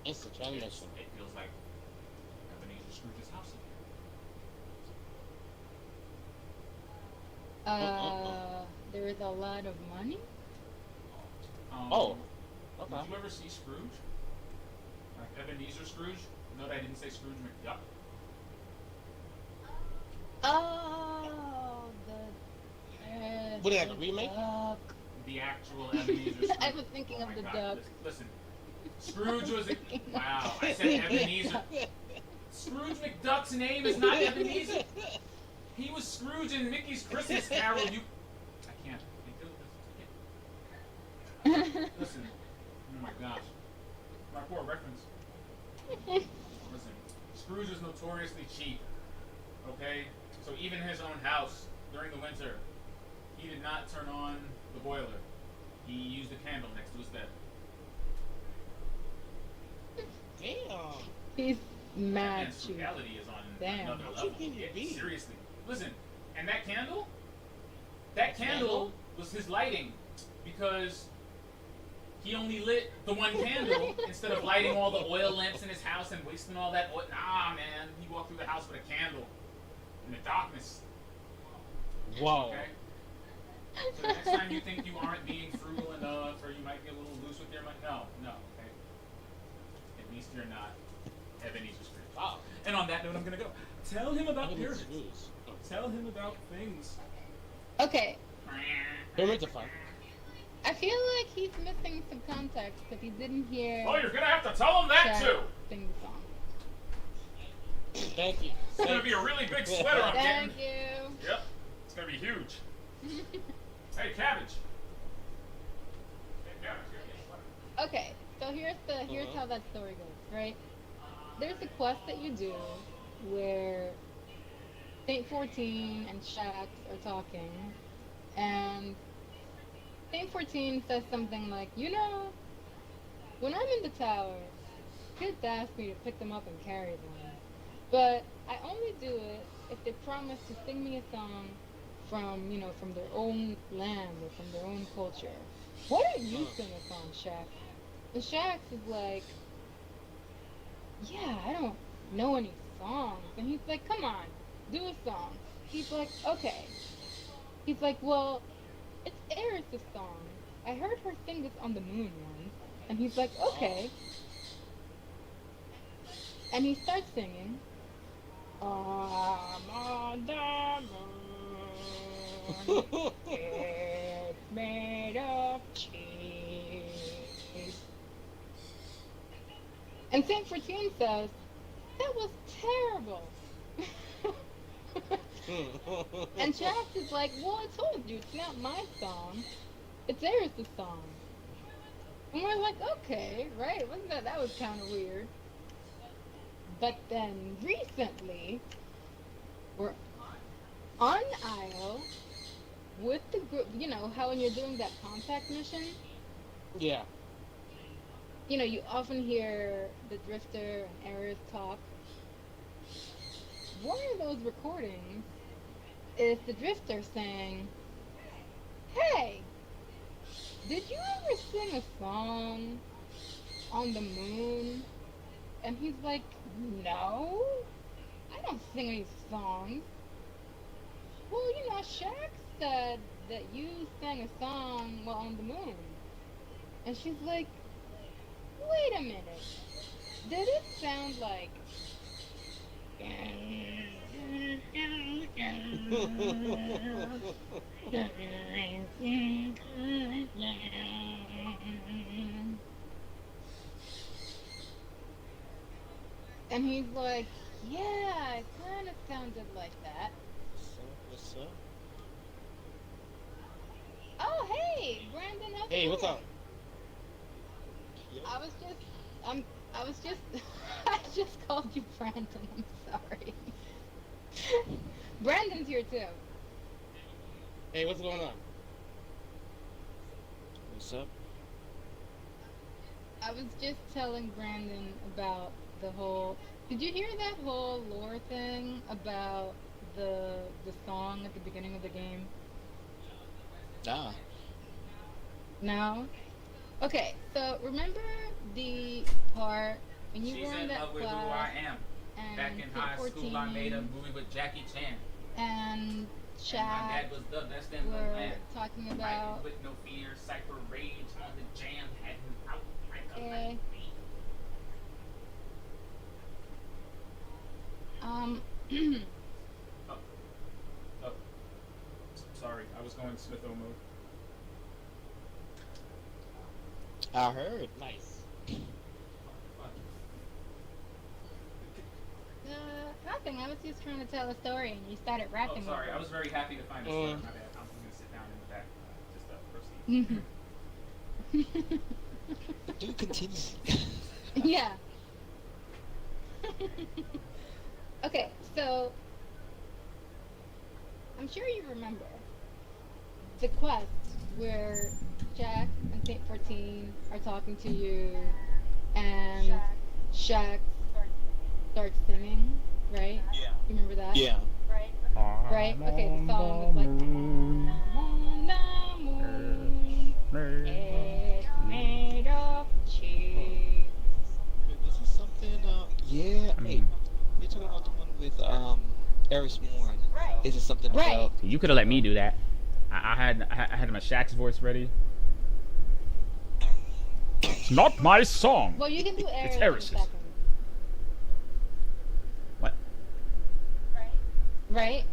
Instant transmission. It feels like Ebenezer Scrooge's house There is a lot of money. again. Oh, okay. Did you ever see Scrooge? Like Ebenezer Scrooge? Note I didn't say Scrooge McDuck. Oh, What is that, a remake? duck. The actual Ebenezer Scrooge. I was thinking Oh of my the God. duck. Listen, Scrooge was a. Wow, I said Ebenezer. Scrooge McDuck's name is not Ebenezer. He was Scrooge in Mickey's Christmas Carol. You. I can't. Listen. Oh my gosh. My poor reference. Listen. Scrooge was notoriously cheap. Okay? So even his own house during the winter, he did not turn on the boiler. He used a candle next to his bed. Damn. He's mad Man's cheap. frugality is on Damn. another How level. cheap can you Yeah, be? seriously. Listen, and that candle was his lighting because he only lit the one candle instead of lighting all the oil lamps in his house and wasting all that oil. Nah, man. He walked through the house with a candle in the darkness. Whoa. Okay? So the next time you think you aren't being frugal enough or you might be a little loose with your money, no, okay? At least you're not Ebenezer Scrooge. Wow. And on that note, I'm gonna go. Tell him about Ebenezer pyramids. Scrooge. Tell him about things. Okay, Pyramids are fun. I feel like he's missing some context because he didn't hear Oh, you're gonna have to tell him that Shaq too. sing the song. Thank you. It's gonna be a really big sweater I'm getting. Thank you. Yep, it's gonna be huge. Hey, cabbage. Hey, cabbage, give me a sweater. Okay, so here's how that story goes, right? There's a quest that you do where Saint 14 and Shax are talking, and Saint 14 says something like, when I'm in the tower, kids ask me to pick them up and carry them, but I only do it if they promise to sing me a song from their own land or from their own culture. Why don't you sing a song, Shax? And Shax is like, yeah, I don't know any songs. And he's like, come on, do a song. He's like, okay. He's like, well, it's Eris' song. I heard her sing this on the moon once. And he's like, okay. And he starts singing, I'm on the moon. It's made of cheese. And Saint 14 says, that was terrible. And Shax is like, well, I told you, it's not my song. It's Eris' song. And we're like, okay, right? Wasn't that was kind of weird. But then recently, we're on Isle with the group. You know how when you're doing that contact mission, Yeah. you often hear the Drifter and Eris talk. One of those recordings is the Drifter saying, hey, did you ever sing a song on the moon? And he's like, no, I don't sing any songs. Well, Shax said that you sang a song while on the moon. And she's like, wait a minute. Did it sound like... And he's like, yeah, it kind of sounded like that. What's up? Oh, hey, Brandon, how's it Hey, what's going? up? Yo. I was just, I just called you Brandon, I'm sorry. Brandon's here too. Hey, what's going on? What's up? I was just telling Brandon about the whole, did you hear that whole lore thing about the song at the beginning of the game? Ah. No? Okay, so remember the part when you She's were in in that love with who class I am. Back and in Pit high school, I made a 14 movie with Jackie Chan. and And my Shaq dad was the best in the were land. talking Fighting about with no fear, cipher rage on the jam, had him out like a eh, light beat. um Oh, oh, sorry, I was going Smith-O mode. I heard. Nice. Fuck. nothing. I was just trying to tell a story and you started Oh, rapping. sorry, I over was very happy to find a story. My bad. I'm gonna sit down in the back. Just proceed. it. Do continue. Yeah. Okay, so I'm sure you remember the quest where Jack and Saint 14 are talking to you and Shaq starts singing, right? Yeah. You remember that? Yeah. Right? Okay, the song was like on the moon, it's made of cheese. Wait, was this something? Yeah. I Hey, mean, you're talking about the one with Eris Warren. Is it something Right. about? you could have let me do that. I had my Shaq's voice ready. It's not my song. Well, you can do Eris It's in a Eris's. second. What? Right?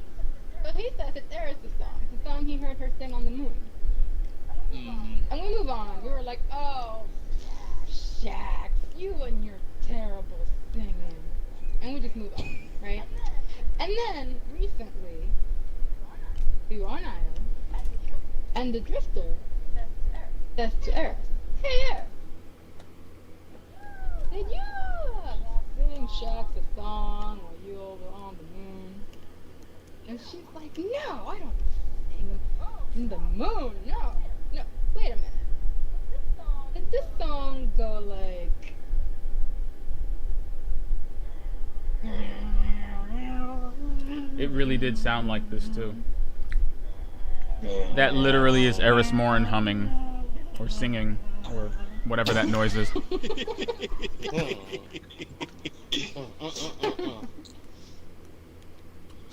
So he says it's Eris' song. It's the song he heard her sing on the moon. Mm. And we move on. We were like, oh, Shaq, you and your terrible singing. And we just move on, right? And then, recently, we were on Isle, and the Drifter says to Eris, hey Eris, did you sing Shaq's a song while you over on the moon? And she's like, no, I don't sing in the moon, no. No, wait a minute. Did this song go like... It really did sound like this too. That literally is Eris Morin humming, or singing, or whatever that noise is.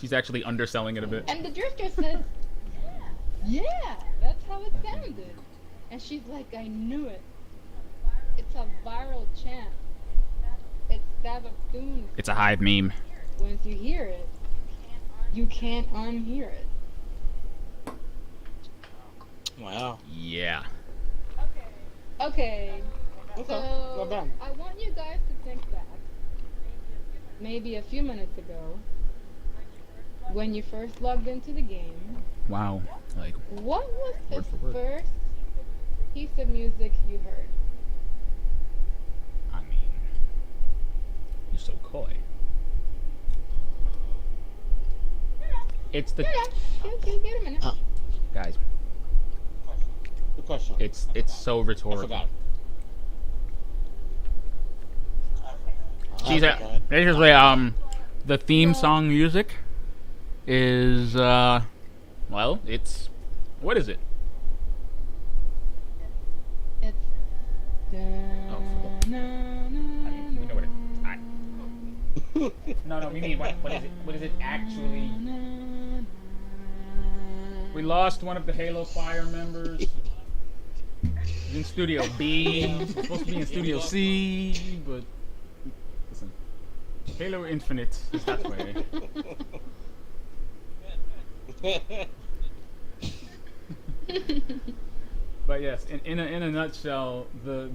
She's actually underselling it a bit. And the Drifter says, yeah, that's how it sounded. And she's like, I knew it. It's a viral chant. It's Savathun. It's a Hive meme. Once you hear it, you can't unhear it. Wow. Yeah. Okay, Okay. so Not bad. I want you guys to think back, maybe a few minutes ago, when you first logged into the game. Wow. Like, What was the Word for word. first piece of music you heard? I mean, you're so coy. It's the Okay, get a minute. guys. Good question. It's so I rhetorical. forgot. She's I forgot. basically the theme song music is well, it's what is it? It's. Oh, forget. I mean, we know what it. No, we mean what is it? What is it actually? We lost one of the Halo Fire members. He's in Studio B. He's supposed to be in Studio C, but listen, Halo Infinite is that way. But yes, in a nutshell, the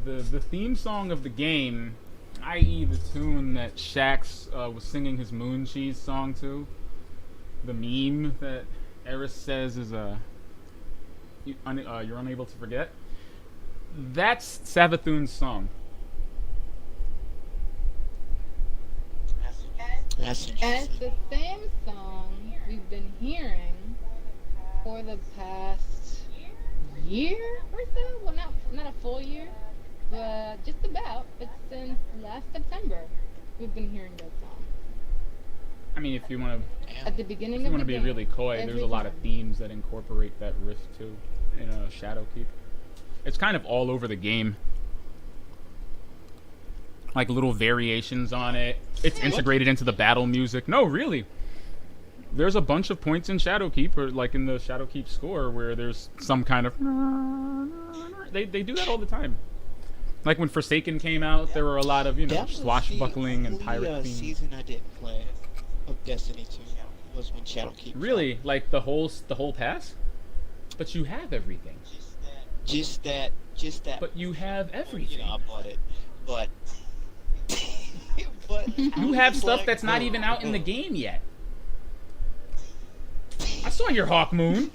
theme song of the game, i.e. the tune that Shax was singing his Moon Cheese song to, the meme that Eris says is you're unable to forget. That's Savathun's song. That's And it's the same song we've been hearing for the past year or so. Well, not a full year, but just about. It's since last September we've been hearing that song. I mean, if you want At the beginning to of the be game, really coy, every there's a lot of time. themes that incorporate that riff too in Shadowkeep. It's kind of all over the game. Like little variations on it. It's integrated into the battle music. No, really. There's a bunch of points in Shadowkeep, or like in the Shadowkeep score, where there's some kind of... They do that all the time. Like when Forsaken came out, there were a lot of, That was swashbuckling and the pirate only, themes. season I didn't play of Destiny 2 was when Shadowkeep. Really? Like the whole pass? But you have everything. Just that. But you have You everything. know, I bought it, but. but You have stuff that's not even out in the game yet. I saw your Hawk Moon.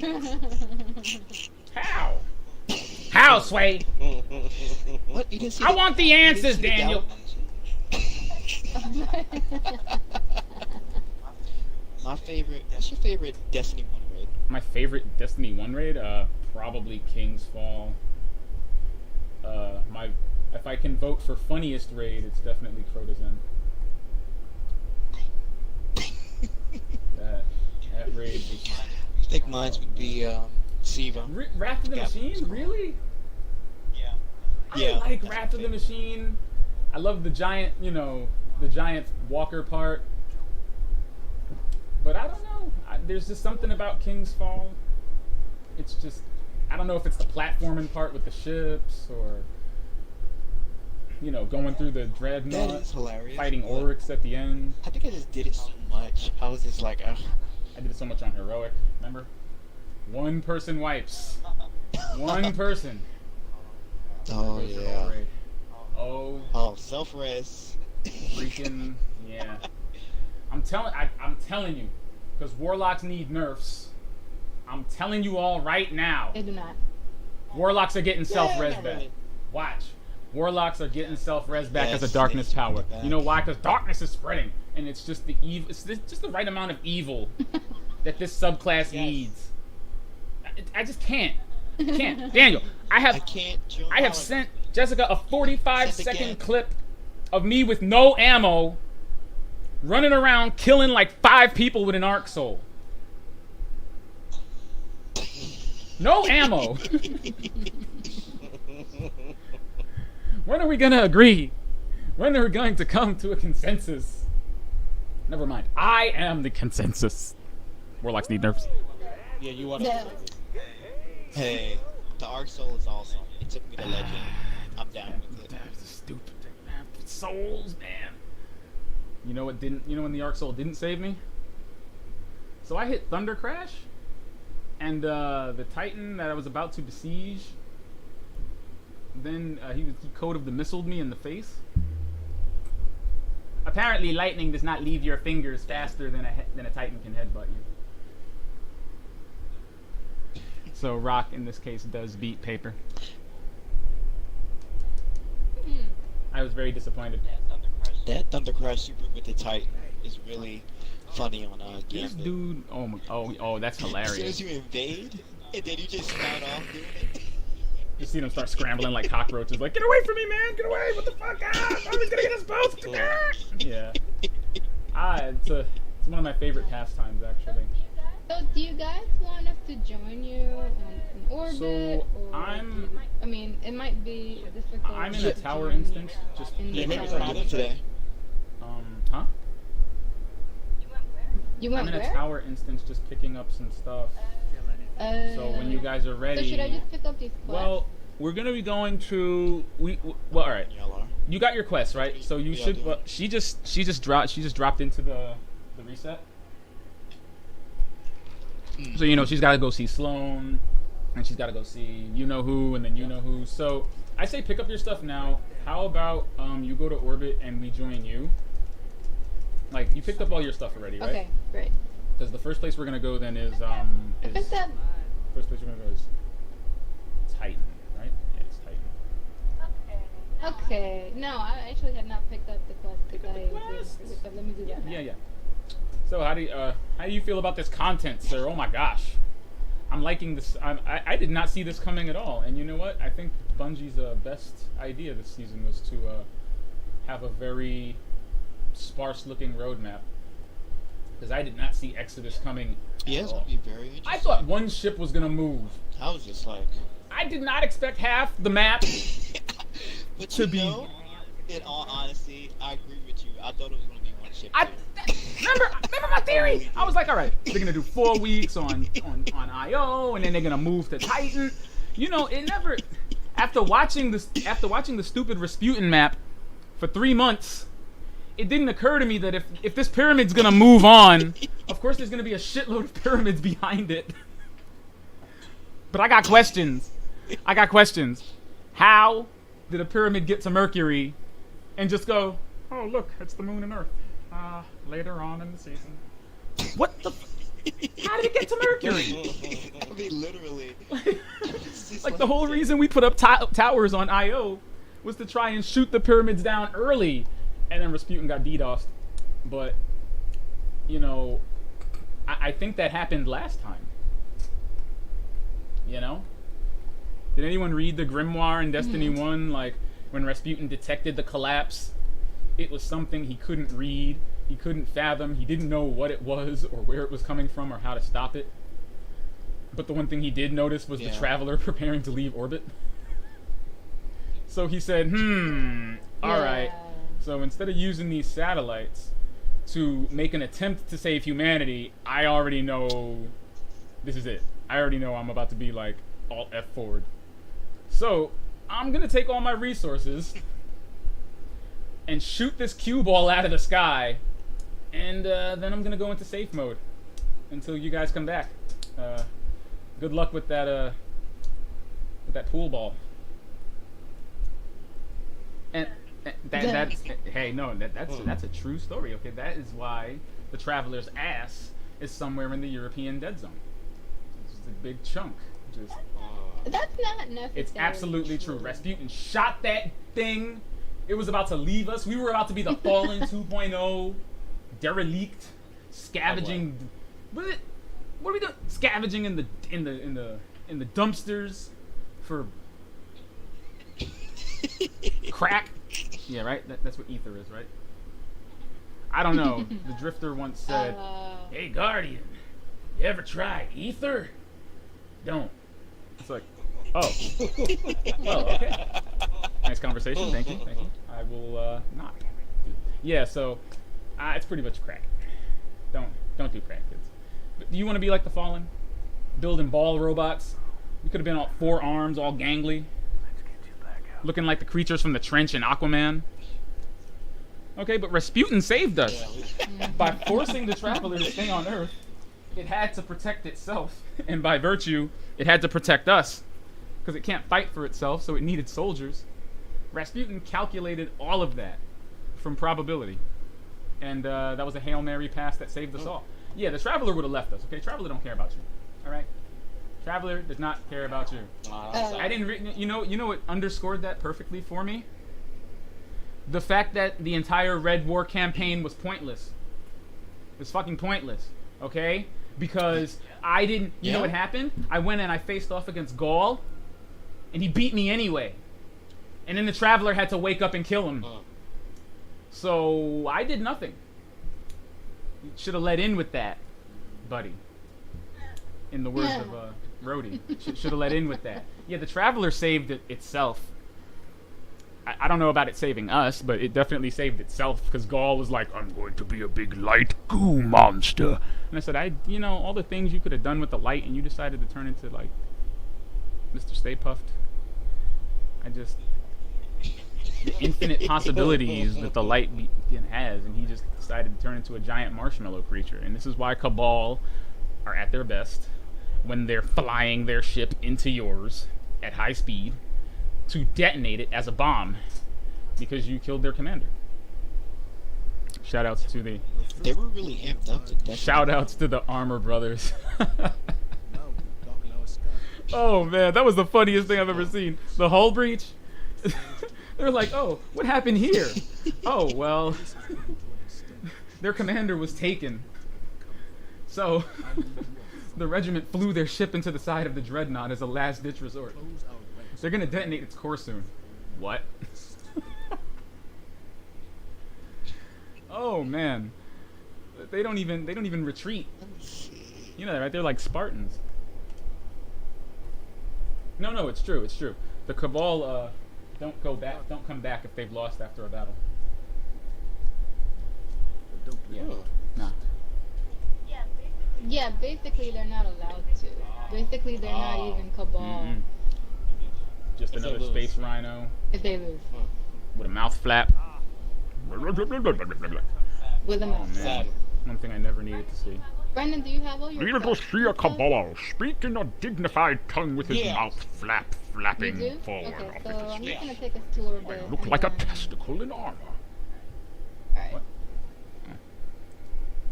How? How, Sway? What? You didn't see I want the you didn't answers, see the Daniel. My favorite. What's your favorite Destiny 1 raid? My favorite Destiny 1 raid? Probably King's Fall. If I can vote for funniest raid, it's definitely Crota's End. That raid was... I think mine would be Siva. Wrath of the Machine? Really? Yeah. I like Wrath of the Machine. I love the giant, the giant walker part. But I don't know. There's just something about King's Fall. It's just, I don't know if it's the platforming part with the ships or, going through the That dreadnought, is hilarious. fighting but Oryx at the end. I think I just did it so much. I was just like, ugh. I did it so much on Heroic, remember? One person wipes. One person. Oh Goes for the yeah. whole raid. Oh, Oh, self-res. freaking yeah! I'm telling you, because warlocks need nerfs. I'm telling you all right now. They do not. Warlocks are getting self-res not back. really. Watch. Warlocks are getting self-res back as a Yes, darkness they power. should be back. You know why? Because darkness is spreading, and it's just the evil. It's just the right amount of evil that this subclass needs. I just can't. Can't. Daniel, I I have can't join. sent Jessica a 45-second Sent again. clip of me with no ammo, running around killing like 5 people with an arc soul. No ammo. When are we gonna agree? When are we going to come to a consensus? Never mind. I am the consensus. Warlocks need nerfs. Yeah, you want Yeah. to. Hey, the Arc Soul is awesome. It took me to Legend. I'm down with it. That's stupid. Souls, man. You know what didn't? You know when the Arc Soul didn't save me? So I hit Thunder Crash, and the Titan that I was about to besiege. Then he Code of the Missiled me in the face. Apparently, lightning does not leave your fingers faster than a Titan can headbutt you. So rock in this case does beat paper. I was very disappointed. That Thunder Crash Super with the Titan is really funny on This Gambit. dude, oh, that's As soon hilarious. as you invade, and then you just start off doing it. You see them start scrambling like cockroaches, like, get away from me, man, get away, what the fuck, ah, I'm gonna get us both. Yeah. It's one of my favorite pastimes, actually. So, do you guys want us to join you in orbit? So, or I'm- I mean, it might be difficult. I'm in a to tower join instance, just in Yeah, the maybe picking I up tower. did it today. Huh? You I'm went in a where? tower instance, just picking up some stuff. So when you guys are ready, So should I just pick up these quests? well, we're gonna be going to well, all right. Y'all are. You got your quest, right? So you Yeah, should. I do. Well, she just dropped into the reset. So she's got to go see Sloan, and she's got to go see you know who, and then you know who. So I say pick up your stuff now. How about you go to orbit and we join you? Like you picked up all your stuff already, right? Okay, great. Because the first place we're gonna go then is I picked up. first place we're gonna go is Titan, right? Yeah, it's Titan. Okay, no, I actually had not picked up the quest Pick up the because quest. so let me do that now. Yeah. So how do you feel about this content, sir? Oh my gosh, I'm liking this. I did not see this coming at all. And you know what? I think Bungie's best idea this season was to have a very sparse-looking roadmap. Because I did not see Exodus coming. Yeah, at it's all. gonna be very interesting. I thought one ship was gonna move. I was just like, I I did not expect half the map. But To you be- know, in all honesty, I agree with you. I thought it was gonna be one ship. I too. remember my theory. I was like, all right, they're gonna do 4 weeks on IO, and then they're gonna move to Titan. You know, it never. After watching the stupid Rasputin map for 3 months, it didn't occur to me that if this pyramid's gonna move on, of course there's gonna be a shitload of pyramids behind it. But I got questions. How did a pyramid get to Mercury and just go, oh look, it's the moon and Earth. Later on in the season. What the? How did it get to Mercury? I mean, literally. Like the whole reason we put up towers on IO was to try and shoot the pyramids down early, and then Rasputin got DDoSed. But you know, I think that happened last time. You know, did anyone read the grimoire in Destiny 1? Like when Rasputin detected the collapse, it was something he couldn't read, he couldn't fathom, he didn't know what it was or where it was coming from or how to stop it. But the one thing he did notice was the Traveler preparing to leave orbit. So he said, alright. So instead of using these satellites to make an attempt to save humanity, I already know this is it. I already know I'm about to be like alt F forward. So I'm gonna take all my resources and shoot this cue ball out of the sky, and then I'm gonna go into safe mode until you guys come back. Good luck with that pool ball. And that's hey, no, that's a true story. Okay, that is why the Traveler's ass is somewhere in the European dead zone. It's just a big chunk. Just That's not necessary. it's absolutely true. Rasputin shot that thing. It was about to leave us. We were about to be the Fallen 2.0, derelict, scavenging. What are we doing? Scavenging in the dumpsters for crack. Yeah, right. That's what ether is, right? I don't know. The Drifter once said, "Hey, Guardian, you ever tried ether? Don't." It's like, oh, well, okay. Nice conversation. Thank you. I will not. Yeah. So, it's pretty much crack. Don't do crack, kids. But do you want to be like the Fallen, building ball robots? We could have been all 4 arms, all gangly, looking like the creatures from the Trench and Aquaman. Okay, but Rasputin saved us by forcing the Traveler to stay on Earth. It had to protect itself, and by virtue, it had to protect us, because it can't fight for itself, so it needed soldiers. Rasputin calculated all of that from probability, and that was a Hail Mary pass that saved us all. Yeah, the Traveler would have left us, okay? Traveler don't care about you, all right? Traveler does not care about you. I didn't. You know what underscored that perfectly for me? The fact that the entire Red War campaign was pointless. It was fucking pointless, okay? Because I didn't. You know what happened? I went and I faced off against Gaul, and he beat me anyway. And then the Traveler had to wake up and kill him. So I did nothing. You should have let in with that, buddy. In the words of Rhodey, should have let in with that. Yeah, the Traveler saved itself. I don't know about it saving us, but it definitely saved itself, because Gaul was like, "I'm going to be a big light goo monster," and I said, all the things you could have done with the light, and you decided to turn into like Mr. Stay Puffed. The infinite possibilities that the light has, and he just decided to turn into a giant marshmallow creature. And this is why Cabal are at their best when they're flying their ship into yours at high speed to detonate it as a bomb, because you killed their commander. Shoutouts to the They were really amped up to death. shoutouts to the Armor Brothers. Oh man, that was the funniest thing I've ever seen. The hull breach. They're like, "Oh, what happened here?" "Oh, well, their commander was taken. So the regiment flew their ship into the side of the dreadnought as a last-ditch resort. They're gonna detonate its core soon." What? Oh man, they don't even retreat. You know that, right? They're like Spartans. No, it's true. It's true. The Cabal don't go back. Don't come back if they've lost after a battle. Yeah. Oh. Nah. Yeah, basically they're not allowed to. Basically they're not Oh. even Cabal Mm-mm. Just If they another lose. space rhino if they lose. with a mouth flap. With a Oh mouth. man, Sad. one thing I never needed to see. Brendan, do you have all your Needed to quests see a and stuff? Cabal speak in a dignified tongue with his Yes. mouth You flapping do? forward Okay, off so of his I'm just chest. gonna take us to orbit. I look and like a then- testicle in armor. Alright. What?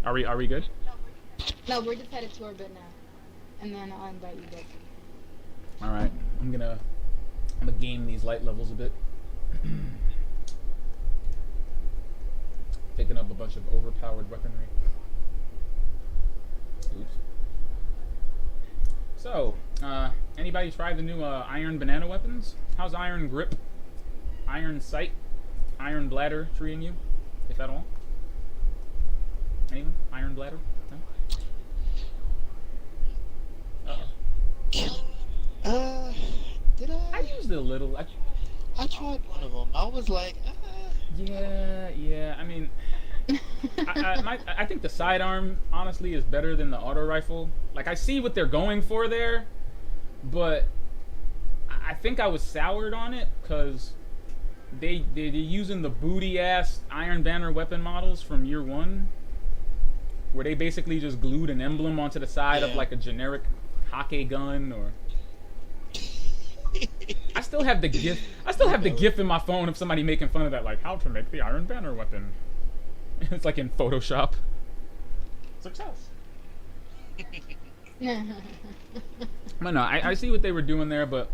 Are we good? No, we're just headed to orbit now. And then I'll invite you back. All right. I'm gonna game these light levels a bit. Picking up a bunch of overpowered weaponry. Oops. So, anybody try the new iron banana weapons? How's iron grip, iron sight, iron bladder treating you, if at all? Anyone? Iron bladder? No? Uh-oh. Killing. Did I I? used it a little. I tried one of them. I was like, Yeah. I mean, I think the sidearm honestly is better than the auto rifle. Like I see what they're going for there, but I think I was soured on it because they're using the booty ass Iron Banner weapon models from year one, where they basically just glued an emblem onto the side of Yeah. like a generic hockey gun or. I still have the GIF. I still have the GIF in my phone of somebody making fun of that, like how to make the Iron Banner weapon. It's like in Photoshop. Success. But no, I see what they were doing there, but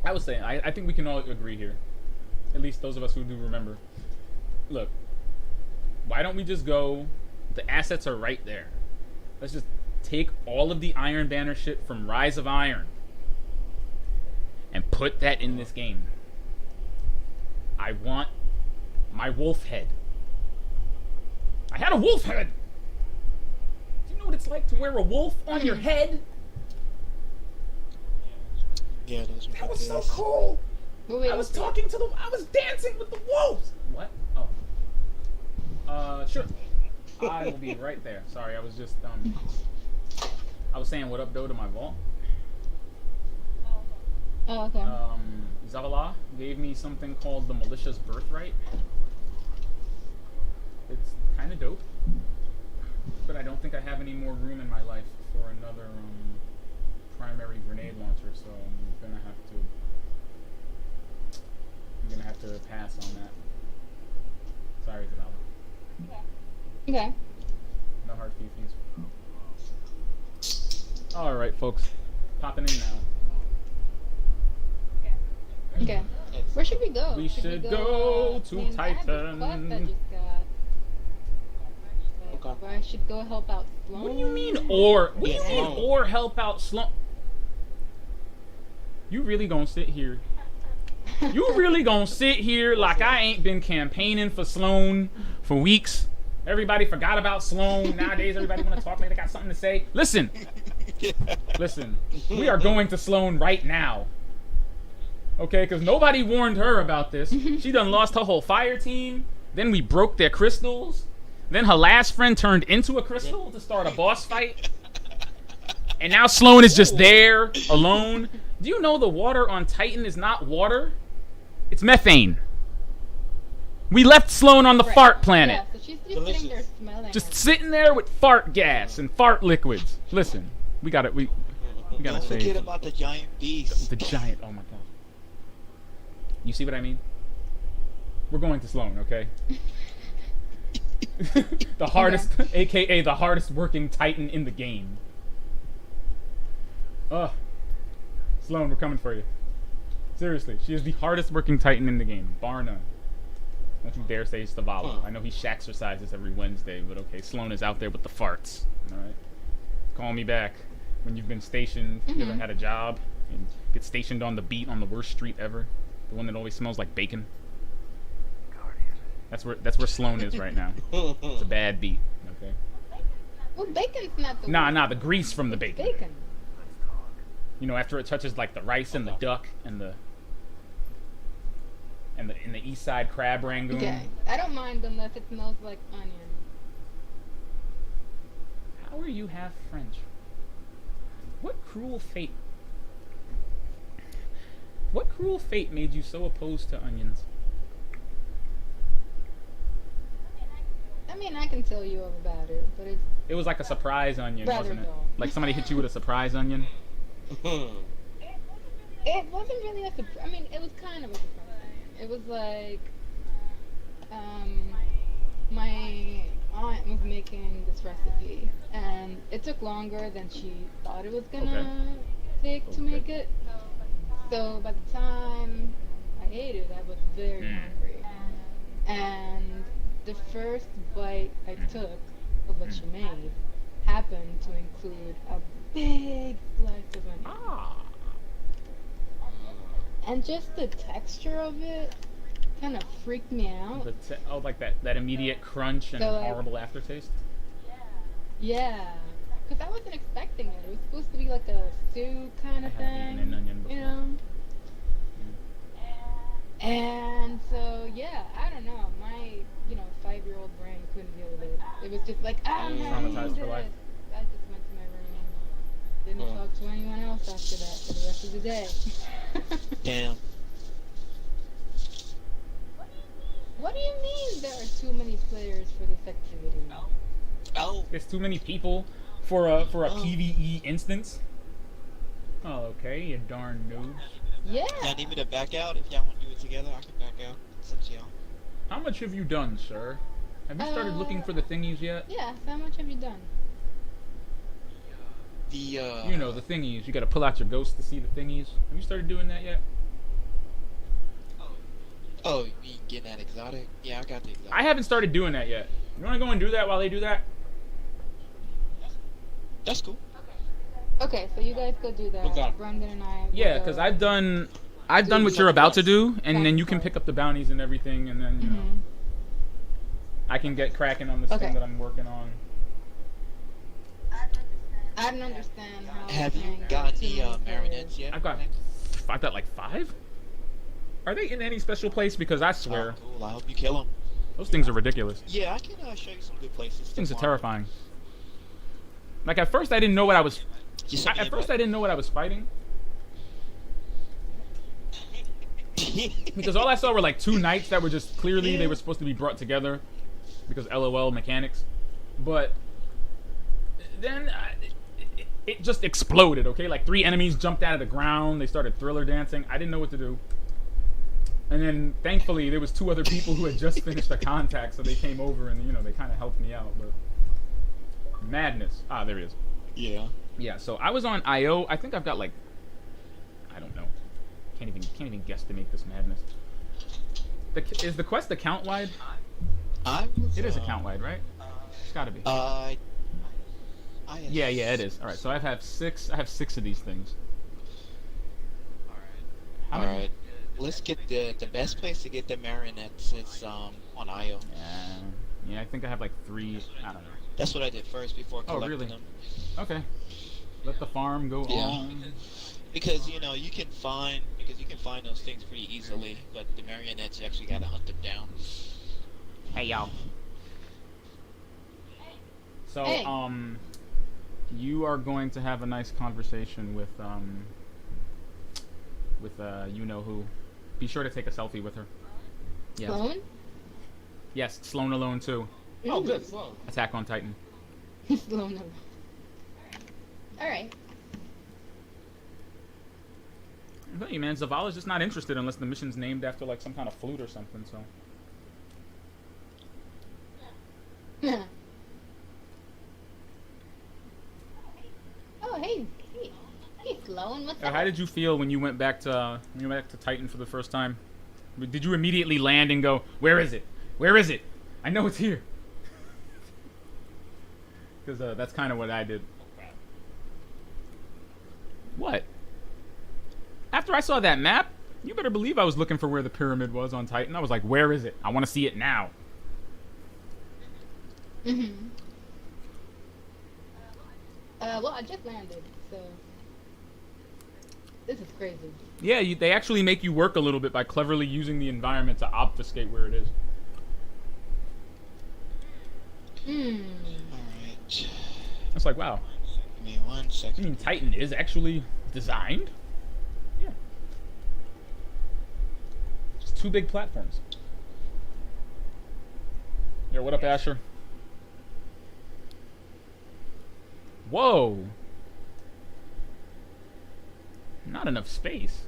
I was saying, I think we can all agree here. At least those of us who do remember. Look, why don't we just go? The assets are right there. Let's just take all of the Iron Banner shit from Rise of Iron and put that in this game. I want my wolf head. I had a wolf head! Do you know what it's like to wear a wolf on your head? yeah, those were That good was so days. cool! We're waiting I was for you. talking to the... I was dancing with the wolves! What? Oh. Sure. I will be right there. Sorry, I was just, I was saying what up, though, to my vault. Oh, okay. Zavala gave me something called the Militia's Birthright. It's kind of dope, but I don't think I have any more room in my life for another primary grenade launcher, so I'm gonna have to pass on that. Sorry, Zavala. Okay. No hard feelings. All right, folks, popping in now. Okay. Where should we go? We should go to I have this quest I Titan. just got. Like, Okay. where I should go help out Sloan. What do you mean, or? What do you Yeah, mean, Sloan. or help out Sloan? You really gonna sit here? You really gonna sit here like I ain't been campaigning for Sloan for weeks? Everybody forgot about Sloan. Nowadays, everybody want to talk like they got something to say. Listen, listen. We are going to Sloan right now. Okay, because nobody warned her about this. She done lost her whole fire team. Then we broke their crystals. Then her last friend turned into a crystal to start a boss fight. And now Sloan is just there, alone. Do you know the water on Titan is not water? It's methane. We left Sloan on the Right. fart planet. Yeah, so she's just sitting there Delicious. smelling. Just it. sitting there with fart gas and fart liquids. Listen, we got it. We gotta Don't forget save about the giant beast. the giant. Oh my god. You see what I mean? We're going to Sloan, okay? The hardest, aka the hardest working Titan in the game. Ugh. Sloan, we're coming for you. Seriously, she is the hardest working Titan in the game, bar none. Don't you dare say Stavala. I know he shaxercises every Wednesday, but okay, Sloan is out there with the farts. Alright? Call me back when you've been stationed, you ever had a job, and get stationed on the beat on the worst street ever. The one that always smells like bacon. That's where Sloan is right now. It's a bad beat, okay? Well, bacon's not the Nah, the grease from the bacon. bacon. You know, after it touches like the rice and the duck and the East Side crab rangoon. Okay. I don't mind unless it smells like onion. How are you half French? What cruel fate? What cruel fate made you so opposed to onions? I mean, I can tell you all about it, but it's It was like a surprise onion, rather wasn't it? dull. Like somebody hit you with a surprise onion. It wasn't really a surprise. I mean, it was kind of a surprise. It was like, my aunt was making this recipe, and it took longer than she thought it was gonna take to make it. So by the time I ate it, I was very hungry. And the first bite I took of what she made happened to include a big slice of onion. Ah. And just the texture of it kind of freaked me out. Like that immediate crunch and So, like- horrible aftertaste. Yeah, because I wasn't expecting it. It was supposed to be like a stew kind I of haven't thing, eaten an onion before. you know. And so yeah, I don't know. My 5-year-old brain couldn't deal with it. It was just like I'm having Traumatized for this. life. I just went to my room. Didn't talk to anyone else after that for the rest of the day. Damn. What do you mean there are too many players for this activity? Oh, There's too many people for a PvE instance. Oh, okay, you darn noobs. Yeah. y'all need me to back out? If y'all want to do it together, I can back out. It's up to y'all. How much have you done, sir? Have you started looking for the thingies yet? Yeah. So how much have you done? The You know, the thingies. You gotta pull out your ghost to see the thingies. Have you started doing that yet? Oh, you mean getting that exotic? Yeah, I got the exotic. I haven't started doing that yet. You wanna go and do that while they do that? That's cool. Okay, so you guys go do that. Okay. Brendan and I. will Yeah, go. because I've done what you're about to do, and then you can pick up the bounties and everything, and then, you know, Mhm. I can get cracking on this Okay. thing that I'm working on. I don't understand how. Have you playing got too the many marionettes players- yet? I've got like 5? Are they in any special place? Because I swear, Oh, cool. I hope you kill them. those things are ridiculous. Yeah, I can show you some good places. Those things are tomorrow. terrifying. Like, at first I didn't know what I was... Just send me At an first I didn't know what I was fighting. invite. Because all I saw were like 2 knights that were just clearly they were supposed to be brought together because LOL mechanics, but then it just exploded. Okay, like 3 enemies jumped out of the ground. They started thriller dancing. I didn't know what to do, and then thankfully there was 2 other people who had just finished a contact, so they came over and they kind of helped me out. But madness. Ah, there he is. Yeah. Yeah. So I was on IO. I think I've got like I don't know. Can't even guesstimate this madness. Is the quest account wide? It is account wide, right? It's gotta be. Yeah, it is. All right, so I have 6 of these things. How many- Alright. Let's get the best place to get the marionettes is on IO. Yeah, I think I have like 3. I don't know. That's what I did first before Oh, collecting really? them. Okay. Let the farm go Yeah. on. Because you can find those things pretty easily, but the marionettes you actually gotta hunt them down. Hey y'all. So Hey. you are going to have a nice conversation with you know who. Be sure to take a selfie with her. Yes. Sloan? Yes, Sloan alone too. Oh, good. Slow. Attack on Titan. Sloan alone. Alright. I tell you, man, Zavala's just not interested unless the mission's named after like some kind of flute or something. So Oh, hey, Sloan, what's up? how did you feel when you went back to Titan for the first time? Did you immediately land and go, "Where is it? Where is it? I know it's here." Because that's kind of what I did. What? After I saw that map, you better believe I was looking for where the pyramid was on Titan. I was like, "Where is it? I want to see it now." Mm-hmm. Well, I just landed, so. This is crazy. Yeah, they actually make you work a little bit by cleverly using the environment to obfuscate where it is. Hmm. Alright. It's like, wow. Give me 1 I second. mean, Titan is actually designed. Yeah. It's 2 big platforms. Yo, what up, Asher? Whoa. Not enough space.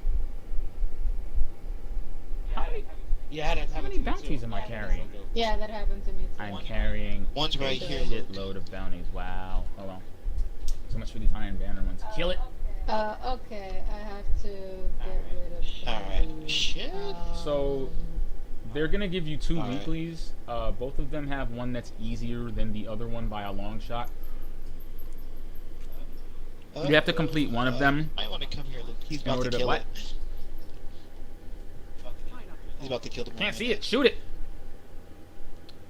Yeah, that's How many bounties am I carrying? Yeah, that happened to me too. I'm carrying One's a right here, shitload of bounties. Wow. Hold on. So much for these Iron Banner ones. Kill it. Okay, I have to get rid of some of Alright. these. Shit. So they're gonna give you 2 Alright. weeklies. Both of them have one that's easier than the other one by a long shot. You have to complete one of them I want to come here, Luke. He's in about order to to kill what? it. He's about to kill the Can't see it. Shoot it.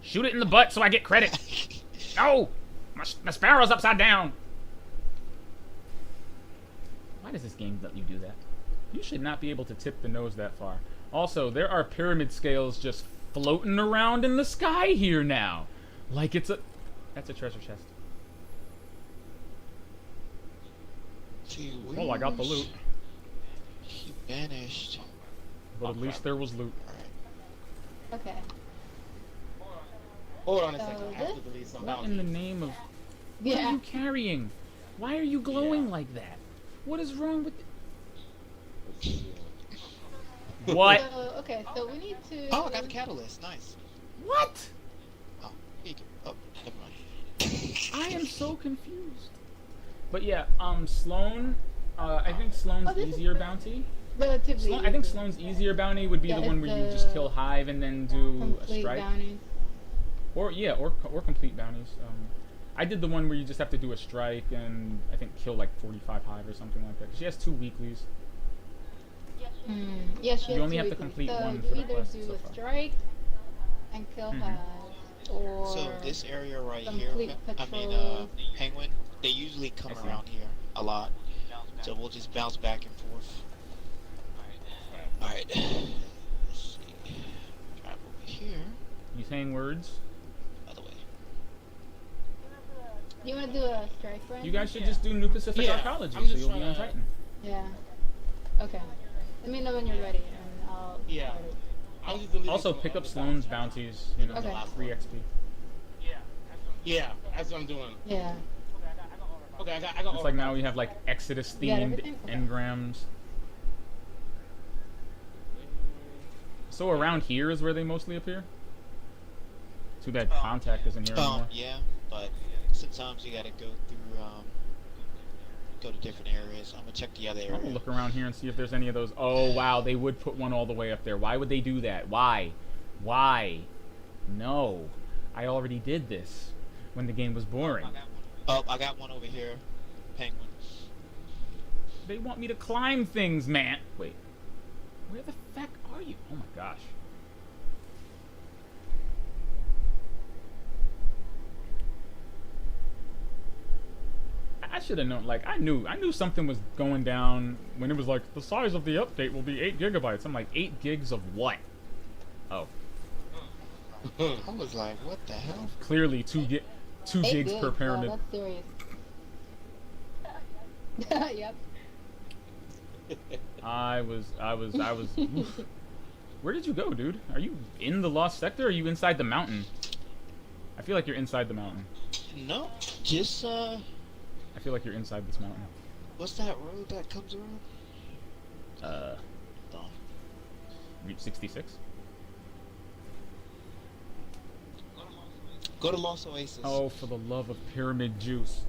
Shoot it in the butt so I get credit. No! My sparrow's upside down. Why does this game let you do that? You should not be able to tip the nose that far. Also, there are pyramid scales just floating around in the sky here now. Like it's a... That's a treasure chest. Oh, I got the loot. He vanished. But at least there was loot. Alright. Okay. Hold on a So second. I have to this- delete some What in the bounties. name of... What are Yeah. you carrying? Why are you glowing like that? What is wrong with... What? So, okay, so we need to. Oh, I got the catalyst. Nice. What? Oh, here you go. Oh, never mind. I am so confused. But yeah, Sloan, I think Sloan's Oh, this is easier pretty- bounty. Relatively. I think easy. Sloan's easier bounty would be Yeah, the one it's where you just the kill Hive and then do a complete strike. bounties. Or yeah, or complete bounties. I did the one where you just have to do a strike and I think kill like 45 Hive or something like that. 'Cause she has 2 weeklies. Yes, she You has only 2 have to weeklies. complete so one you for the either quest do so a far. strike and kill Mhm. Hive, or So this area right complete here, I mean, patrol. Penguin, they usually come I see. around here a lot. So we'll just bounce back and forth. Alright. Let's see. Drive over here. You saying words? By the way. You want to do a strike, right? You guys should just do New Pacific Yeah, Archaeology I'm so just you'll be trying on to- Titan. Yeah. Okay. Let me know when you're ready, and I'll. Yeah. start it. I'm just deleting Also, some pick up other Sloan's bounties. bounties, you know, Okay. free XP. Yeah, that's what I'm doing. Yeah. Okay, I got. It's like now we have like Exodus You got themed everything? Okay. engrams. So around here is where they mostly appear? Too bad Contact isn't here anymore. Yeah, but sometimes you gotta go through, go to different areas. I'm gonna check the other I'm gonna area. look around here and see if there's any of those. Oh wow, they would put one all the way up there. Why would they do that? Why? Why? No. I already did this when the game was boring. Oh, I got one over here. Penguin. They want me to climb things, man. Wait. Where the fuck are you? Oh my gosh. I should have known. Like, I knew something was going down when it was like the size of the update will be 8 gigabytes. I'm like, 8 gigs of what? Oh, I was like, what the hell? clearly 2 8 gigs per gigs, pyramid. wow, that's serious. Yep. I was. Oof. Where did you go, dude? Are you in the lost sector or are you inside the mountain? I feel like you're inside the mountain. No, just, I feel like you're inside this mountain. what's that road that comes around? No. Route 66? Go to Lost Oasis. Oh, for the love of pyramid juice.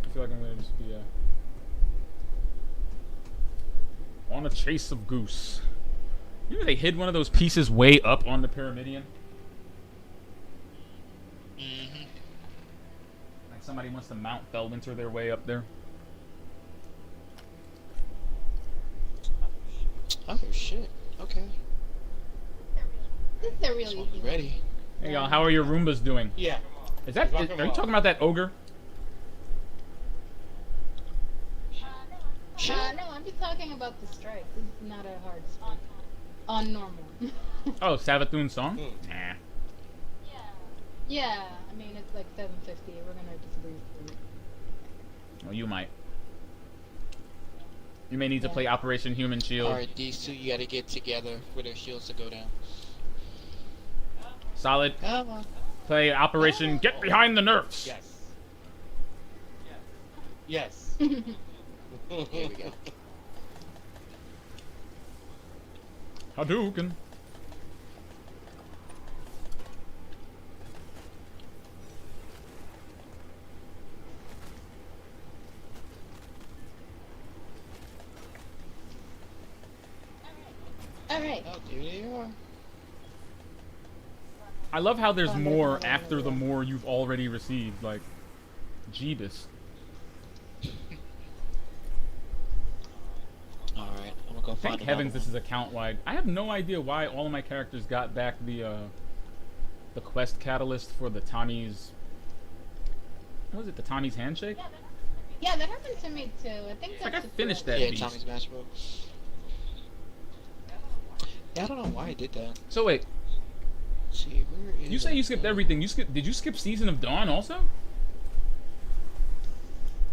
I feel like I'm gonna just be, on a chase of goose. You know they hid one of those pieces way up on the Pyramidion? Mm-hmm. Like somebody wants to mount Felwinter their way up there. Oh, shit. Okay. This is a really This easy one's one. ready. Hey y'all, how are your Roombas doing? Yeah. Is that? Rock and Are you roll. talking about that ogre? No, I'm talking about the strike. This is not a hard strike. On normal. Oh, Savathun's song? Hmm. Nah. Yeah, I mean, it's like 750. We're gonna just breeze through it. Well, you might. You may need to play Operation Human Shield. Alright, these two, you gotta get together for their shields to go down. Solid. Come on. Play Operation Get Behind the Nerfs. Yes. Yes. Here we go. Hadouken. Alright. Oh, there they are. I love how there's Oh, there's more another after the one. more you've already received. Like, Jeebus. Alright, I'm gonna go find Thank another heavens this one. is account wide. I have no idea why all of my characters got back the quest catalyst for the Tommy's. What was it? The Tommy's handshake? Yeah, that happened to me too. I think Like, that's I finished that Yeah, beast. Tommy's Matchbook. Yeah, I don't know why I did that. So wait, Let's see, where is you say it? you skipped everything. Did you skip Season of Dawn also?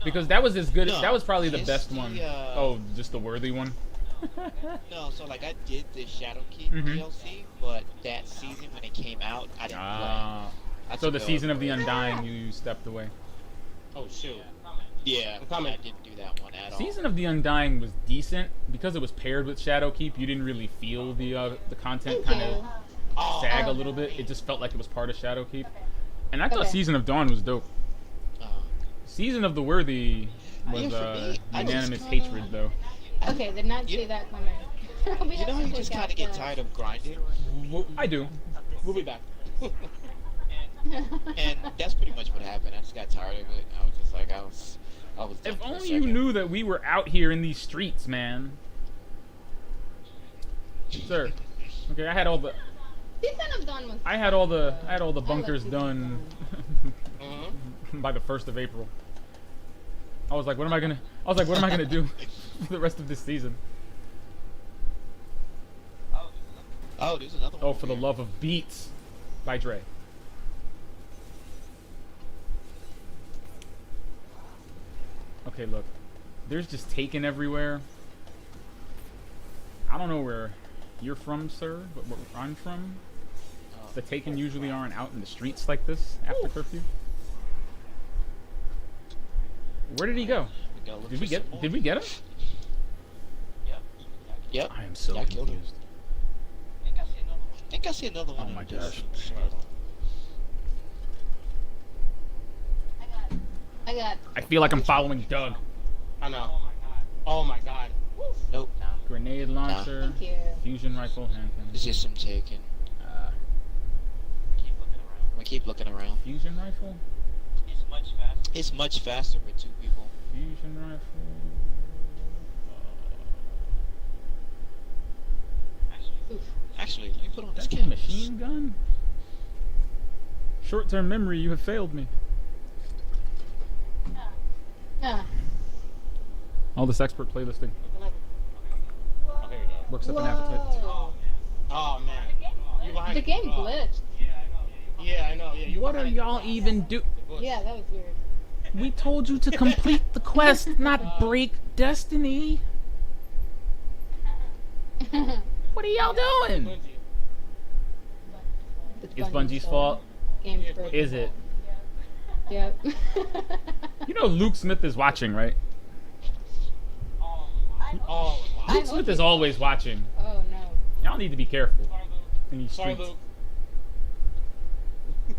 Because that was as good. No, that was probably the it's best the, one. uh, Oh, just the worthy one. No, so like I did the Shadowkeep Mhm. DLC, but that season when it came out, I didn't Ah. play. I So the took Season a of the break. Undying, you stepped away. Oh shoot. Yeah, I'm coming. I didn't do that one at all. Season of the Undying was decent because it was paired with Shadowkeep. You didn't really feel the content Thank kind you. of Oh, sag a little bit. It just felt like it was part of Shadowkeep. And I thought Okay. Season of Dawn was dope. Uh, Season of the Worthy was Yeah, for me, I just unanimous kinda- hatred though. Okay, did not see You- that coming. We you have know, to you look just out kind of get for- tired of grinding, I do. we'll be back. and that's pretty much what happened. I just got tired of it. I was just like, I was done If for a only you second. knew that we were out here in these streets, man. Sir. Okay, I had all the Season of Dawn was. I had all the I bunkers like Season of done Mhm. by the 1st of April. I was like, what am I gonna do for the rest of this season? Oh, there's another one. Oh, over for the here. love of beats by Dre. Okay, look. There's just Taken everywhere. I don't know where you're from, sir, but where I'm from, the Taken usually aren't out in the streets like this after curfew. Where did he go? We gotta look Did for we some get more. did we get him? Yep. I am so Yeah, I killed him. confused. I think I see another one. Oh my in this. I got. I feel like I'm following Doug. I know. Oh my god. Nope. Grenade launcher, Thank you. fusion rifle, hand cannon. It's just some taken. I'm gonna keep looking around. Fusion rifle, It's much faster with two people. fusion rifle. Oof. Actually, let me put on this That's a canvas. machine gun. Short-term memory, you have failed me. Ah. All this expert playlisting Oh, here we go. works up an appetite. Whoa. Oh man. You behind The game oh. glitched. Yeah, I know. Yeah, you What are behind- y'all even do? Bush. Yeah, that was weird. We told you to complete the quest, not break destiny. What are y'all doing? Bungie. It's Bungie's fault. Game's Yeah, broken. Is it? Yep. You know Luke Smith is watching, right? Oh wow. I Luke hope Smith he- is always watching. Oh no. Y'all need to be careful in these Sorry, streets. Luke.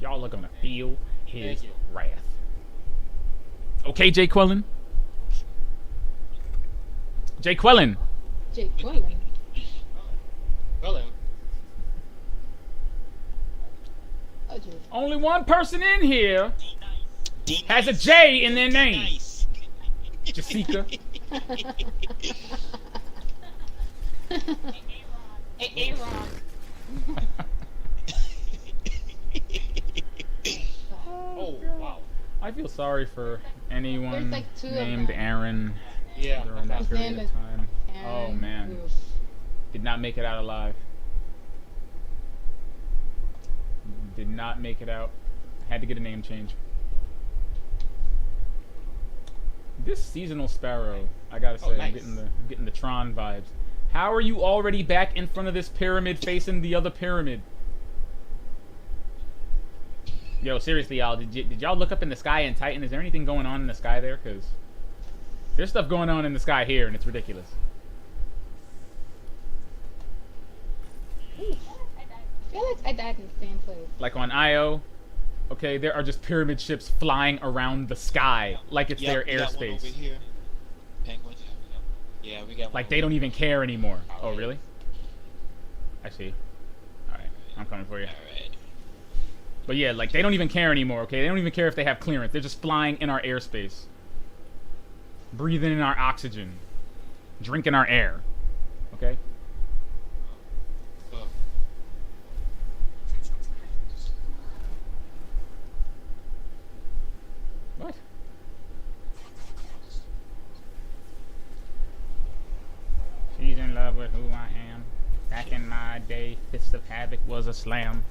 Y'all are gonna feel his Thank you. wrath. Okay, Jay Quellen. Jay Quellen. Jake Quillen. Well then. Oh, jeez. Only one person in here D has a nice. J in their D name. nice. Jessica. Hey, Ron. Oh wow. I feel sorry for anyone There's like two of named them. Aaron Yeah. during that His period name of is time. And Oh man, oof. did not make it out alive. Did not make it out. Had to get a name change. This seasonal sparrow, I gotta say, nice. I'm getting the Tron vibes. How are you already back in front of this pyramid facing the other pyramid? Yo, seriously, y'all, did y'all look up in the sky in Titan? Is there anything going on in the sky there? Cause there's stuff going on in the sky here, and it's ridiculous. I feel like I died in the same place. Like on Io, okay, there are just pyramid ships flying around the sky like it's their we got one over airspace. here. Penguin. Yeah, we got one Like over they don't here. even care anymore. Oh, really? I see. Alright, I'm coming for you. Alright. But yeah, like they don't even care anymore, okay? They don't even care if they have clearance. They're just flying in our airspace. Breathing in our oxygen. Drinking our air. Okay? What? She's in love with who I am. Back in my day, Fist of Havoc was a slam.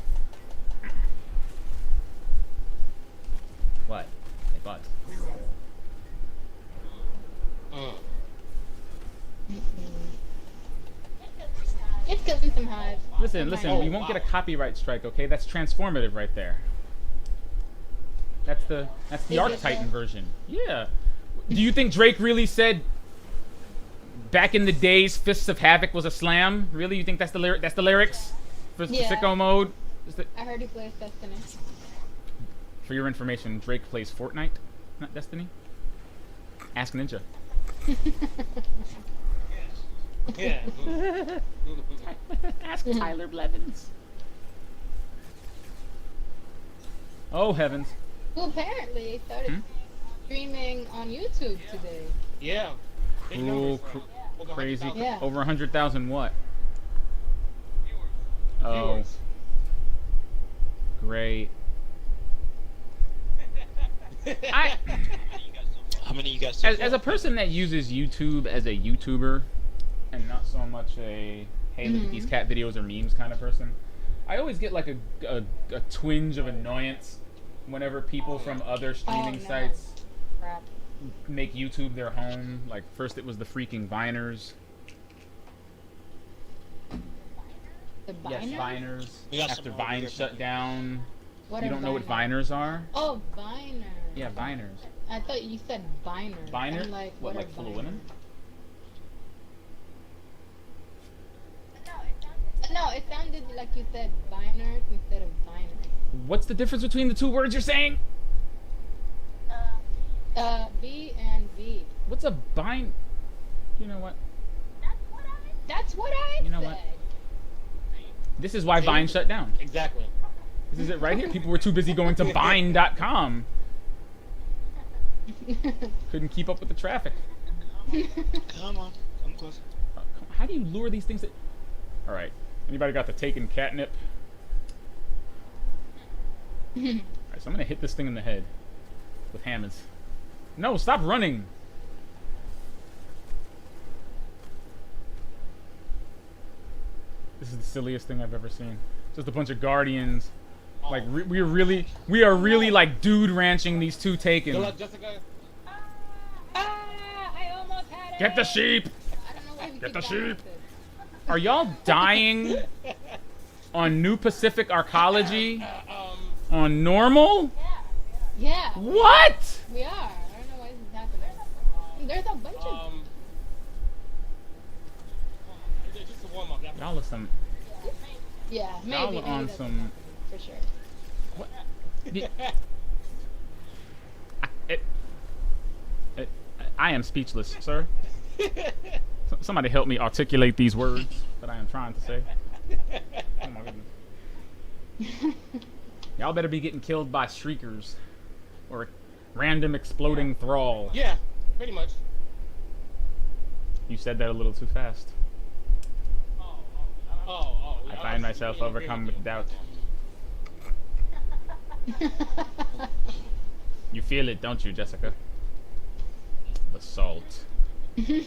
What? Hey, Buzz. It's killing some hives. Listen, we won't get a copyright strike, okay? That's transformative right there. That's the Is Arc it Titan though? version. Yeah. Do you think Drake really said back in the days Fists of Havoc was a slam? Really? You think that's the lyrics for Yeah. Sicko Mode? Is that- I heard he plays Destiny. For your information, Drake plays Fortnite, not Destiny. Ask Ninja. Yeah. Ask Tyler Blevins. Oh heavens. Who apparently started streaming on YouTube today. Yeah. Big Cool, numbers, bro. Over Crazy. 100,000 Yeah. Over 100,000 what? Oh, viewers. great. I, How many you guys so as a far? person that uses YouTube as a YouTuber, and not so much a hey look at these cat videos or memes kind of person, I always get like a twinge of annoyance whenever people from other streaming no. sites Crap. make YouTube their home. Like first it was the freaking Viners. The Yes, Biners? Viners. We got After some over Vine here, shut Viners. down. What You are don't know what Viners? Viners are? Oh, Viner. Yeah, Viners. I thought you said Biner. Viner? I'm like, What, are like full of Viners? women? No, it sounded like you said Biners instead of Viners. What's the difference between the two words you're saying? B and V. What's a bind? You know what? That's what I You know said. what? This is why Vine shut down. Exactly. This is it right here. People were too busy going to Vine.com. Couldn't keep up with the traffic. Come on. Come close. How do you lure these things? All right. Anybody got the taken catnip? All right, so I'm gonna hit this thing in the head with hammers. No, stop running. This is the silliest thing I've ever seen. Just a bunch of guardians. Like we are really like dude ranching these two Good taken. luck, Jessica. I almost had it. Get the sheep. I don't know why we Get keep the dying sheep. at this. Are y'all dying on New Pacific Arcology? On normal? Yeah, What? we are. I don't know why this is happening. There's a bunch of. It's just a warm up. Y'all are some. Yeah, maybe. Y'all are maybe on that's some. for sure. What? I am speechless, sir. Somebody help me articulate these words that I am trying to say. Oh my goodness. Y'all better be getting killed by shriekers or a random exploding thrall. Yeah, pretty much. You said that a little too fast. Oh. I find myself overcome with doubt. You feel it, don't you, Jessica? The salt. The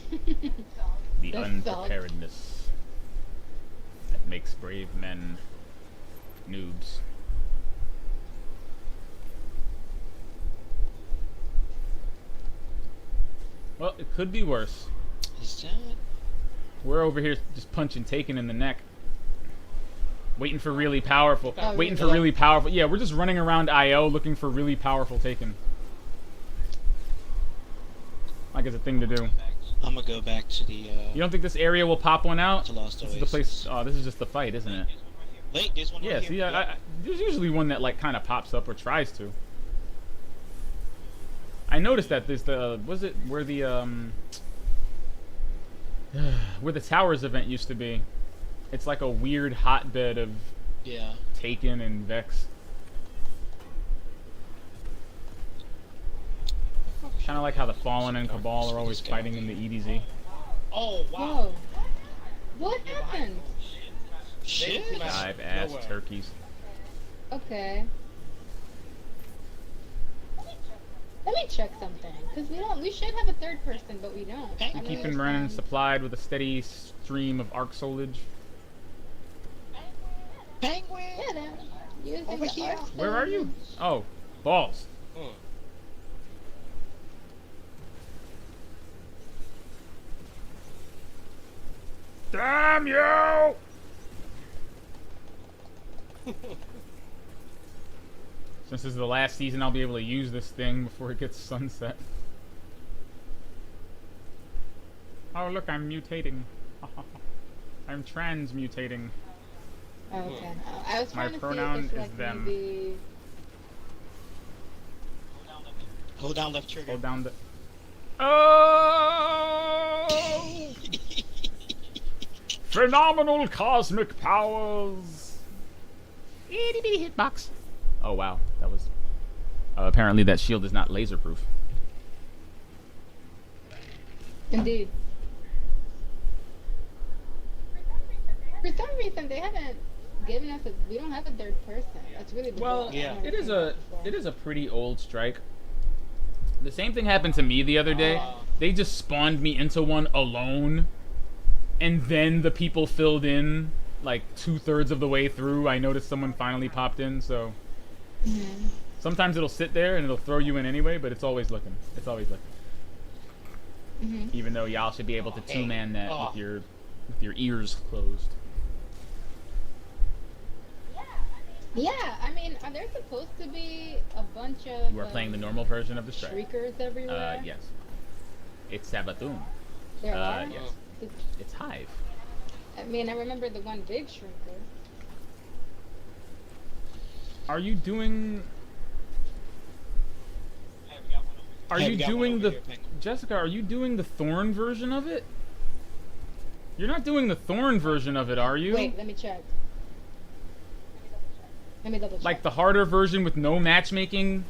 That unpreparedness that makes brave men noobs. Well, it could be worse. Is that? We're over here just punching Taken in the neck. Waiting for really powerful. Oh, waiting for really? really powerful. Yeah, we're just running around IO looking for really powerful Taken. Like it's a thing to do. I'm gonna go back to the. You don't think this area will pop one out? To Lost This is the place. Oasis. Oh, this is just the fight, isn't it? Wait, there's one Yeah. right See, here. there's usually one that like kind of pops up or tries to. I noticed that there's the was it where the where the Towers event used to be. It's like a weird hotbed of Yeah. Taken and Vex. Kind of like how the Fallen and Cabal are always fighting in the EDZ. Oh, wow. Whoa. What happened? Shit. Dive ass Nowhere. turkeys. Okay. Let me check something, because we should have a third person, but we don't. I don't Keeping understand. Brennan supplied with a steady stream of arc solage. Penguin. Yeah, they're using Over the here. arc Where are you? solage. Oh, balls. Hmm. Damn you! Since this is the last season, I'll be able to use this thing before it gets sunset. Oh, look, I'm mutating. I'm transmutating. Oh, okay. I was My trying to pronoun see if is like them. maybe. Hold down left trigger. Hold down the. Oh! Phenomenal cosmic powers! Itty bitty hitbox. Oh wow, that was. Apparently, that shield is not laser proof. Indeed. For some reason, they haven't given us a. We don't have a third person. That's really the Well, goal. I don't it is a understand it is a pretty old strike. The same thing happened to me the other day. They just spawned me into one alone, and then the people filled in like 2/3 of the way through. I noticed someone finally popped in, so sometimes it'll sit there and it'll throw you in anyway, but it's always looking. It's always looking. Even though y'all should be able to two-man that Oh. with your ears closed. Yeah, I mean, are there supposed to be a bunch of? You are playing the normal version of the strike. Shriekers everywhere. Yes. It's Savathun. There are. Yes. It's Hive. I mean, I remember the one big shrinker. Are you doing? Are Hey, you we got one doing over the here, Penguin. Jessica? Are you doing the Thorn version of it? You're not doing the Thorn version of it, are you? Wait, let me check. Let me double check. Like the harder version with no matchmaking.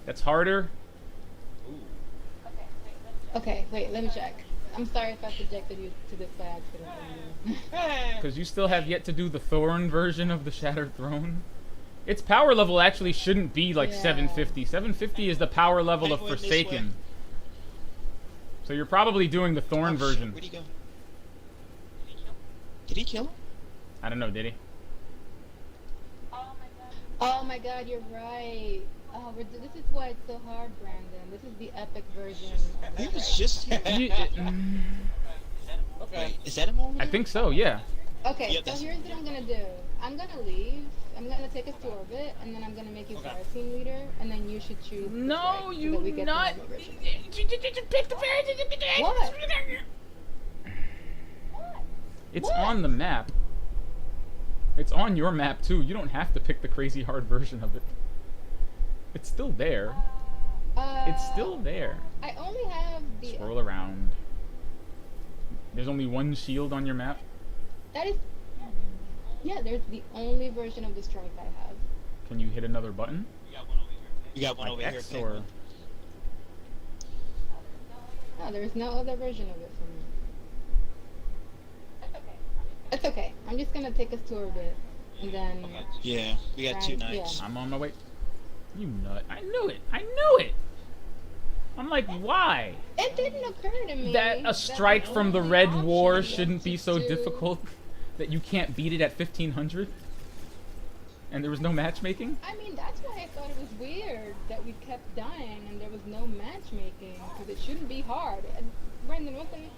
That's harder. Okay, wait, let me check. I'm sorry if I subjected you to this by accident. Hey. Because you still have yet to do the Thorn version of the Shattered Throne. Its power level actually shouldn't be like Yeah. 750. 750 is the power level of Penguin, this Forsaken. way. So you're probably doing the Thorn Oh, shit, version. where'd he go? Did he kill him? I don't know, did he? Oh my god, you're right. Oh, this is why it's so hard, Brandon. This is the epic version. Of He it. was just here. Okay. Wait, is that him over I there? think so, yeah. Okay, Yeah, so that's- here's what I'm gonna do. I'm gonna leave. I'm gonna take us to orbit, and then I'm gonna make you Okay. fire team leader, and then you should choose. the No, strike so you that we get the not. normal version. Pick the What? It's What? on the map. It's on your map too. You don't have to pick the crazy hard version of it. It's still there. It's still there. I only have the. Scroll around. There's only one shield on your map. That is. Yeah, there's the only version of the strike I have. Can you hit another button? You got one Like over here, X Penguin. or No, there's no other version of it for me. It's okay. I'm just gonna take us to orbit, and then. Yeah, we got two Right, knights. yeah. I'm on my way. You nut. I knew it. I knew it. I'm like, why? It didn't occur to me That a strike the from the only Red option War was shouldn't be to so do- difficult that you can't beat it at 1500? And there was no matchmaking? I mean, that's why I thought it was weird that we kept dying and there was no matchmaking, because it shouldn't be hard. And Brendan, wasn't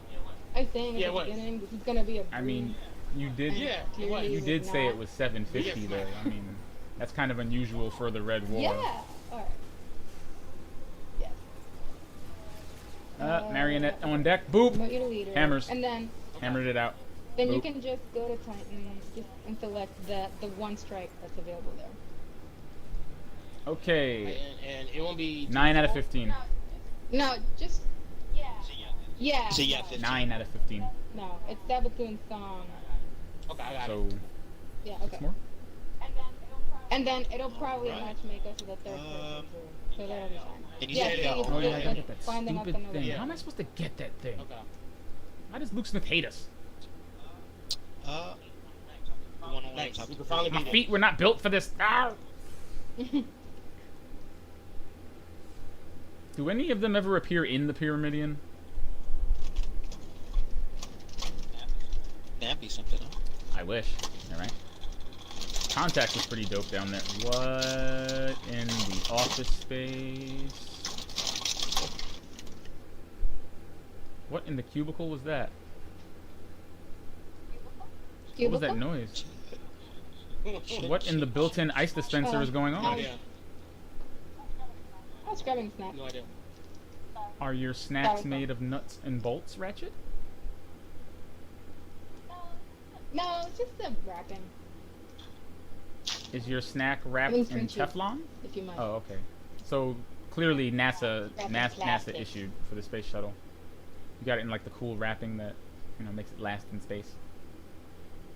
I saying at Yeah, the it was. beginning this is gonna be a I mean, you did and Yeah, clearly it you was did say not. it was 750 Yes. though. I mean, that's kind of unusual for the Red War. Yeah. Alright. Yes. Marionette on deck. Boop! Promote you to leader. Hammers. And then Hammered it out. you Boop. can just go to Titan and select the one strike that's available there. Okay. And it won't be 9 out of 15. No, just yeah. So yeah, no, 15. 9 out of 15. No, it's Sabatun's song. Okay, I got it. So, Yeah, okay. 6 more? And then it'll probably Alright. matchmake us with a third person too. So that'll be fine. And you Yeah, said so it- it's Oh yeah, I just gotta get that finding out the stupid thing. number. How am I supposed to get that thing? Okay. Why does Luke Smith hate us? The one on Nice. top. We can finally My beat feet were not built for this. Ow! Do any of them ever appear in the Pyramidion? That'd be something, huh? I wish. Alright. Contact was pretty dope down there. What in the office space? What in the cubicle was that? What was that Cubicle? noise? it. What in the built-in ice dispenser is going No on? idea. I was grabbing snacks. No idea. Are your snacks Sorry. made of nuts and bolts, Ratchet? No, it's just the wrapping, Is your snack wrapped Wings in and cheese. Teflon? if you mind. Oh, okay. So clearly NASA Wrapped in NASA plastic. issued for the space shuttle. You got it in like the cool wrapping that, you know, makes it last in space.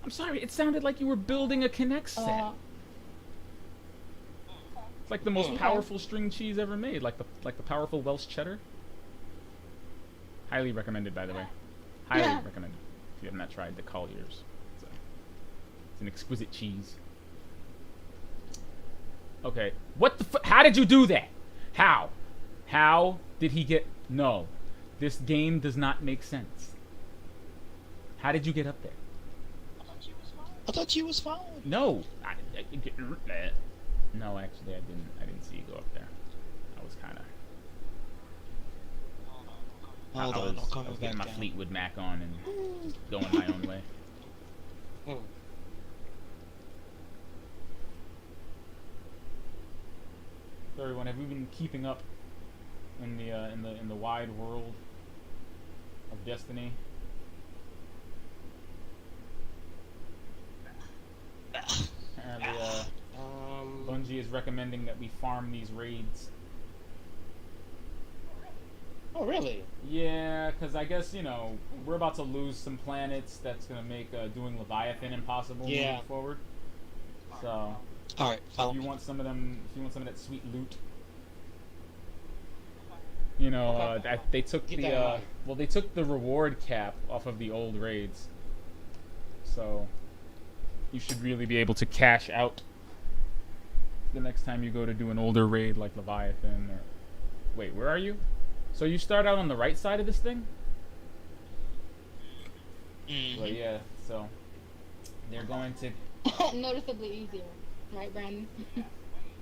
I'm sorry, it sounded like you were building a Kinect set. It's like the most Okay. powerful string cheese ever made, like the powerful Welsh cheddar. Highly recommended, by the way. Highly Yeah. recommended. If you have not tried the Collier's, it's an exquisite cheese. Okay, what the? How did you do that? How? How did he get? No, this game does not make sense. How did you get up there? I thought you was fine. No, no, actually, I didn't see you go up there. I was kind of. Hold I on, was, I'll come I was back getting my down. Fleetwood Mac on and going my own way. Hmm. So everyone, have we been keeping up in the wide world of Destiny? Apparently, Bungie is recommending that we farm these raids. Oh, really? Yeah, because I guess, you know, we're about to lose some planets. That's going to make doing Leviathan impossible Yeah. moving forward. So, Alright, follow if you me. want some of them, if you want some of that sweet loot, you know, Okay. they took Keep the that in mind. well, they took the reward cap off of the old raids. So, you should really be able to cash out the next time you go to do an older raid like Leviathan or wait, where are you? So you start out on the right side of this thing? Mhm. Well, yeah, so they're going to Noticeably easier, right, Brandon?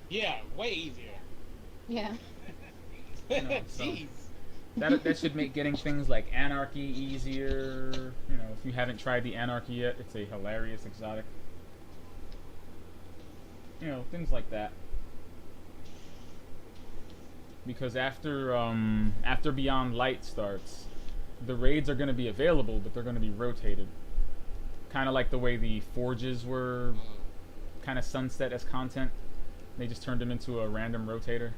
Yeah, way easier. Yeah. know, so- Jeez. that should make getting things like Anarchy easier. You know, if you haven't tried the Anarchy yet, it's a hilarious exotic. You know, things like that. Because after Beyond Light starts, the raids are going to be available, but they're going to be rotated. Kind of like the way the Forges were kind of sunset as content. They just turned them into a random rotator.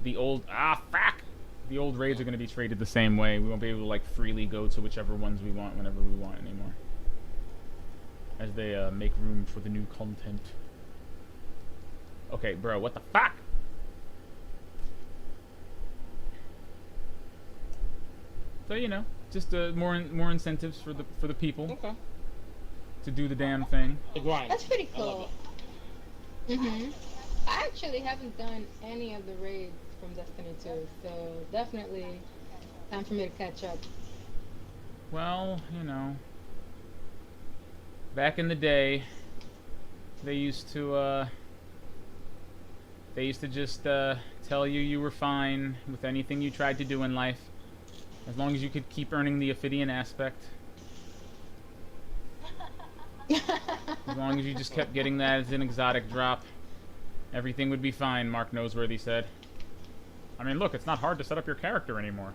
The old the old raids are going to be traded the same way. We won't be able to like freely go to whichever ones we want whenever we want anymore, as they make room for the new content. Okay, bro, what the fuck? So you know, just more incentives for the people Okay. to do the damn thing. The grind. That's pretty I love cool. I actually haven't done any of the raids from Destiny 2. So definitely time for me to catch up. Well, you know, back in the day, they used to just tell you were fine with anything you tried to do in life, as long as you could keep earning the Ophidian aspect. As long as you just kept getting that as an exotic drop, everything would be fine, Mark Noseworthy said. I mean, look, it's not hard to set up your character anymore.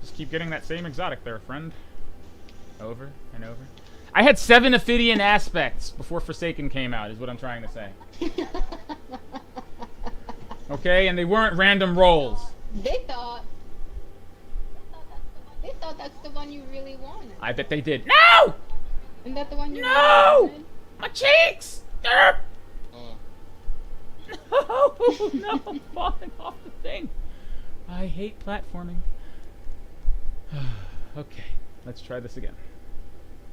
Just keep getting that same exotic there, friend. Over and over. I had 7 Ophidian aspects before Forsaken came out, is what I'm trying to say. Okay, and they weren't random rolls. They thought that's the one you really wanted. I bet they did. No! Isn't that the one you No! really wanted? My cheeks! Derp! No, no, I'm falling off the thing. I hate platforming. Okay, let's try this again.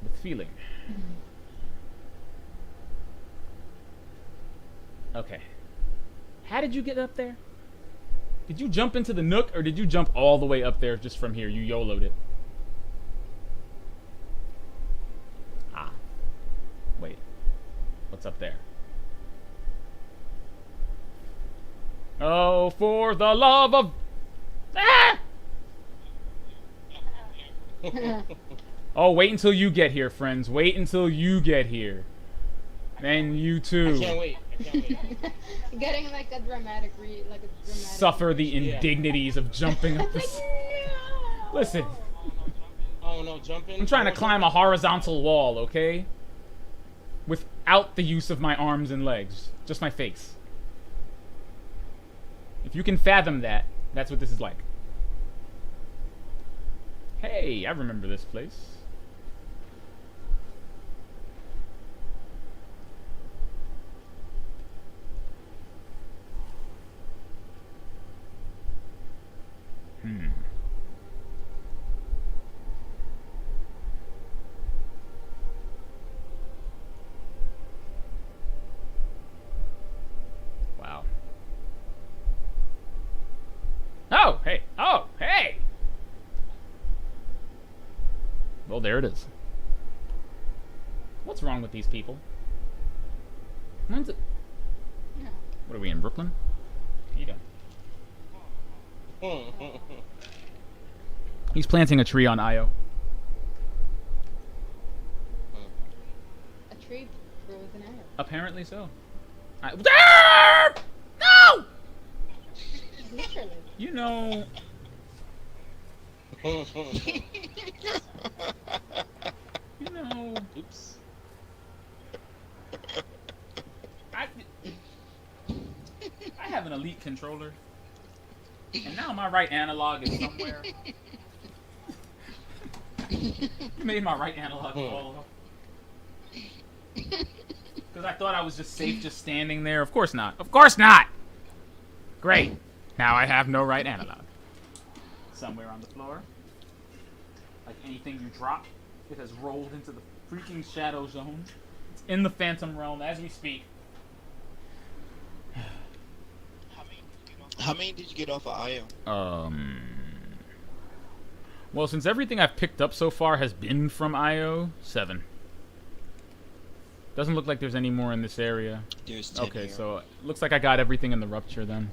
With feeling. Okay. How did you get up there? Did you jump into the nook, or did you jump all the way up there just from here? You YOLO'd it. Ah. Wait. What's up there? Oh, for the love of... Ah! Oh, wait until you get here, friends. Wait until you get here. And you too. I can't wait. Getting like a dramatic Suffer the indignities of jumping up this... Listen, Oh no, jump in. I'm trying to climb a horizontal wall, okay? Without the use of my arms and legs. Just my face. If you can fathom that, that's what this is like. Hey, I remember this place. Wow. Oh, hey. Oh, hey. Well, there it is. What's wrong with these people? When's it? Yeah. What are we in, Brooklyn? How you doing? He's planting a tree on Io. A tree grows an arrow. Apparently so. No! Literally. You know... You know... Oops. I have an elite controller. And now my right analog is somewhere. You made my right analog fall off. Because I thought I was just safe just standing there. Of course not. Of course not! Great. Now I have no right analog. Somewhere on the floor. Like anything you drop, it has rolled into the freaking shadow zone. It's in the Phantom Realm as we speak. How many did you get off of IO? Well, since everything I've picked up so far has been from IO, 7. Doesn't look like there's any more in this area. There's 10 Okay, here. so looks like I got everything in the Rupture then.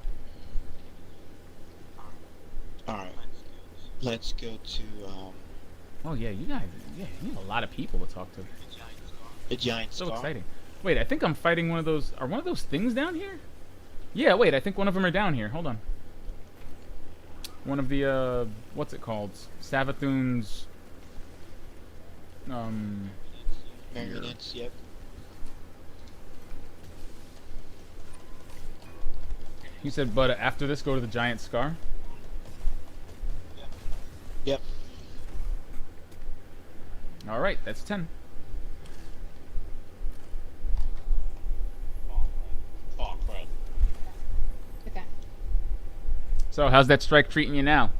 Alright. Let's go to, Oh yeah, you guys, you have a lot of people to talk to. the Giant So Scar. exciting. Wait, I think I'm fighting one of those. Are one of those things down here? Yeah, wait, I think one of them are down here. Hold on. One of the, what's it called? Savathun's, Marionettes, yep. You said, but after this, go to the Giant Scar? Yep. Alright, that's 10. Oh crap. Okay. So, how's that strike treating you now?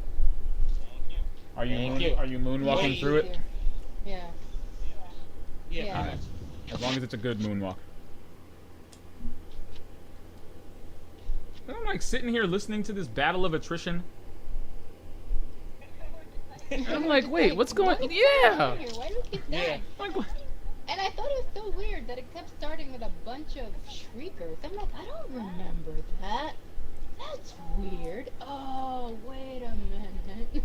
Are you Thank you. are you moonwalking Wait. through it? Yeah. Yeah. Yeah. pretty much. As long as it's a good moonwalk. I'm like sitting here listening to this battle of attrition. And I'm like, wait, what's going? Yeah. Why do we keep dying? Like, what? And I thought it was so weird that it kept starting with a bunch of shriekers. I'm like, I don't remember that. That's weird. Oh, wait a minute.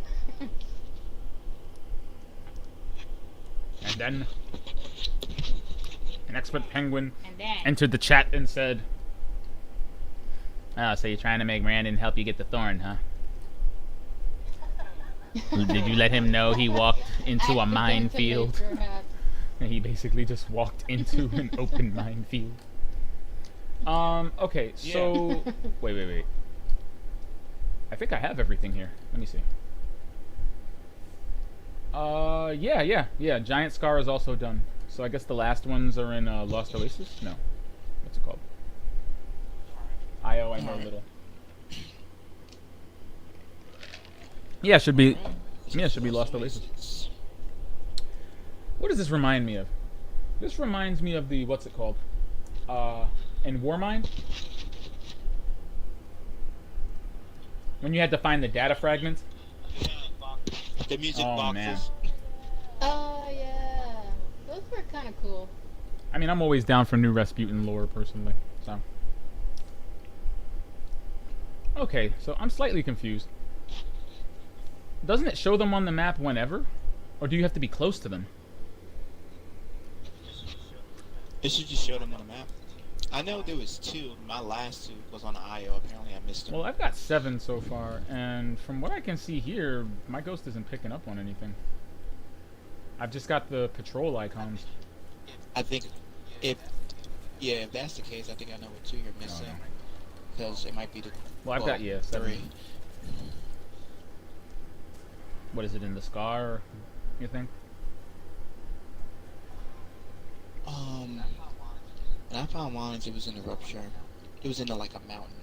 And then an expert penguin And then entered the chat and said, "Oh, so you're trying to make Brandon help you get the thorn, huh? Did you let him know he walked into a minefield?" Accidentally, perhaps. And he basically just walked into an open minefield. Okay, so wait. I think I have everything here. Let me see. Yeah. Giant Scar is also done. So I guess the last ones are in Lost Oasis? No. What's it called? I know little. Yeah, should be Lost Oasis. What does this remind me of? This reminds me of the, what's it called? In Warmind? When you had to find the data fragments? The music Oh, boxes. man. Oh, yeah. Those were kind of cool. I mean, I'm always down for new Rasputin lore, personally, so. Okay, so I'm slightly confused. Doesn't it show them on the map whenever? Or do you have to be close to them? It should just show them on the map. I know there was 2. My last 2 was on IO. Apparently I missed them. Well, I've got 7 so far, and from what I can see here, my ghost isn't picking up on anything. I've just got the patrol icons. I think if that's the case, I think I know what 2 you're missing. Because it might be the. Well, I've got, 7. 3. What is it, in the Scar, you think? When I found mine, it was in the Rupture. It was in like a mountain.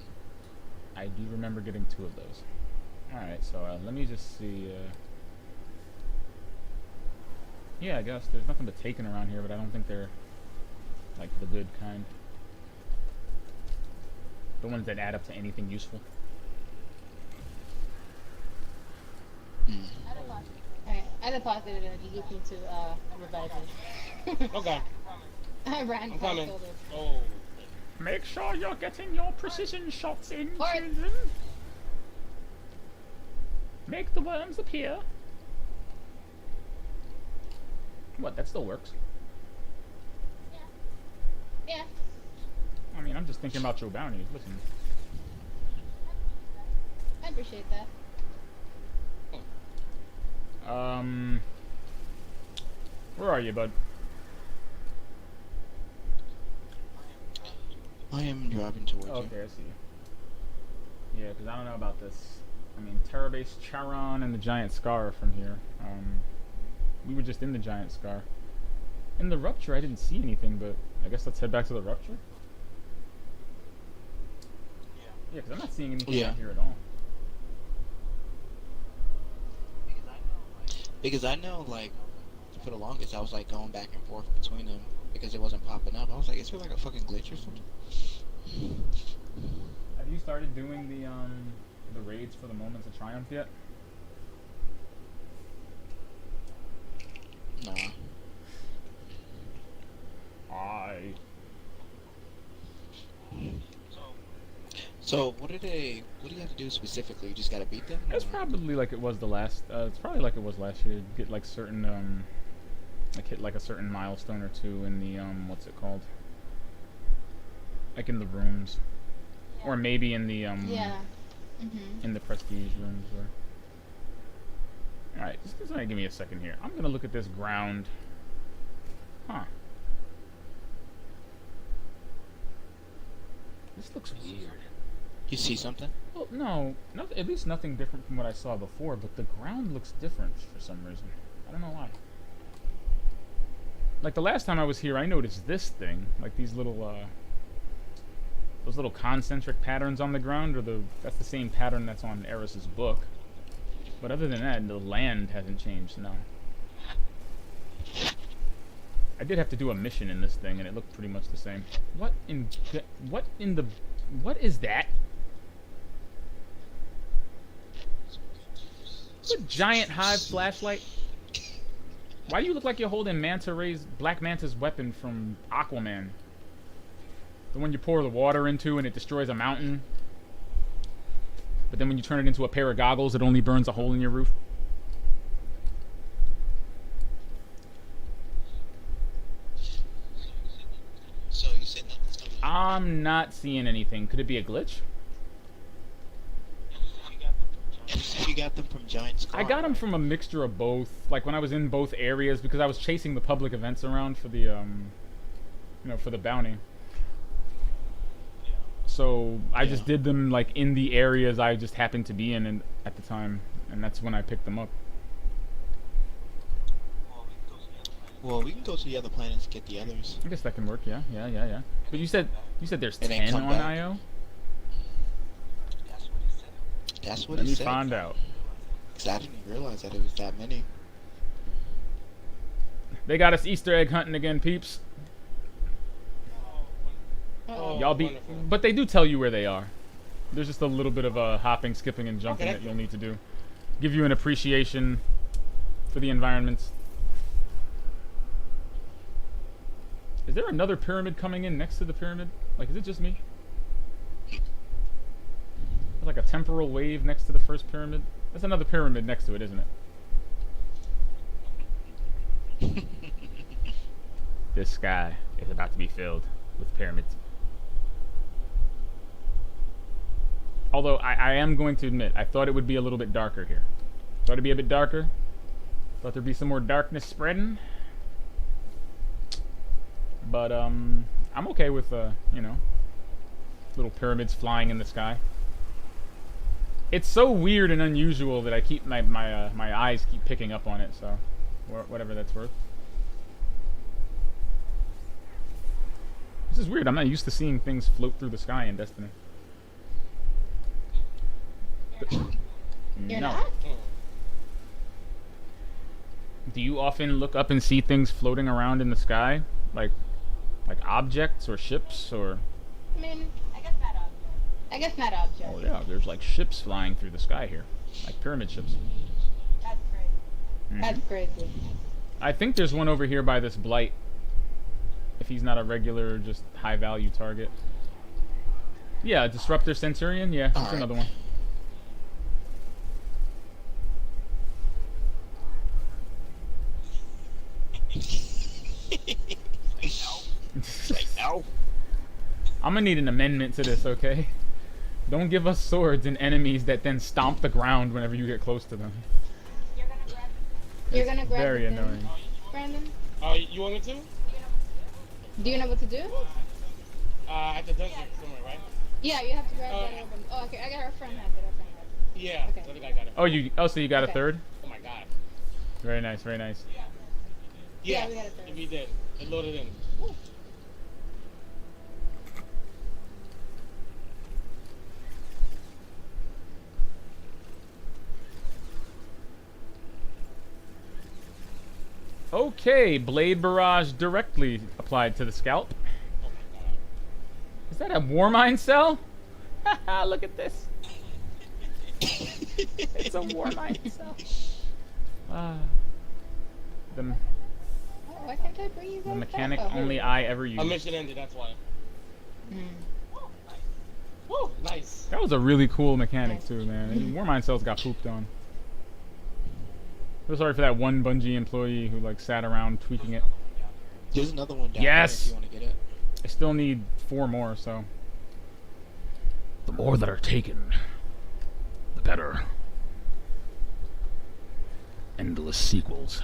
I do remember getting 2 of those. Alright, so let me just see. Yeah, I guess there's nothing but taken around here, but I don't think they're like the good kind. The ones that add up to anything useful. Alright, I deposited it. You just need to revive it. Okay. I ran I'm coming. past Oh. Make sure you're getting your precision shots in, Alright. children. Make the worms appear. What, that still works? Yeah. I mean, I'm just thinking about your bounties. Listen. I appreciate that. Where are you, bud? I am driving towards you. Okay, I see you. Yeah, because I don't know about this. I mean, Terrabase Charon and the Giant Scar are from here. We were just in the Giant Scar. In the Rupture, I didn't see anything, but I guess let's head back to the Rupture. Yeah, because I'm not seeing anything out here at all. Because I know, like, for the longest, I was like going back and forth between them because it wasn't popping up. I was like, is there like a fucking glitch or something? Have you started doing the raids for the Moments of Triumph yet? Nah. So what do you have to do specifically? You just gotta beat them? It's or- probably like it was the last. It's probably like it was last year. Get like certain like hit like a certain milestone or 2 in the what's it called? Like in the rooms, or maybe in the Yeah. in the prestige rooms. Or all right, just give me a second here. I'm gonna look at this ground. Huh. This looks weird. You see something? Well, no, at least nothing different from what I saw before, but the ground looks different for some reason. I don't know why. Like the last time I was here, I noticed this thing, like these little, those little concentric patterns on the ground, that's the same pattern that's on Eris's book. But other than that, the land hasn't changed, no. I did have to do a mission in this thing, and it looked pretty much the same. What is that? What giant hive flashlight? Why do you look like you're holding Black Manta's weapon from Aquaman? The one you pour the water into and it destroys a mountain. But then when you turn it into a pair of goggles, it only burns a hole in your roof. So you said nothing's coming in? I'm not seeing anything. Could it be a glitch? You said you got them from Giant Scar. I got them from a mixture of both. Like when I was in both areas, because I was chasing the public events around for the, for the bounty. So I just did them like in the areas I just happened to be in and, at the time, and that's when I picked them up. Well, we can go to the other planets to get the others. I guess that can work. Yeah. But you said there's And then 10 come on back. IO. That's what Let he me said. find out. 'Cause I didn't realize that it was that many. They got us Easter egg hunting again, peeps. Oh, Y'all be, wonderful. but they do tell you where they are. There's just a little bit of hopping, skipping, and jumping Okay. that you'll need to do. Give you an appreciation for the environments. Is there another pyramid coming in next to the pyramid? Like, is it just me? There's like a temporal wave next to the first pyramid. That's another pyramid next to it, isn't it? This sky is about to be filled with pyramids. Although I am going to admit, I thought it would be a little bit darker here. Thought it'd be a bit darker. Thought there'd be some more darkness spreading. But I'm okay with little pyramids flying in the sky. It's so weird and unusual that I keep my eyes keep picking up on it. So, whatever that's worth. This is weird. I'm not used to seeing things float through the sky in Destiny. You're No. not? Do you often look up and see things floating around in the sky, like objects or ships or? I mean, I guess not objects. Oh yeah, there's like ships flying through the sky here, like pyramid ships. That's crazy. Mhm. That's crazy. I think there's one over here by this blight. If he's not a regular, just high value target. Yeah, Disruptor Centurion. Yeah, that's Alright. another one. Like, no. I'm gonna need an amendment to this, okay? Don't give us swords and enemies that then stomp the ground whenever you get close to them. You're gonna grab Very the thing, annoying. Brandon? You want me to? Do you know what to do? At the dungeon somewhere, right? Yeah, you have to grab that orb. Oh, okay. I got our friend has it. Our friend has it. Yeah. Okay. The other guy got it. So you got a Okay. third? Oh my god. Very nice, very nice. Yeah, Yes, we got it there. if he did. It loaded in. Okay, Blade Barrage directly applied to the scalp. Oh my god. Is that a Warmind cell? Haha, look at this. It's a Warmind cell. The Oh, why can't I bring you guys mechanic back? Oh, only here I ever A used. mission ended, that's why. we go. Woo! Nice. That was a really cool mechanic too, man. Warmind cells got pooped on. I'm sorry for that one Bungie employee who like sat around tweaking it. There's another one down Yes! there if you want to get it. I still need 4 more, so. The more that are taken, the better. Endless sequels.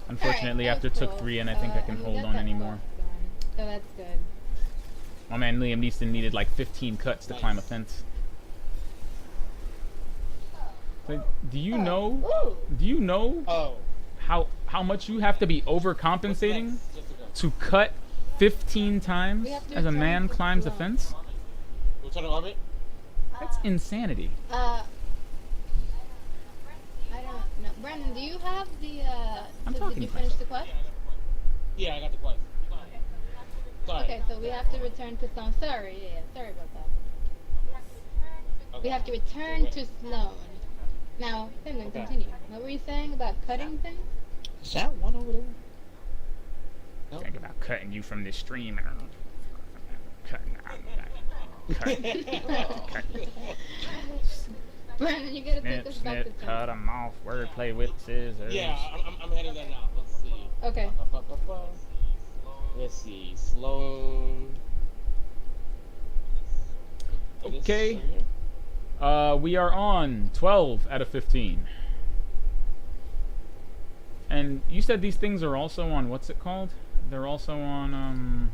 Unfortunately, Alright, after that's took cool. 3, and I think I can we hold got on that anymore. quest done. So that's good. My man Liam Neeson needed like 15 cuts to climb a fence. So, do you know? Ooh! Do you know Oh. how much you have to be overcompensating Just to go. to cut 15 times We have to as a return man for climbs a long. fence? Return to orbit? That's insanity. I don't know. Brandon, do you have the, I'm did talking you to finish myself. the quest? Yeah, I got the quest. Sorry. Okay, so we have to return to some. Sorry, yeah, sorry about that. We have to return to Sloan. Now, Penguin, Okay. continue. What were you saying about cutting things? Is that one over there? Nope. Think about cutting you from this stream. Cutting out. Cut. Brandon, you gotta take Snip, us back to snip, cut town. them off. Wordplay with scissors. Yeah, I'm heading there now. Let's see. Okay. Let's see. Sloan. Okay. We are on 12 out of 15. And you said these things are also on, what's it called? They're also on,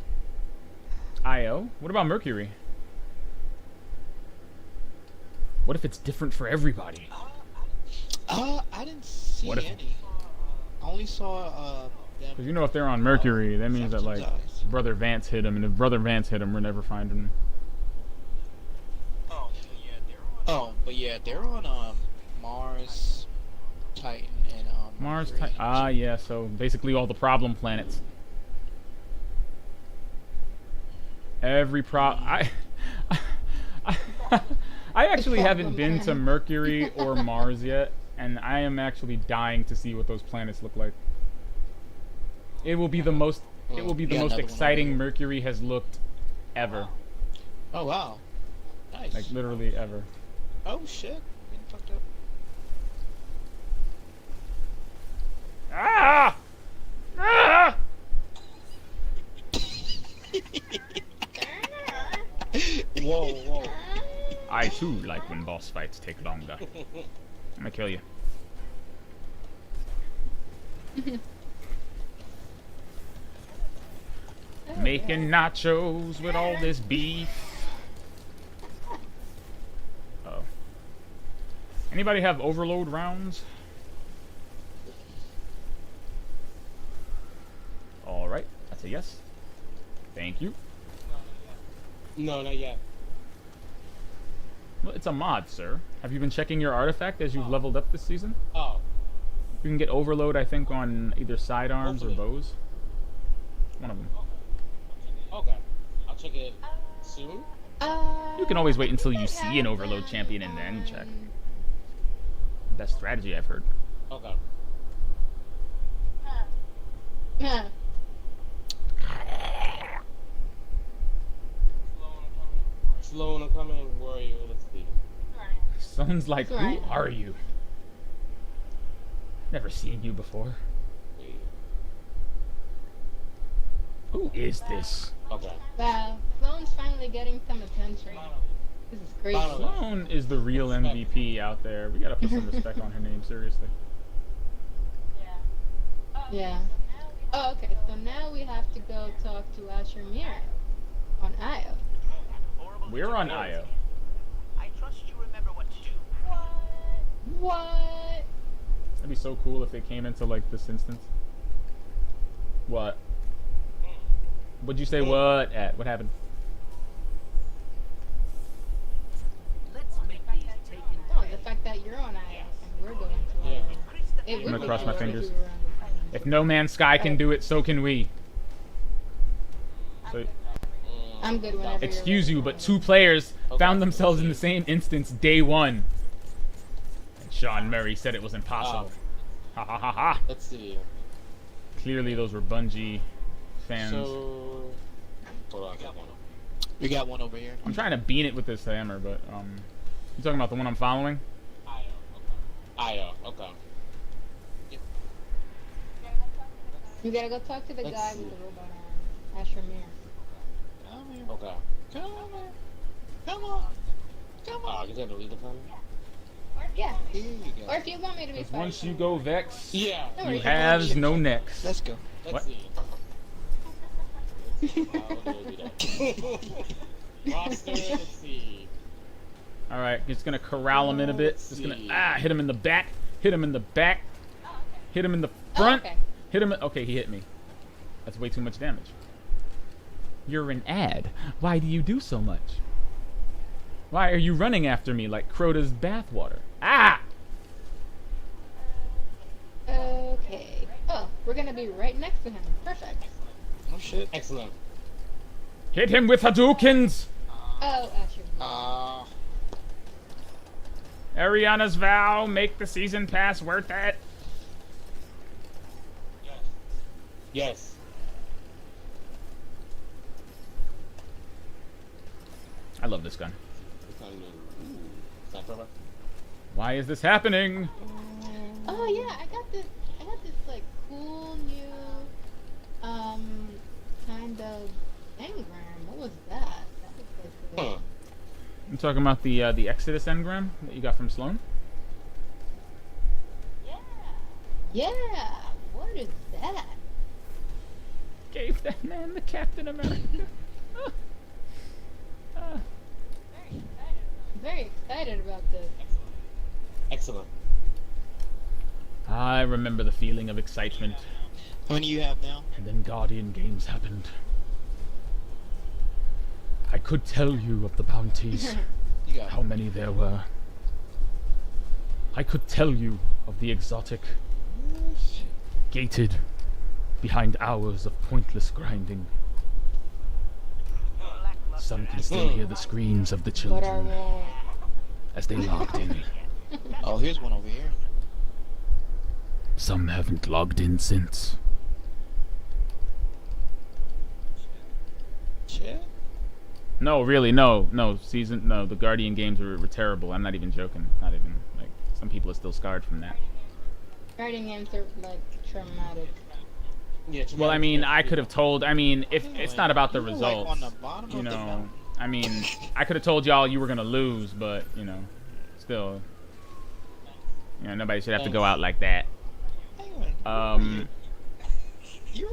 IO? What about Mercury? What if it's different for everybody? I didn't see What if- any. I only saw them. Because you know if they're on Mercury, that means that, like, Substance Brother Vance hit him, and if Brother Vance hit him, we're never finding him. But yeah, they're on Mars, Titan, and Mars, Mercury. yeah, so basically all the problem planets. Every I actually haven't been to Mercury or Mars yet, and I am actually dying to see what those planets look like. It will be the most Yeah, most another one over exciting here. Mercury has looked ever. Oh wow, nice. Like literally ever. Oh shit, getting fucked up. Ah! Ah! Whoa. I too like when boss fights take longer. I'm gonna kill you. Making nachos with all this beef. Oh. Anybody have overload rounds? All right, that's a yes. Thank you. No, not yet. Well, it's a mod, sir. Have you been checking your artifact as you've leveled up this season? Oh, You can get overload, I think, on either sidearms or Hopefully. bows. One of them. okay. I'll check it soon. You can always wait until you I see an have overload them champion and then check. on- Best strategy I've heard. Okay. Huh. Sloan, I'm coming. Where are you? Let's see. Someone's like, That's right. who are you? Never seen you before. Wait. Who is this? Okay. Wow, Sloan's finally getting some attention. This is great. Finally. Sloan is the real MVP out there. We gotta put some respect on her name, seriously. Yeah. Oh, okay. So now we have to go talk to Asher Mir on Io. We're on IO. I trust you remember what to do. What? That'd be so cool if they came into like this instance. What? What'd you say what at? What happened? Let's make these taken. No, the fact that you're on Io and we're going to Io. Yeah. It I'm would gonna be cross my cool if fingers. we were on the same. If No Man's Sky can do it, so can we. So, I'm good whenever you're excuse ready. you, but two players Okay. found themselves in the same instance day one. And Sean Murray said it was impossible. Ha ha ha ha. Let's see. Clearly those were Bungie fans. So, hold on. Got one. We got one over here. I'm trying to beat it with this hammer, but you talking about the one I'm following? Io. Okay. You gotta go talk to the Let's guy see. with the robot arm, Asher Mir. Come here. Okay. Come on. Come on. Come Oh, on. you gonna leave the phone? Yeah. Here you Or go. if you want me to be Because fine. once you go Vex, Yeah. No you worries. have no next. Let's go. Let's What? see. How do I do that? Roster. Let's see. All right, just gonna corral him in a bit. Let's Just gonna see. hit him in the back, hit him in the back, hit him in the Oh, front, okay. hit him. Okay, he hit me. That's way too much damage. You're an ad. Why do you do so much? Why are you running after me like Crota's bathwater? Ah! Okay. Oh, we're gonna be right next to him. Perfect. Oh shit. Excellent. Hit him with Hadoukens! Oh, Asher. Mir. Ariana's vow, make the season pass worth it. Yes. I love this gun. Sniper. Why is this happening? Oh yeah, I got this like cool new kind of engram. What was that? That was like Huh. I'm talking about the Exodus engram that you got from Sloan. yeah. What is that? Gave that man the Captain America. I'm very excited about this. Excellent. I remember the feeling of excitement. How many you have now? And then Guardian Games happened. I could tell you of the bounties, You got how many there were. I could tell you of the exotic, gated behind hours of pointless grinding. Some can still hear the screams of the But I children won't. as they logged in. Oh, here's one over here. Some haven't logged in since. Shit. No, really, no. The Guardian games were terrible. I'm not even joking. Not even, like, some people are still scarred from that. Writing games are like traumatic. Yeah. Well, I mean, I could have told, if it's not about the You were, results, Like on the bottom you of the know, mountain. I could have told y'all you were gonna lose, but, still, nobody should have to go out like that. Hang on. You?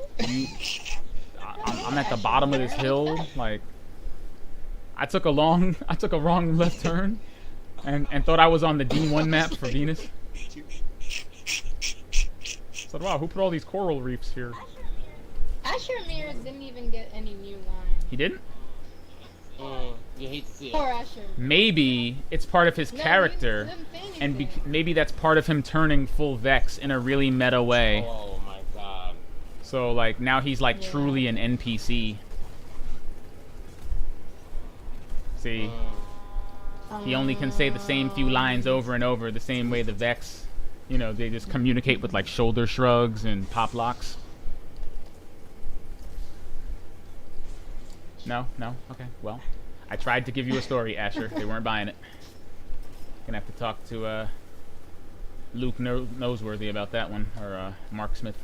I'm at the bottom of this hill, like, I took a wrong left turn, and thought I was on the D1 map for Venus. So, wow, who put all these coral reefs here? Asher Mir didn't even get any new lines. He didn't? You hate to see Poor it. Asher. Maybe it's part of his No, character, he didn't say and anything. maybe that's part of him turning full Vex in a really meta way. Oh my god. So, like, now he's, like, Yeah. truly an NPC. See? He only can say the same few lines over and over, the same way the Vex, they just communicate with, like, shoulder shrugs and pop locks. No? Okay, well. I tried to give you a story, Asher. They weren't buying it. Gonna have to talk to, Luke Noseworthy about that one, or, Mark Smith.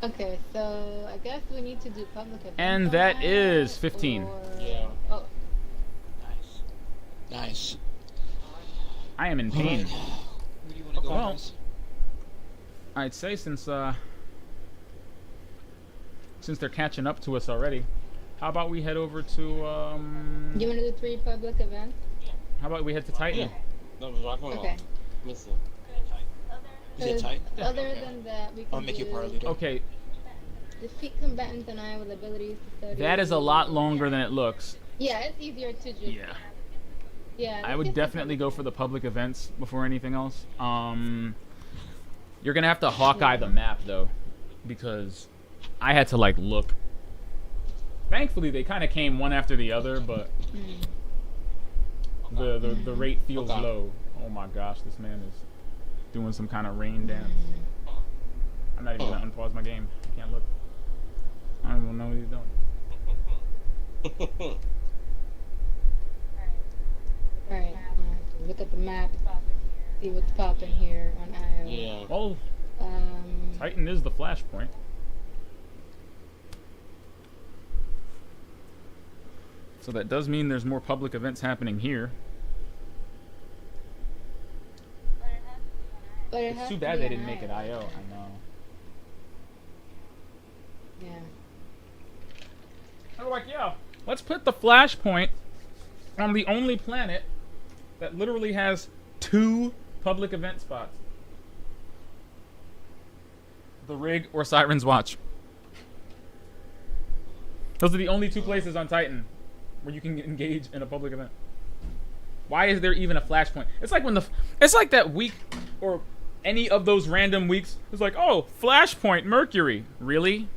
Okay, so I guess we need to do public events. And on that is it, 15. or- Yeah. Oh, Nice. I am in pain. Where do you want to go? Well, Chris? I'd say since they're catching up to us already, how about we head over to, you want to do 3 public events? how about we head to Titan? Yeah. No, but rock on. Okay. Listen. Is it tight? Other than that, we can I'll make you do part leader. Okay, defeat combatants and I with abilities to study. that is a lot longer than it looks. Yeah, it's easier to just. Yeah. Yeah. I would definitely go for the public events before anything else. You're gonna have to Hawkeye the map though, because I had to like look. Thankfully, they kind of came one after the other, but the rate feels Okay. low. Oh my gosh, this man is doing some kind of rain dance. I'm not even gonna unpause my game. I can't look. I don't even know what he's doing. Alright, look at the map, see what's popping here on IO. Yeah. Well, Um, Titan is the flashpoint. So that does mean there's more public events happening here. but it It's has too to bad be they on didn't make it IO. IO. I know. Yeah. I'm like, yeah, let's put the flashpoint on the only planet that literally has 2 public event spots. The Rig or Siren's Watch. Those are the only 2 places on Titan where you can engage in a public event. Why is there even a flashpoint? It's like when it's like that week or any of those random weeks. It's like, oh, flashpoint Mercury. Really?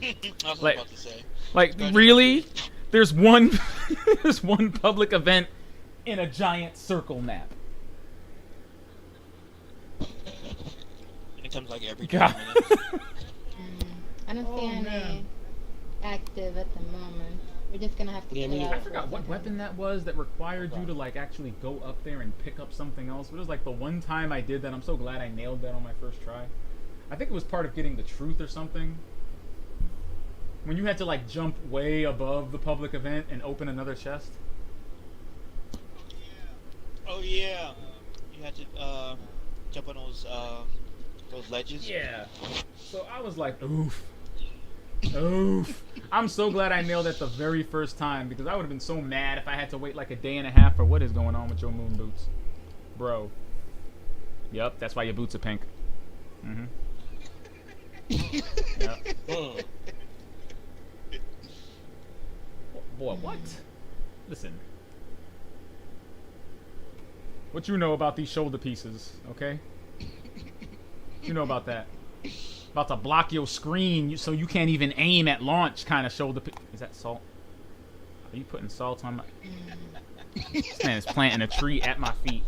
I was Like- about to say. Like, really? There's one there's one public event in a giant circle map. And it comes like every 20 God. minutes. I don't see Oh, any man. active at the moment. We're just gonna have to Yeah, chill me out neither. I for a forgot what second. weapon that was that required you to like actually go up there and pick up something else. But it was like the one time I did that. I'm so glad I nailed that on my first try. I think it was part of getting the truth or something. When you had to like jump way above the public event and open another chest. Oh yeah. You had to jump on those ledges. Yeah. So I was like, oof. Oof. I'm so glad I nailed it the very first time because I would have been so mad if I had to wait like a day and a half for what is going on with your moon boots. Bro. Yep, that's why your boots are pink. Mm-hmm. Yep. Mm. Boy, what? Listen. What you know about these shoulder pieces, okay? You know about that. About to block your screen so you can't even aim at launch kind of shoulder piece. Is that salt? Are you putting salt on my... This man is planting a tree at my feet.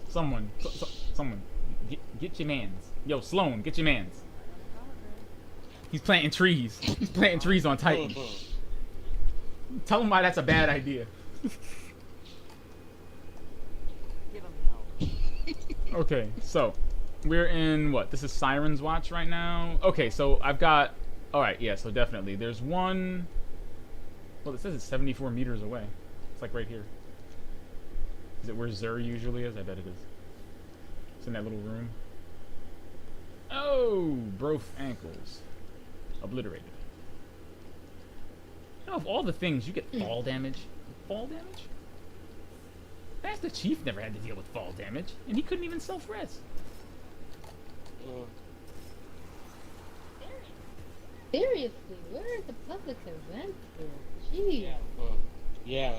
Someone. Someone. Get your mans. Yo, Sloan, get your mans. He's planting trees. He's planting trees on Titan. Tell him why that's a bad idea. Give him hell. Okay, so we're in what? This is Siren's Watch right now. Okay, so I've got. All right, yeah. So definitely, there's one. Well, it says it's 74 meters away. It's like right here. Is it where Zur usually is? I bet it is. It's in that little room. Oh, broth ankles. Obliterated. You know, of all the things, you get fall damage. Fall damage? Master Chief never had to deal with fall damage, and he couldn't even self-res. Mm. Seriously, where are the public events here? Jeez. Yeah. Mm. Yeah.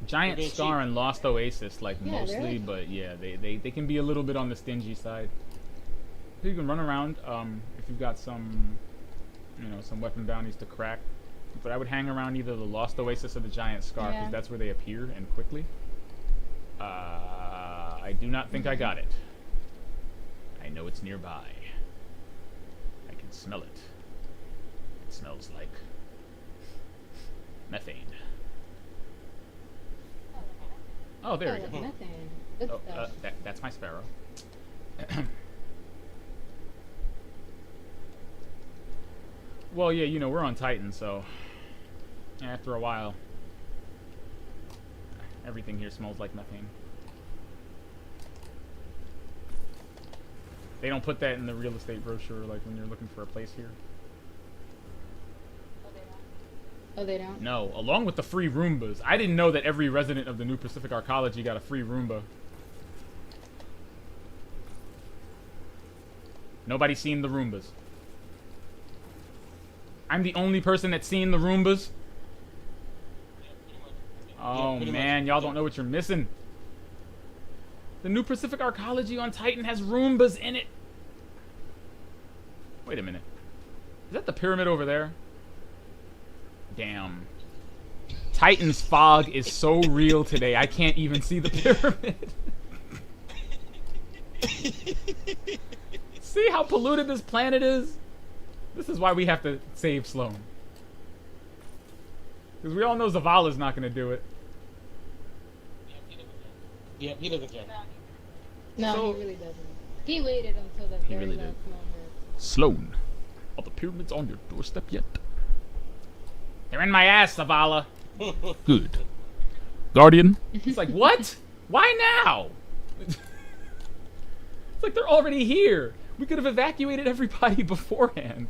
Giant They're Star cheap. and Lost Oasis, like, Yeah, they're mostly, like- but yeah, they can be a little bit on the stingy side. So you can run around, if you've got some, you know, some weapon bounties to crack. But I would hang around either the Lost Oasis or the Giant Scar, because Yeah. that's where they appear, and quickly. I do not think I got it. I know it's nearby. I can smell it. It smells like methane. Oh, there Oh, we that's go. nothing. Good Oh, stuff. that's my sparrow. Well, yeah, you know, we're on Titan, so after a while, everything here smells like methane. They don't put that in the real estate brochure, like when you're looking for a place here. Oh, they don't? No, along with the free Roombas. I didn't know that every resident of the New Pacific Arcology got a free Roomba. Nobody's seen the Roombas. I'm the only person that's seen the Roombas. Oh pretty man, much. y'all don't know what you're missing. The New Pacific Arcology on Titan has Roombas in it. Wait a minute. Is that the pyramid over there? Damn. Titan's fog is so real today, I can't even see the pyramid. See how polluted this planet is? This is why we have to save Sloan. Because we all know Zavala's not going to do it. Yep, he doesn't care. No, So- he really doesn't. He waited until the very really last did. moment. Sloan, are the pyramids on your doorstep yet? They're in my ass, Zavala. Good. Guardian, It's like, what? Why now? It's like they're already here. We could have evacuated everybody beforehand.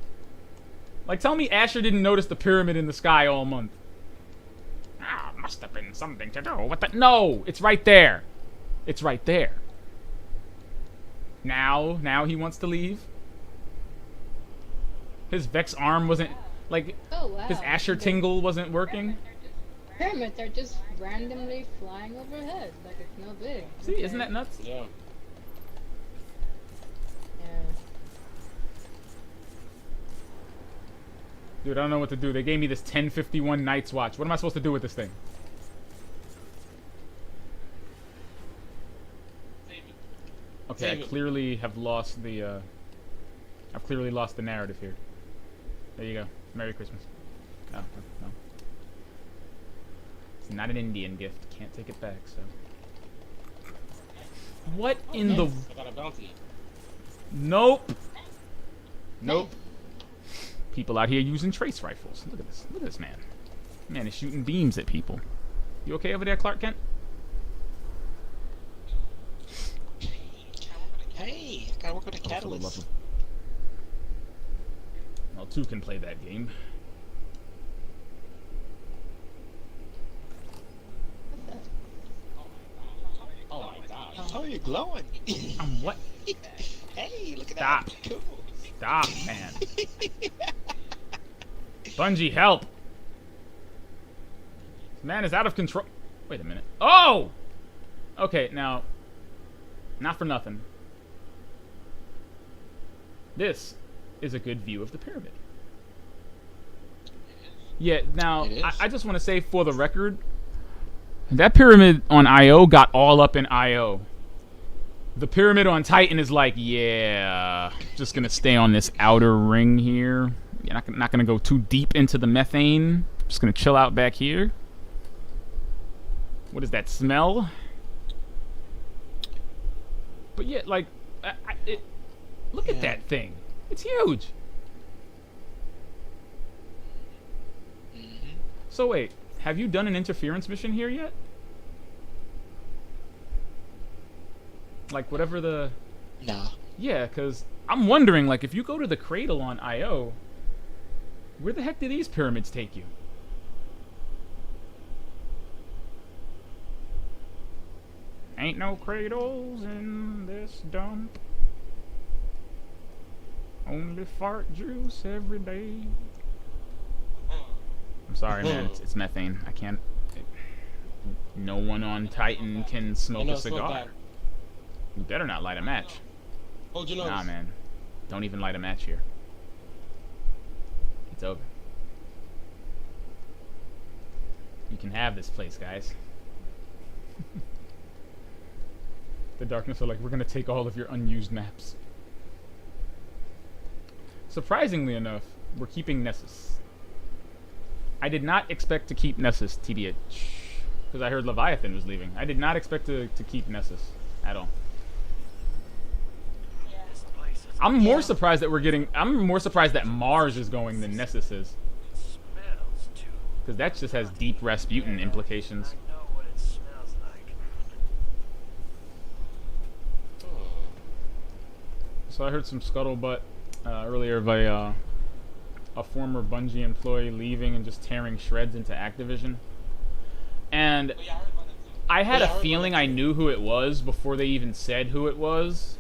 Like, tell me Asher didn't notice the pyramid in the sky all month. Ah, must have been something to do with it. No, it's right there. It's right there. Now he wants to leave. His Vex arm wasn't, like, Oh, wow. his Asher The tingle wasn't working. pyramids are just randomly flying overhead. Like, it's no big. See, isn't that nuts? Yeah. Yeah. Dude, I don't know what to do. They gave me this 1051 Night's Watch. What am I supposed to do with this thing? Okay, I clearly have lost the, I've clearly lost the narrative here. There you go. Merry Christmas. Oh, no. It's not an Indian gift. Can't take it back, so. What in the... I got a bounty. Nope. Nope. People out here using trace rifles. Look at this. Look at this man. Man is shooting beams at people. You okay over there, Clark Kent? Hey, I gotta work with a Oh, for the catalyst. love of- Well, two can play that game. Oh my gosh. Oh, you're glowing. I'm what? Hey, look at Stop. that. Cool. Stop, man. Bungie, help! This man is out of control. Wait a minute. Oh! Okay, now, not for nothing. This is a good view of the pyramid. Yeah, now, It is. I just want to say for the record, that pyramid on IO got all up in IO. The pyramid on Titan is like, yeah, just gonna stay on this outer ring here. You're not gonna go too deep into the methane. Just gonna chill out back here. What is that smell? But yeah, like, look at that thing. It's huge. So wait, have you done an interference mission here yet? Like whatever the... Nah. Yeah, because I'm wondering, like, if you go to the cradle on IO, where the heck do these pyramids take you? Ain't no cradles in this dump. Only fart juice every day. I'm sorry, man. It's methane. I can't... no one on Titan can smoke a cigar. You better not light a match. Hold your nose. Nah, man. Don't even light a match here. It's over. You can have this place, guys. The Darkness are like, we're gonna take all of your unused maps. Surprisingly enough, we're keeping Nessus. I did not expect to keep Nessus, TBH. Because I heard Leviathan was leaving. I did not expect to keep Nessus at all. This place is I'm more surprised that we're getting... I'm more surprised that Mars is going than Nessus is. smells too. Because that just has deep Rasputin implications. I know what it smells like. So I heard some scuttlebutt earlier of a former Bungie employee leaving and just tearing shreds into Activision. And I had a feeling I knew who it was before they even said who it was.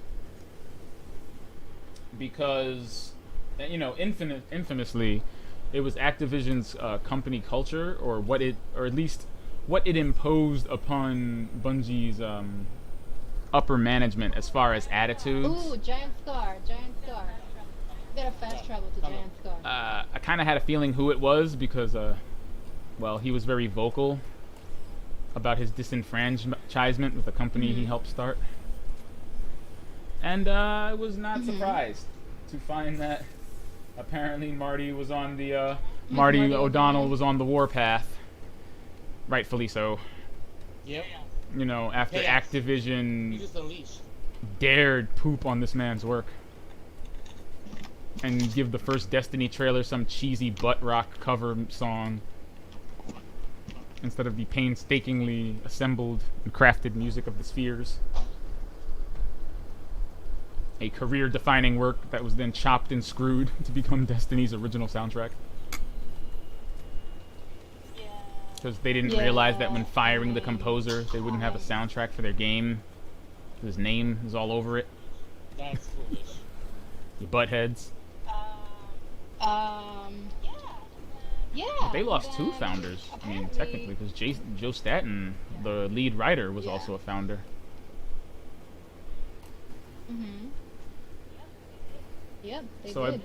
Because, you know, infamously, it was Activision's company culture, or at least what it imposed upon Bungie's upper management as far as attitudes. Ooh, Giant Scar, Giant Scar. Better fast travel to Giant Scar. I kind of had a feeling who it was because, well, he was very vocal about his disenfranchisement with the company he helped start. And I was not surprised to find that apparently Marty was on the, Marty O'Donnell was on the warpath. Rightfully so. Yep. You know, after He Activision just unleashed. dared poop on this man's work. And give the first Destiny trailer some cheesy butt rock cover song instead of the painstakingly assembled and crafted music of the Spheres. A career-defining work that was then chopped and screwed to become Destiny's original soundtrack. Because they didn't realize that when firing the composer, they wouldn't have a soundtrack for their game. His name is all over it. That's foolish. You buttheads. Yeah. They lost two founders. I mean, technically, because Joe Staten, the lead writer, was also a founder. Yep, they So did.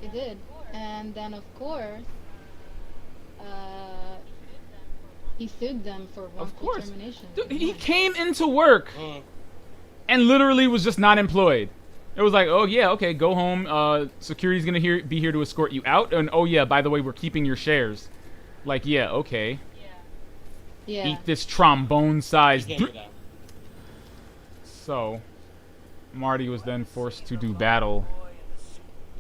They did. And then, of course, he sued them for Of wrongful course. termination. Dude, he Yeah. came into work Mm. and literally was just not employed. It was like, oh yeah, okay, go home. Security's gonna be here to escort you out. And oh yeah, by the way, we're keeping your shares. Like, yeah, okay. Yeah. Eat this trombone-sized. You can't do that. So, Marty was then forced to do battle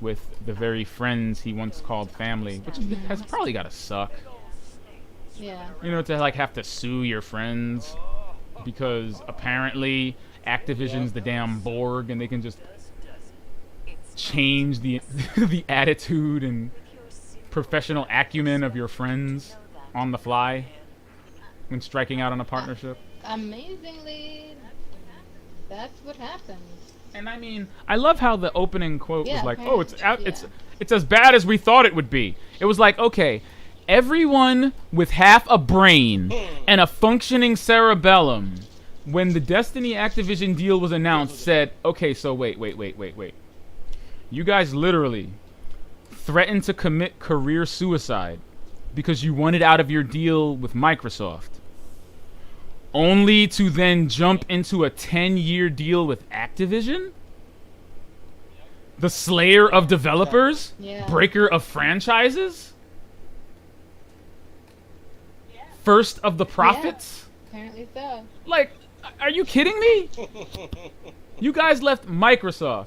with the very friends he once called family, which has probably gotta suck. Yeah. You know, to like have to sue your friends because apparently Activision's the damn Borg and they can just change the the attitude and professional acumen of your friends on the fly when striking out on a partnership. Amazingly, that's what happened. And I mean, I love how the opening quote was Yeah, like, "Oh, it's out, apparently, it's as bad as we thought it would be." It was like, okay, everyone with half a brain and a functioning cerebellum, when the Destiny Activision deal was announced, said, "Okay, so wait. You guys literally threatened to commit career suicide because you wanted out of your deal with Microsoft, only to then jump into a 10-year deal with Activision? The slayer of developers? Yeah. Breaker of franchises? First of the profits? Apparently so. Like, are you kidding me? You guys left Microsoft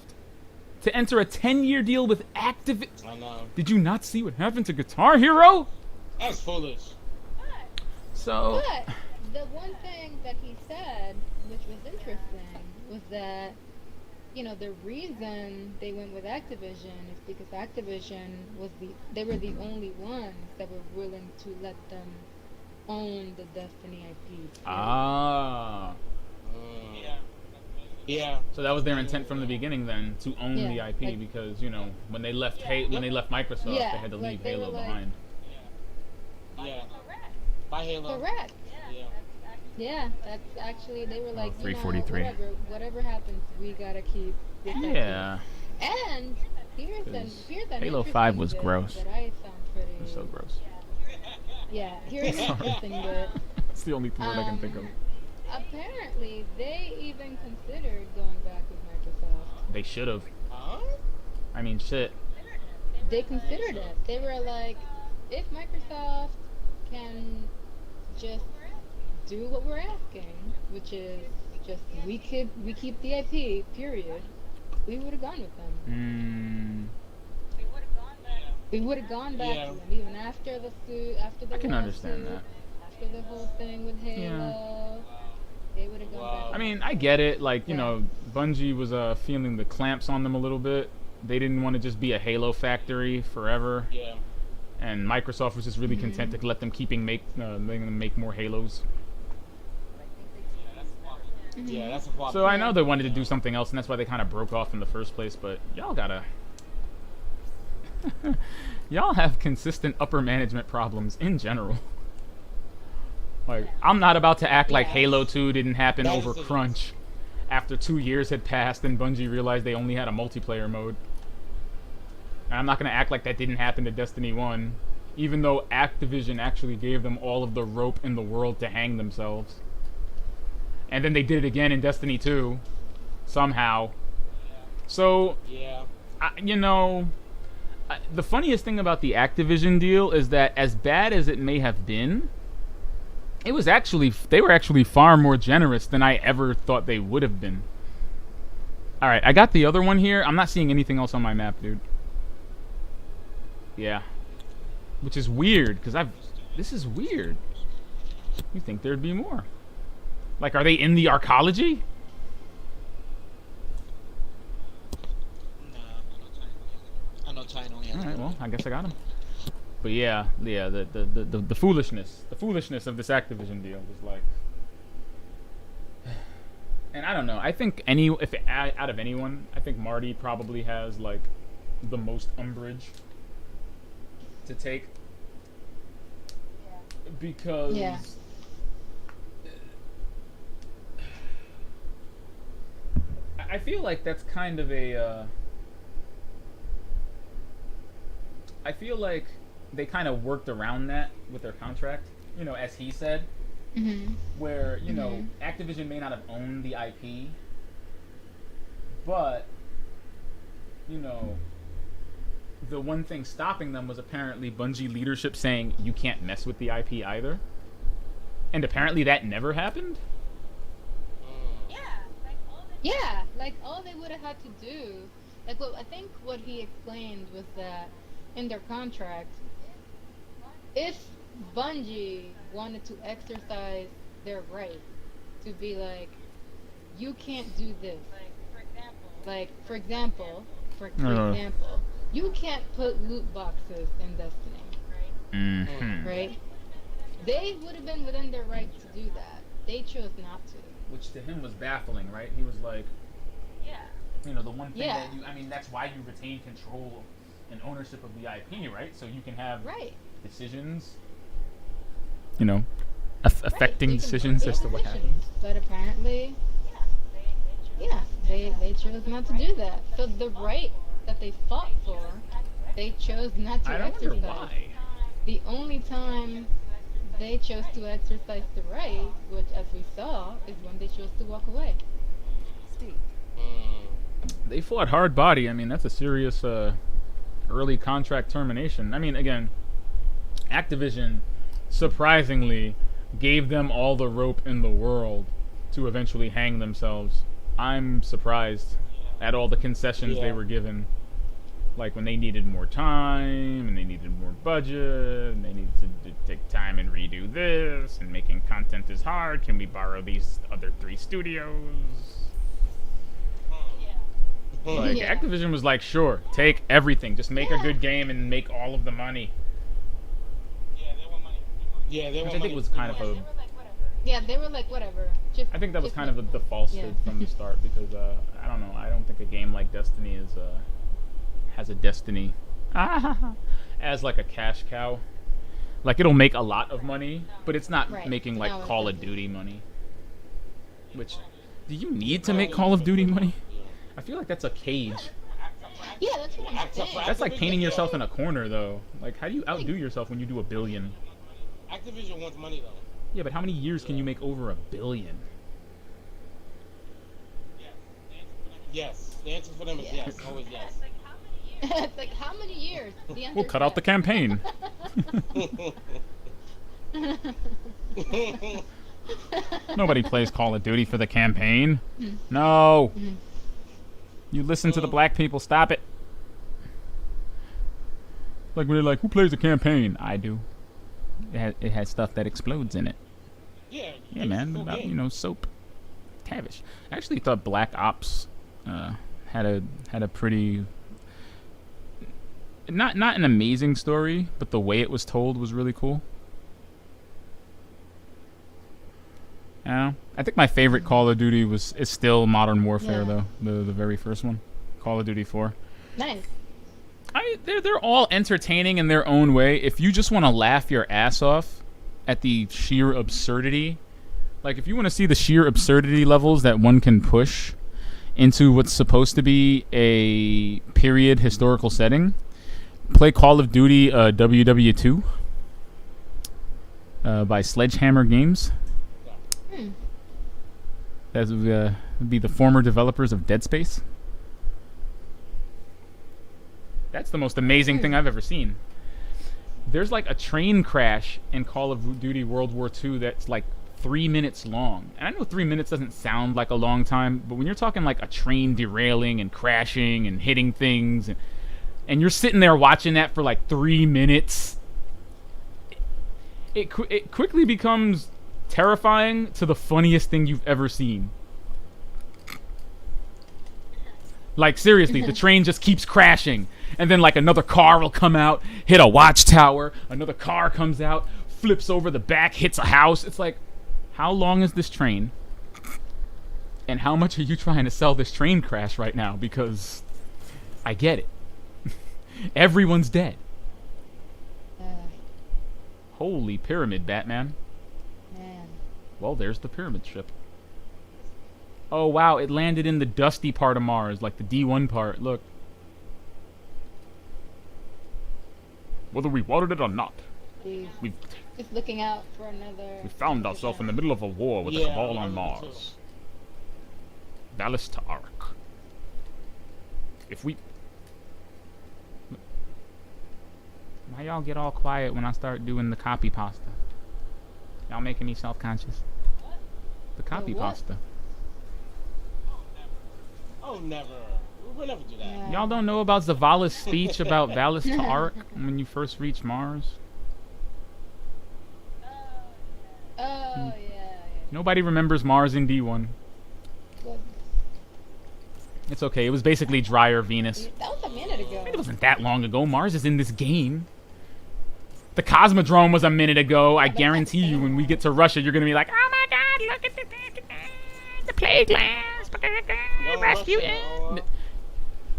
to enter a 10-year deal with Activision. I know. Did you not see what happened to Guitar Hero? That's foolish. So, But the one thing that he said, which was interesting, was that, you know, the reason they went with Activision is because Activision they were the only ones that were willing to let them own the Destiny IP. ah. Yeah. So that was their intent from the beginning then, to own Yeah, the IP like- because, you know, when they left Microsoft, Yeah, they had to like, leave they Halo were like- behind. Yeah. By Halo. Correct. Yeah. Yeah, that's actually, they were like, you know, 343. whatever happens, we gotta keep this IP. Yeah. And here's an 'Cause here's an Halo 5 interesting was bit gross. That I found pretty. It was so gross. Yeah, here's an interesting bit. It's the only word I can think of. Apparently, they even considered going back with Microsoft. They should have. Huh? I mean, shit. They considered it. They were like, if Microsoft can just do what we're asking, which is just we keep the IP, period, we would have gone with them. We would have gone back Yeah. to them even after the suit, after the I can understand lawsuit, that. after the whole thing with Halo. They would have gone Wow. back. I mean, I get it. Like, you Yeah. know, Bungie was feeling the clamps on them a little bit. They didn't want to just be a Halo factory forever. Yeah. And Microsoft was just really content to let them make more Halos. Yeah, that's a flop. So I know they wanted to do something else, and that's why they kind of broke off in the first place. But y'all gotta, y'all have consistent upper management problems in general. Like, I'm not about to act like Yeah. Halo 2 didn't happen That over is a- crunch after 2 years had passed and Bungie realized they only had a multiplayer mode. And I'm not gonna act like that didn't happen to Destiny 1, even though Activision actually gave them all of the rope in the world to hang themselves. And then they did it again in Destiny 2, somehow. So, Yeah. you know, the funniest thing about the Activision deal is that as bad as it may have been, they were actually far more generous than I ever thought they would have been. All right, I got the other one here. I'm not seeing anything else on my map, dude. Yeah, which is weird because this is weird. You think there'd be more? Like, are they in the arcology? No, I know Titan only has All right, one. well, I guess I got him. But yeah, the foolishness of this Activision deal was like, and I don't know. I think out of anyone, I think Marty probably has like the most umbrage to take because Yeah. I feel like that's kind of a I feel like they kind of worked around that with their contract. You know, as he said, where you know Activision may not have owned the IP, but you know, the one thing stopping them was apparently Bungie leadership saying you can't mess with the IP either, and apparently that never happened. Yeah, like all they would have had to do, like what I think what he explained was that in their contract, if Bungie wanted to exercise their right to be like, you can't do this. Like for example, you can't put loot boxes in Destiny, right? They would have been within their right to do that. They chose not to. Which to him was baffling, right? He was like, you know, the one thing that you, I mean, that's why you retain control and ownership of the IP, right? So you can have decisions, you know, affecting decisions as to what happens. But apparently, they chose not to do that. So the right that they fought for, they chose not to exercise. I wonder why. The only time they chose to exercise the right, which as we saw, is when they chose to walk away. They fought hard body. I mean, that's a serious early contract termination. I mean, again, Activision surprisingly gave them all the rope in the world to eventually hang themselves. I'm surprised at all the concessions they were given. Like when they needed more time, and they needed more budget, and they needed to take time and redo this, and making content is hard. Can we borrow these other 3 studios? Like, Activision was like, sure, take everything. Just make a good game and make all of the money. Which I think was kind of a... Yeah, they were like, whatever. I think that was kind of the falsehood from the start, because, I don't know, I don't think a game like Destiny is, has a destiny as like a cash cow. Like it'll make a lot of money, but it's not making like Call of Duty money. Which, do you need to make Call of Duty money? I feel like that's a cage. Yeah, that's what I'm saying. That's like painting yourself in a corner, though. Like, how do you outdo yourself when you do $1 billion? Activision wants money though. Yeah, but how many years can you make over $1 billion? Yes, the answer for them is yes, always yes. It's like, how many years? We'll cut out the campaign. Nobody plays Call of Duty for the campaign. No. You listen to the black people. Stop it. Like when they're like, who plays the campaign? I do. It has stuff that explodes in it. Yeah, man. About, you know, soap. Tavish. I actually thought Black Ops had a pretty... Not an amazing story, but the way it was told was really cool. I think my favorite Call of Duty is still Modern Warfare, though. The very first one, Call of Duty 4. Nice. They're all entertaining in their own way. If you just want to laugh your ass off at the sheer absurdity, like if you want to see the sheer absurdity levels that one can push into what's supposed to be a period historical setting, play Call of Duty WW2 by Sledgehammer Games. That would be the former developers of Dead Space. That's the most amazing thing I've ever seen. There's like a train crash in Call of Duty World War II that's like 3 minutes long. And I know 3 minutes doesn't sound like a long time, but when you're talking like a train derailing and crashing and hitting things, and you're sitting there watching that for like 3 minutes, it quickly becomes terrifying to the funniest thing you've ever seen. Like, seriously, the train just keeps crashing. And then, like, another car will come out, hit a watchtower. Another car comes out, flips over the back, hits a house. It's like, how long is this train? And how much are you trying to sell this train crash right now? Because I get it. Everyone's dead. Holy pyramid, Batman. Man. Well, there's the pyramid ship. Oh, wow, it landed in the dusty part of Mars, like the D1 part. Look. Whether we wanted it or not, Please. we've Just looking out for another. we found ourselves in the middle of a war with the Yeah, Cabal I on remember too. Mars. Valis to Ark. If we... Why y'all get all quiet when I start doing the copy pasta? Y'all making me self-conscious. The copy what? pasta. Oh, never. We'll never do that. Yeah. Y'all don't know about Zavala's speech about Valis to Ark when you first reach Mars? Oh yeah. Nobody remembers Mars in D1. Good. It's okay, it was basically drier Venus. That was a minute ago. It wasn't that long ago. Mars is in this game. The Cosmodrome was a minute ago. I guarantee you when we get to Russia, you're going to be like, oh my god, look at the plague lands. No, Rasputin. Russia, no.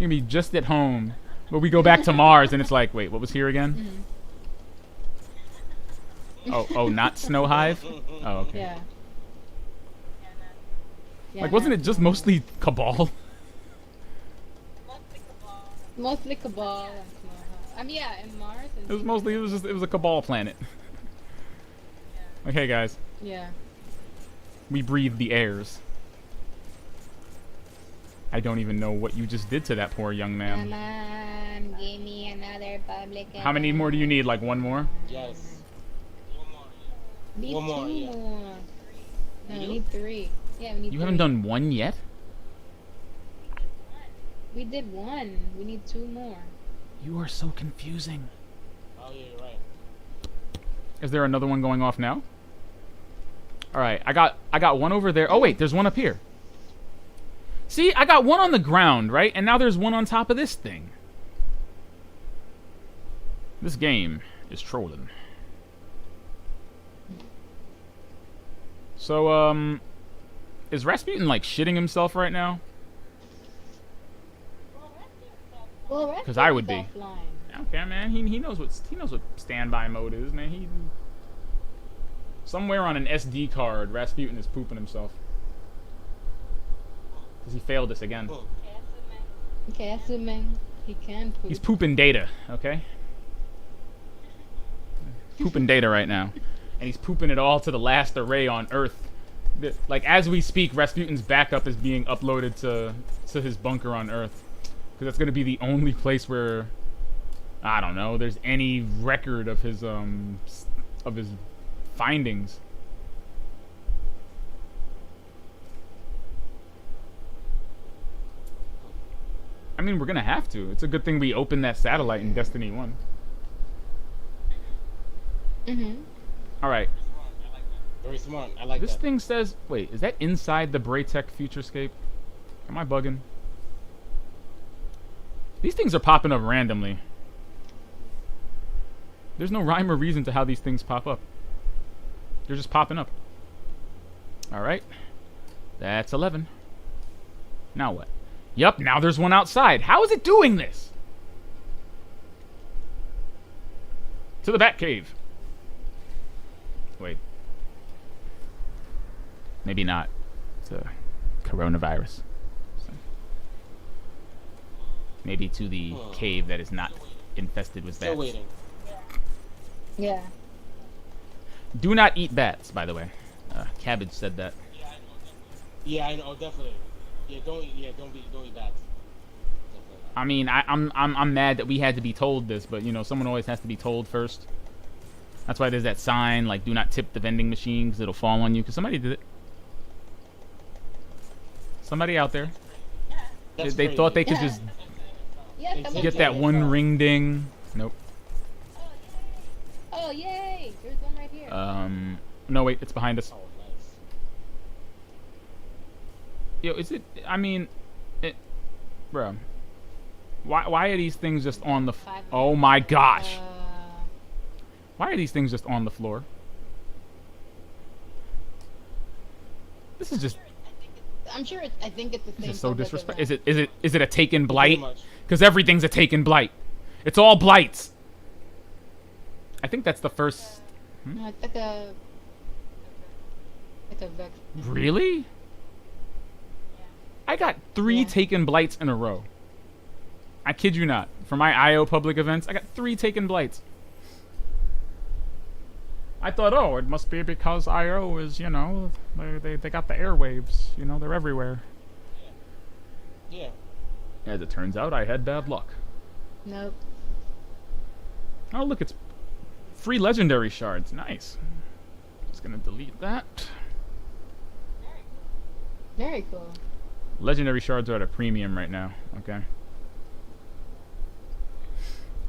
You're going to be just at home. But we go back to Mars and it's like, wait, what was here again? Oh, not Snow Hive? Oh, okay. Yeah. Like, wasn't it just mostly Cabal? Mostly Cabal and Snow. I mean, yeah, and Mars. And It was mostly, it was a Cabal planet. Okay, guys. Yeah. We breathe the airs. I don't even know what you just did to that poor young man. Come on, give me another public. How many more do you need? Like one more? Yes. Need One more, two yeah. more. No, You we do? need three. Yeah, we need. You three. haven't done one yet? We did one. We need two more. You are so confusing. Oh, yeah, you're right. Is there another one going off now? Alright, I got one over there. Oh wait, there's one up here. See, I got one on the ground, right? And now there's one on top of this thing. This game is trolling. So, is Rasputin like shitting himself right now? Well, 'Cause I would be. offline. I don't care, man. He knows what standby mode is, man. He somewhere on an SD card, Rasputin is pooping himself because he failed us again. Okay, assuming he can poop. He's pooping data, okay? Pooping data right now, and he's pooping it all to the last array on Earth. Like as we speak, Rasputin's backup is being uploaded to his bunker on Earth. Because that's going to be the only place where, I don't know, there's any record of his findings. I mean, we're going to have to. It's a good thing we opened that satellite in Destiny 1. Mhm. Alright, Very smart. I like this that. thing says, wait, is that inside the Braytech Futurescape? Am I bugging? These things are popping up randomly. There's no rhyme or reason to how these things pop up. They're just popping up. Alright. That's 11. Now what? Yup, now there's one outside. How is it doing this? To the Batcave. Wait. Maybe not. It's a coronavirus. Maybe to the cave that is not infested with Still bats. waiting. Yeah. Do not eat bats, by the way. Cabbage said that. Yeah, I know, definitely. Yeah, don't eat bats. Definitely. I mean, I'm mad that we had to be told this, but you know, someone always has to be told first. That's why there's that sign like, "Do not tip the vending machine, because it'll fall on you." Because somebody did it. Somebody out there. That's They crazy. thought they could just Yeah. someone get said that it. one ring ding. Nope. Oh yay! There's one right here. No wait, it's behind us. Oh, nice. Yo, is it? I mean, bro. Why are these things just on the? Oh my gosh! Why are these things just on the floor? This is just I'm sure. I think it's the same. just so public disrespect. event. Is it a taken blight? much. Because everything's a taken blight. It's all blights. I think that's the first. No, it's like a. Like a vex. Really? I got 3 Yeah. taken blights in a row. I kid you not. For my IO public events, I got 3 taken blights. I thought, oh, it must be because IO is, you know, they got the airwaves. You know, they're everywhere. Yeah. As it turns out, I had bad luck. Nope. Oh, look, it's free legendary shards. Nice. Just gonna delete that. Very cool. Legendary shards are at a premium right now. Okay.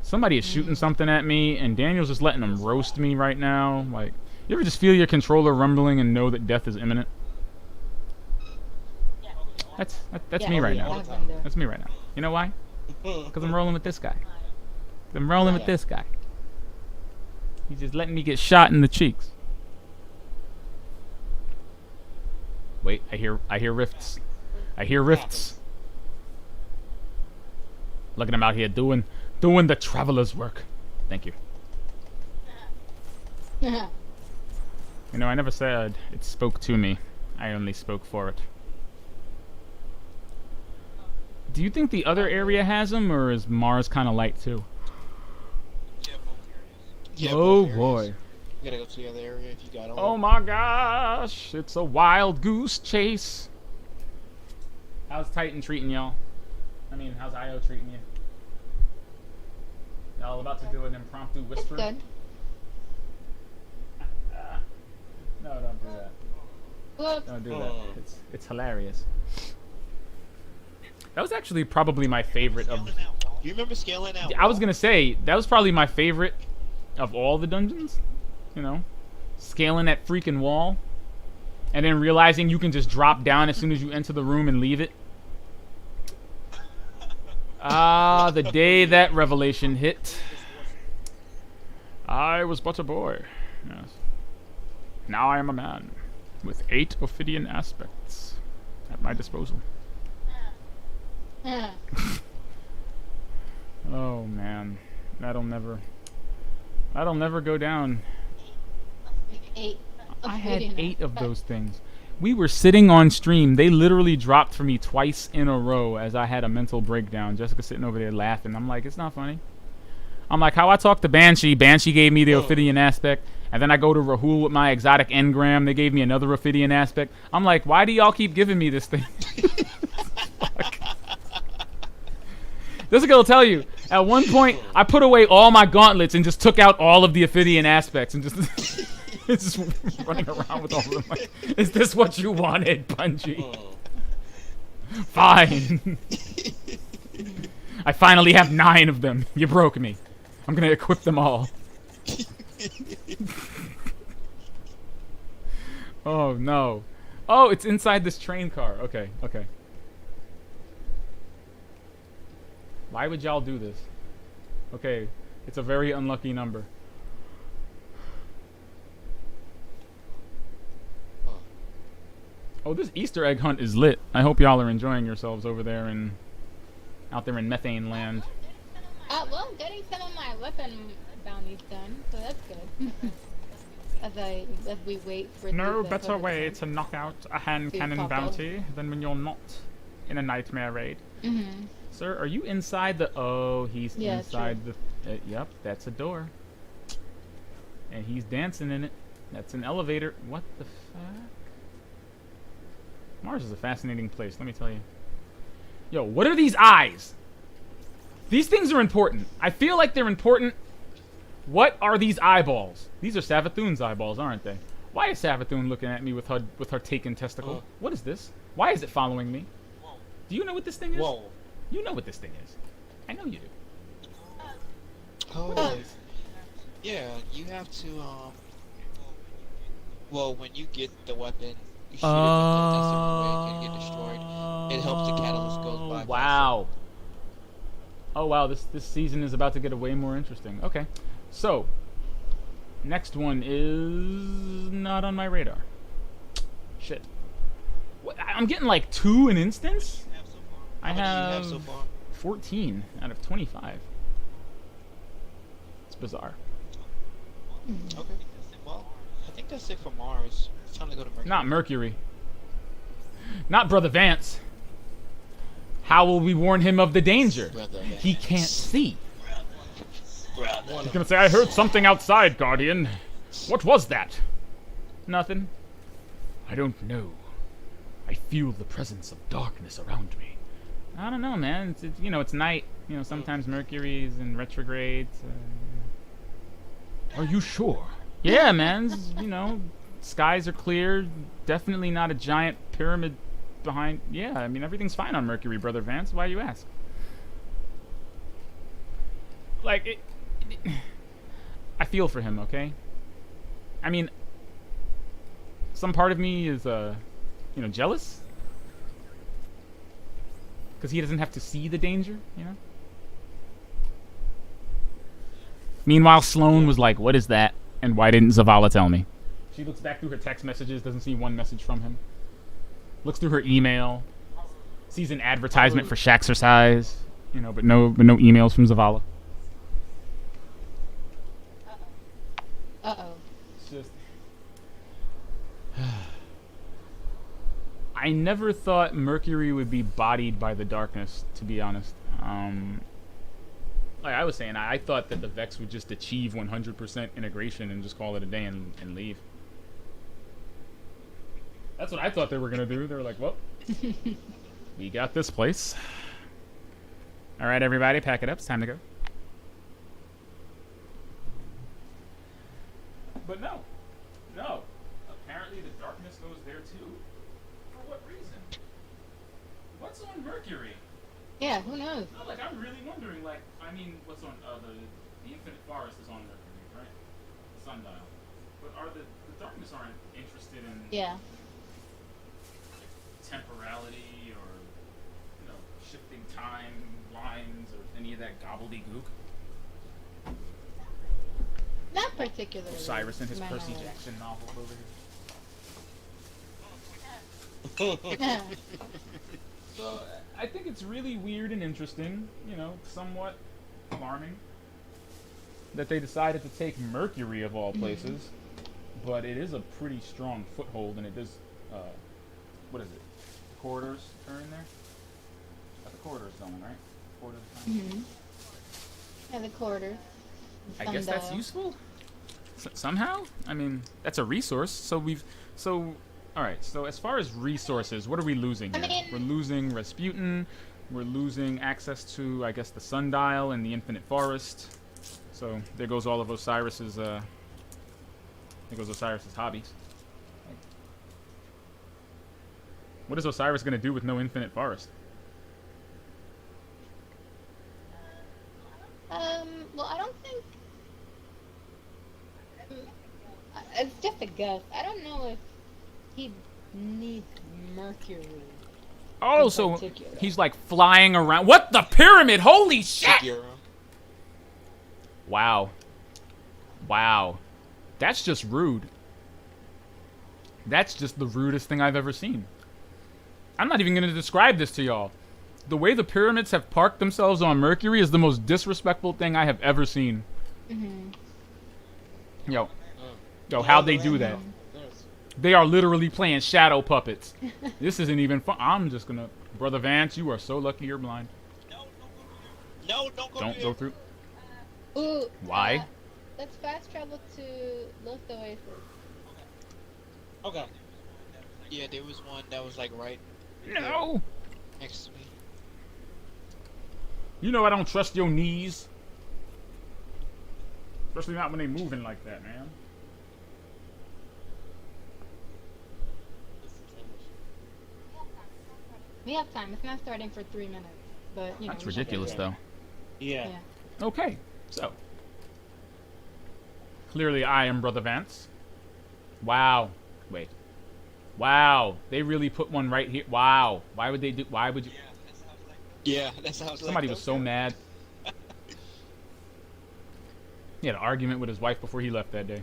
Somebody is shooting something at me, and Daniel's just letting them roast me right now. Like, you ever just feel your controller rumbling and know that death is imminent? That's Yeah, me right I've now. been there. That's me right now. You know why? Because I'm rolling with this guy. I'm rolling with this guy. He's just letting me get shot in the cheeks. Wait, I hear rifts. I hear rifts. Look at him out here doing the traveler's work. Thank you. You know, I never said it spoke to me. I only spoke for it. Do you think the other area has them, or is Mars kind of light too? Yeah, Oh both areas. boy. You gotta go to the other area if you got all. Oh my gosh, it's a wild goose chase. How's Titan treating y'all? I mean, how's IO treating you? Y'all about to do an impromptu whisper? Good. No, don't do that. Look. Don't do that. It's hilarious. That was actually probably my favorite of. You remember scaling out? I was gonna say that was probably my favorite of all the dungeons. You know, scaling that freaking wall, and then realizing you can just drop down as soon as you enter the room and leave it. Ah, the day that revelation hit. I was but a boy. Yes. Now I am a man with 8 Ophidian aspects at my disposal. Oh man, that'll never go down. Eight. I had 8 of those things. We were sitting on stream. They literally dropped for me twice in a row as I had a mental breakdown. Jessica sitting over there laughing. I'm like, it's not funny. I'm like, how I talked to Banshee. Banshee gave me the Ophidian aspect. And then I go to Rahul with my exotic engram. They gave me another Ophidian aspect. I'm like, why do y'all keep giving me this thing? Jessica will tell you, at one point, I put away all my gauntlets and just took out all of the Ophidian aspects and just... It's just running around with all of them. Like, is this what you wanted, Bungie? Fine. I finally have 9 of them. You broke me. I'm gonna equip them all. Oh no. Oh, it's inside this train car. Okay, okay. Why would y'all do this? Okay, it's a very unlucky number. Oh, this Easter egg hunt is lit. I hope y'all are enjoying yourselves over there out there in methane land. Well, I'm getting some of my weapon bounties done, so that's good. as we wait for No the better way to knock out a hand to cannon pop bounty than when you're not in a nightmare raid. Mm-hmm. Sir, are you inside the... Oh, he's Yeah, inside the... yep, that's a door. And he's dancing in it. That's an elevator. What the fuck? Mars is a fascinating place, let me tell you. Yo, what are these eyes? These things are important. I feel like they're important. What are these eyeballs? These are Savathun's eyeballs, aren't they? Why is Savathun looking at me with her taken testicle? What is this? Why is it following me? Do you know what this thing is? Whoa. You know what this thing is. I know you do. Oh, yeah, you have to, well, when you get the weapon, you shoot it with that's the only way it can get destroyed. It helps the catalyst goes by. Wow. Oh wow, this season is about to get way more interesting. Okay. So, next one is not on my radar. Shit. What, I'm getting like 2 an instance? I How many do you have have so far? 14 out of 25. It's bizarre. Okay. Well, I think that's it for Mars. It's time to go to Mercury. Not Mercury. Not Brother Vance. How will we warn him of the danger? Brother He Vance. can't see. Brother. He's gonna say, I heard something outside, Guardian. Vance. What was that? Nothing. I don't know. I feel the presence of darkness around me. I don't know, man. It's you know, it's night. You know, sometimes Mercury is in retrograde. Are you sure? Yeah, man. You know, skies are clear. Definitely not a giant pyramid behind. Yeah, I mean, everything's fine on Mercury, Brother Vance. Why you ask? Like, I feel for him, okay? I mean, some part of me is, you know, jealous. Because he doesn't have to see the danger, you know? Meanwhile, Sloane was like, what is that? And why didn't Zavala tell me? She looks back through her text messages, doesn't see one message from him. Looks through her email, sees an advertisement for Shaxercise, you know, but no emails from Zavala. Uh-oh. It's just... I never thought Mercury would be bodied by the darkness, to be honest. Like I was saying, I thought that the Vex would just achieve 100% integration and just call it a day and leave. That's what I thought they were going to do. They were like, well, we got this place. All right, everybody, pack it up. It's time to go. But no. Apparently the darkness goes there too. For what reason? What's on Mercury? Yeah, who knows? No, like, I'm really wondering, like, I mean, what's on, the Infinite Forest is on Mercury, right? The Sundial. But the darkness aren't interested in Yeah. temporality or, you know, shifting time lines or any of that gobbledygook. Not particularly. Cyrus and his to my Percy knowledge. Jackson novel over here. So, I think it's really weird and interesting, you know, somewhat alarming that they decided to take Mercury of all places, but it is a pretty strong foothold, and it does, what is it? Corridors are in there? That's the corridor zone, right? Corridor zone? Mm-hmm. Yeah, the quarter. I guess that's Sundial. useful. Somehow? I mean, that's a resource, alright, so as far as resources, what are we losing here? I mean- We're losing Rasputin, we're losing access to, I guess, the Sundial and the Infinite Forest. So, there goes all of Osiris's, hobbies. What is Osiris gonna do with no Infinite Forest? Well, I don't think... it's just a guess. I don't know if he needs Mercury. Oh, in so particular. he's like flying around. What the pyramid? Holy shit! Sekiro. Wow. Wow. That's just rude. That's just the rudest thing I've ever seen. I'm not even going to describe this to y'all. The way the pyramids have parked themselves on Mercury is the most disrespectful thing I have ever seen. Mm-hmm. Yo, how'd they do that? They are literally playing shadow puppets. This isn't even fun. I'm just going to... Brother Vance, you are so lucky you're blind. No, don't go Don't there. go through... Ooh. Why? Let's fast travel to Los Oasis. Okay. Yeah, there was one that was like right No! next to me. You know I don't trust your knees. Especially not when they moving like that, man. We have time. It's not starting for 3 minutes, but you know. That's we should get ridiculous, there. though. Yeah. Yeah. Okay, so. Clearly I am Brother Vance. Wow. Wait. Wow. They really put one right here. Wow. Why would they do... Why would you... Yeah, that sounds like Somebody was so mad. He had an argument with his wife before he left that day.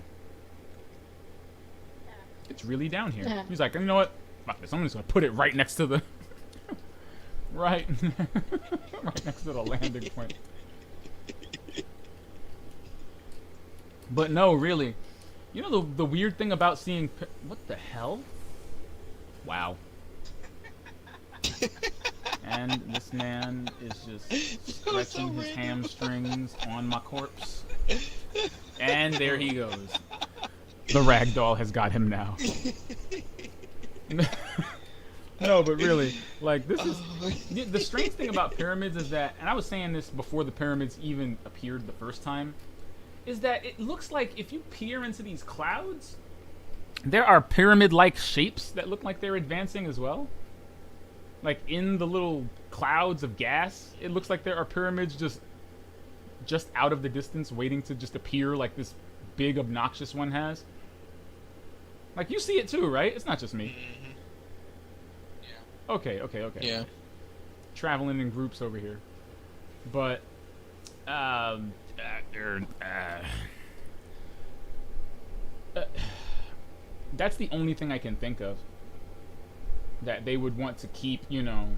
It's really down here. Yeah. He's like, you know what? Fuck this. I'm just going to put it right next to the... right. right next to the landing point. But no, really. You know the weird thing about seeing... What the hell? Wow. And this man is just stretching his hamstrings on my corpse. And there he goes. The ragdoll has got him now. No, but really, like, this is the strange thing about pyramids is that, and I was saying this before the pyramids even appeared the first time, is that it looks like if you peer into these clouds, there are pyramid-like shapes that look like they're advancing as well. Like in the little clouds of gas, it looks like there are pyramids just out of the distance, waiting to just appear like this big obnoxious one has. Like, you see it too, right? It's not just me. Okay. Yeah. Traveling in groups over here. But, that's the only thing I can think of that they would want to keep, you know,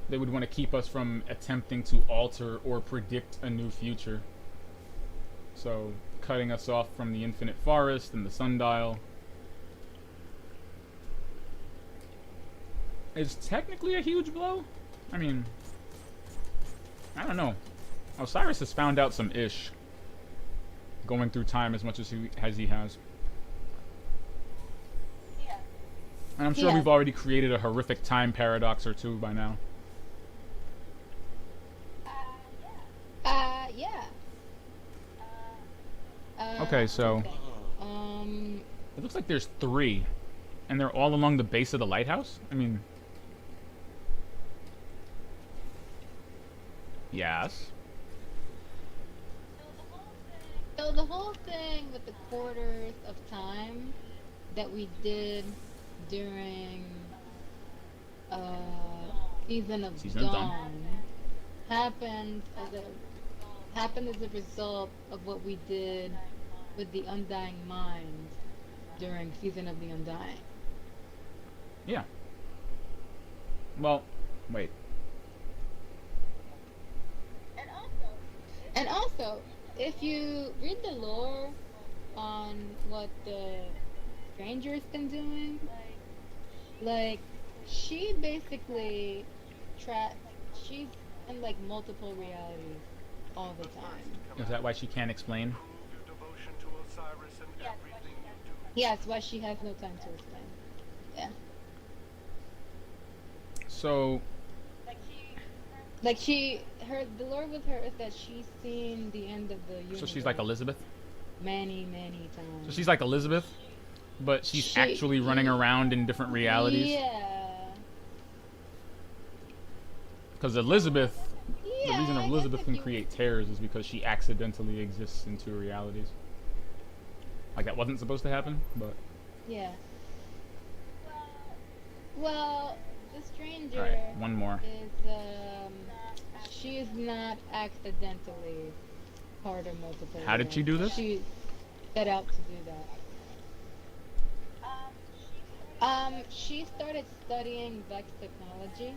they would want to keep us from attempting to alter or predict a new future. So, cutting us off from the infinite forest and the sundial is technically a huge blow. I mean, I don't know. Osiris has found out some ish going through time as much as he has. And I'm sure we've already created a horrific time paradox or two by now. Yeah. Okay, so Um, it looks like there's 3, and they're all along the base of the lighthouse. I mean, yes. so the whole thing with the quarters of time that we did during Season of Dawn happened as a result of what we did with the Undying Mind during Season of the Undying. Yeah. Well, wait. And also, if you read the lore on what the Stranger's been doing, like, she basically she's in, like, multiple realities all the time. Is that why she can't explain? Yes, why she has no time to explain. Yeah. So, Like, the lore with her is that she's seen the end of the universe. so she's like Elizabeth? Many, many times. So she's like Elizabeth, but she's actually running around in different realities? Yeah. Because Elizabeth, Yeah, the reason I guess Elizabeth if can you- create tears is because she accidentally exists in 2 realities. Like, that wasn't supposed to happen, but... Yeah. Well, the Stranger Alright, one more. is, she is not accidentally part of multiple. How did she do this? She set out to do that. She started studying Vex technology,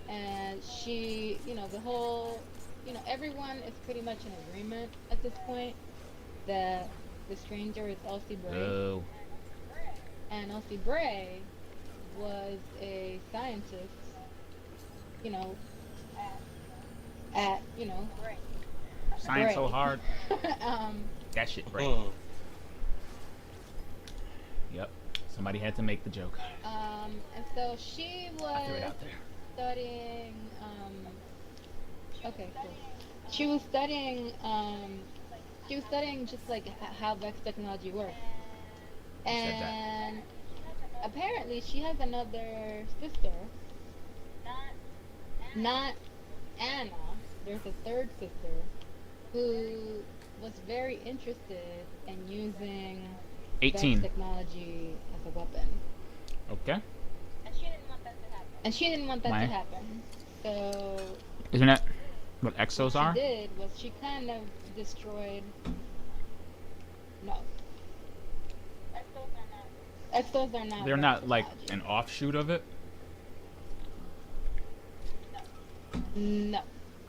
and she, the whole, everyone is pretty much in agreement at this point that the Stranger is Elsie Bray. Oh. And Elsie Bray was a scientist, at Science so Bray. hard. That shit, right? Yep. Somebody had to make the joke. And so she I threw it was out there. studying, okay, cool. She was studying just like how Vex technology works. Who said that? And apparently she has another sister, not Anna. There's a third sister who was very interested in using Vex 18. technology as a weapon. Okay. And she didn't want that Why? to happen. So Isn't that what exos what are? she did was she kind of destroyed. No. Exos are not. They're Vex not like technology. an offshoot of it? No,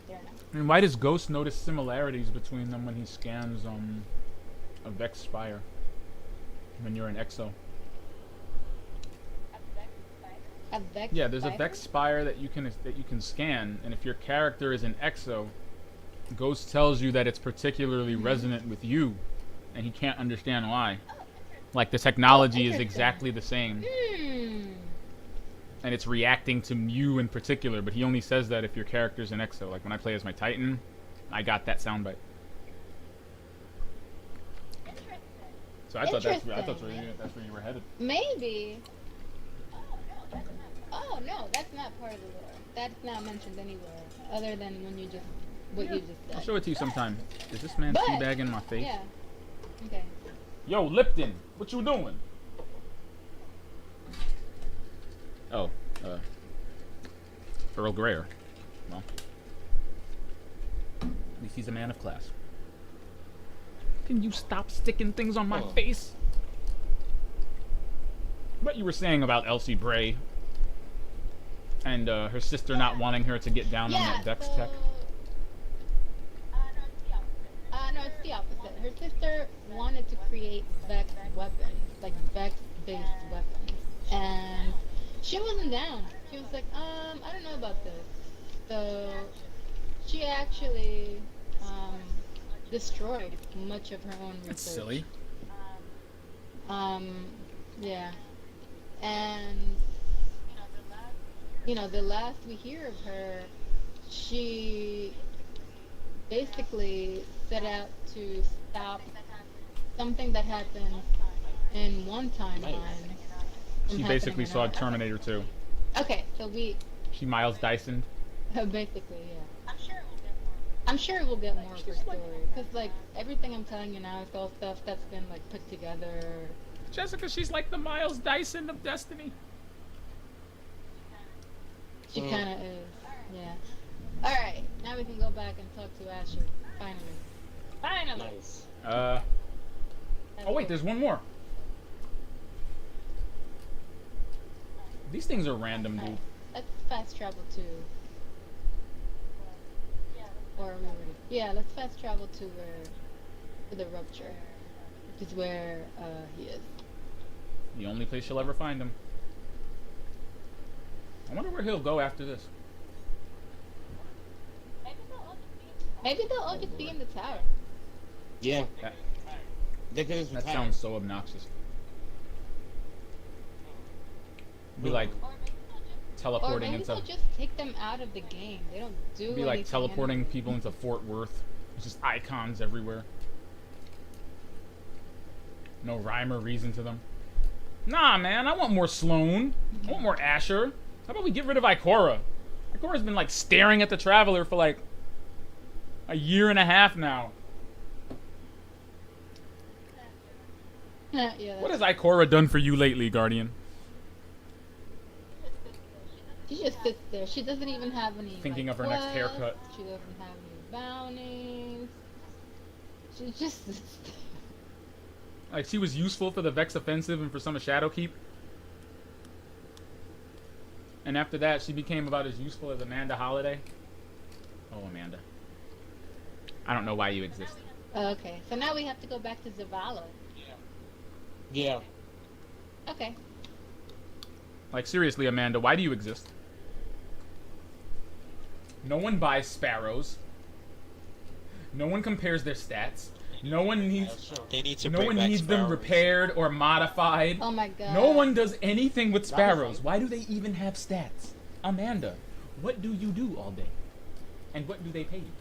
they're not. I mean, why does Ghost notice similarities between them when he scans a Vex Spire? When you're an exo. A Vex. Yeah, there's a Spire? Vex Spire that you can scan, and if your character is an exo, Ghost tells you that it's particularly resonant with you, and he can't understand why. Like the technology is interesting. exactly the same, Hmm. and it's reacting to you in particular. But he only says that if your character's an Exo. Like when I play as my Titan, I got that soundbite. So I thought that's where you were headed. Maybe. Oh no, that's not part of the lore. That's not mentioned anywhere, other than when you just what you just I'll said. show it to you sometime. Is this man But- teabagging my face? Yeah. Okay. Yo, Lipton, what you doing? Oh, Earl Greyer. Well, at least he's a man of class. Can you stop sticking things on my face? What you were saying about Elsie Bray and her sister not wanting her to get down on that Dex tech? No, it's the opposite. Her sister wanted to create Vex weapons, like Vex-based weapons, and she wasn't down. She was like, I don't know about this. So she actually destroyed much of her own research. That's silly. Yeah. And the last we hear of her, she basically set out to stop something that happened in one timeline. from She happening basically in saw ours. Terminator 2. Okay, so we She Miles Dyson. basically, yeah. I'm sure it will get more of her story, because like everything I'm telling you now is all stuff that's been like put together. Jessica, she's like the Miles Dyson of Destiny. She kind of is, yeah. All right, now we can go back and talk to Asher. Finally. Nice. Oh wait, there's one more. These things are random, dude. Let's fast travel to. Or we already. Yeah, let's fast travel to the rupture, which is where he is. The only place you'll ever find him. I wonder where he'll go after this. Maybe they'll all just be in the tower. Yeah. That, They could just that retire. sounds so obnoxious. Be like Or teleporting maybe into. they'll just take them out of the game. They don't do. Be like anything teleporting anyway. people into Fort Worth. It's just icons everywhere. No rhyme or reason to them. Nah, man, I want more Sloane. I want more Asher. How about we get rid of Ikora? Ikora's been like staring at the Traveler for like a year and a half now. Yeah. What has Ikora done for you lately, Guardian? She just sits there. She doesn't even have any. Thinking like, of her next quests. haircut. She doesn't have any bounties. She just sits there. Like she was useful for the Vex offensive and for some of Shadowkeep. And after that, she became about as useful as Amanda Holiday. Oh, Amanda. I don't know why you exist. Okay, so now we have to go back to Zavala. Yeah. Okay. Like, seriously, Amanda, why do you exist? No one buys sparrows. No one compares their stats. No one needs... They need to No bring one back needs them sparrows. repaired or modified. Oh my god. No one does anything with sparrows. Why do they even have stats? Amanda, what do you do all day? And what do they pay you?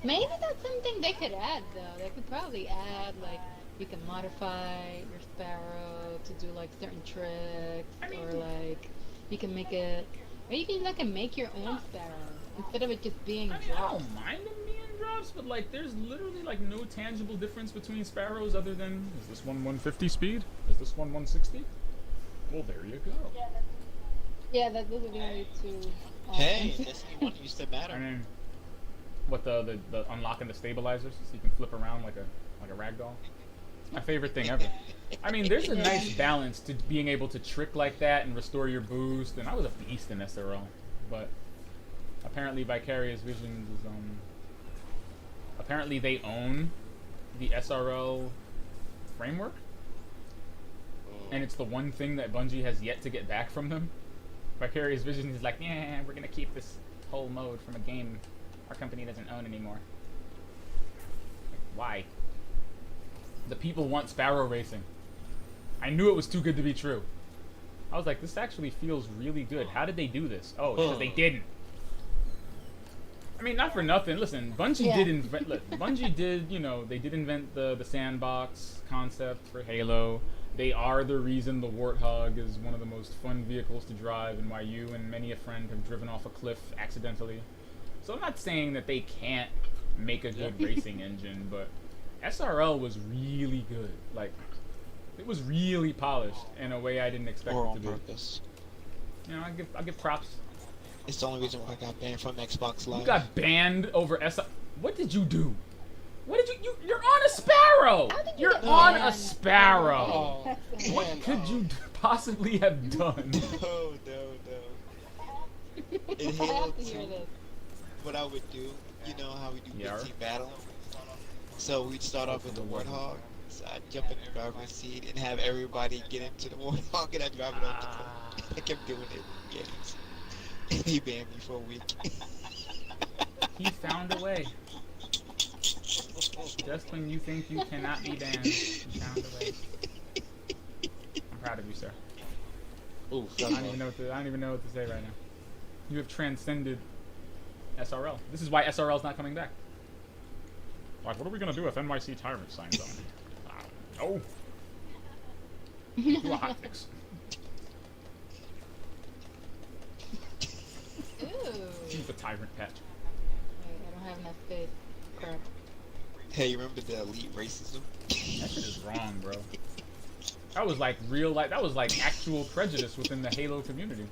Maybe that's something they could add, though. They could probably add, like, you can modify your sparrow to do, like, certain tricks, or, like, you can make it... Or you can, like, make your own sparrow, instead of it just being I mean, I dropped. don't mind them being drops, but, like, there's literally, like, no tangible difference between sparrows other than, is this one 150 speed? Is this one 160? Well, there you go. Yeah, those are the only two. Hey, options. Destiny 1 used to matter. I mean, what the unlocking the stabilizers so you can flip around like a rag doll. It's my favorite thing ever. I mean, there's a nice balance to being able to trick like that and restore your boost. And I was a beast in SRL, but apparently Vicarious Visions is apparently they own the SRL framework, and it's the one thing that Bungie has yet to get back from them. Vicarious Visions is like, yeah, we're gonna keep this whole mode from a game our company doesn't own anymore. Like, why? The people want Sparrow Racing. I knew it was too good to be true. I was like, this actually feels really good. How did they do this? Oh, because they didn't. I mean, not for nothing. Listen, Bungie did invent. Look, Bungie did. You know, they did invent the sandbox concept for Halo. They are the reason the Warthog is one of the most fun vehicles to drive, and why you and many a friend have driven off a cliff accidentally. So I'm not saying that they can't make a good racing engine, but SRL was really good. Like, it was really polished in a way I didn't expect Or it on to be. purpose. You know, I give props. It's the only reason why I got banned from Xbox Live. You got banned over What did you do? What did you're on a Sparrow! How did you You're get on a banned? Sparrow! Oh, What man, could you possibly have done? No. In I Halo have to 2, hear this. what I would do, you know how we do Yeah. team battle? So we'd start off with the Warthog. So I'd jump in the driver's seat and have everybody get into the Warthog and I'd drive it off the cliff. I kept doing it in games. And he banned me for a week. He found a way. Just when you think you cannot be banned, he found a way. I'm proud of you, sir. Ooh, I don't even know what to say right now. You have transcended SRL. This is why SRL is not coming back. Like, what are we gonna do if NYC Tyrant signs on? I don't know. Do a hotfix. Ooh. Keep the Tyrant patch. Wait, I don't have enough space. Crap. Hey, you remember the elite racism? That shit is wrong, bro. That was like real life. That was like actual prejudice within the Halo community.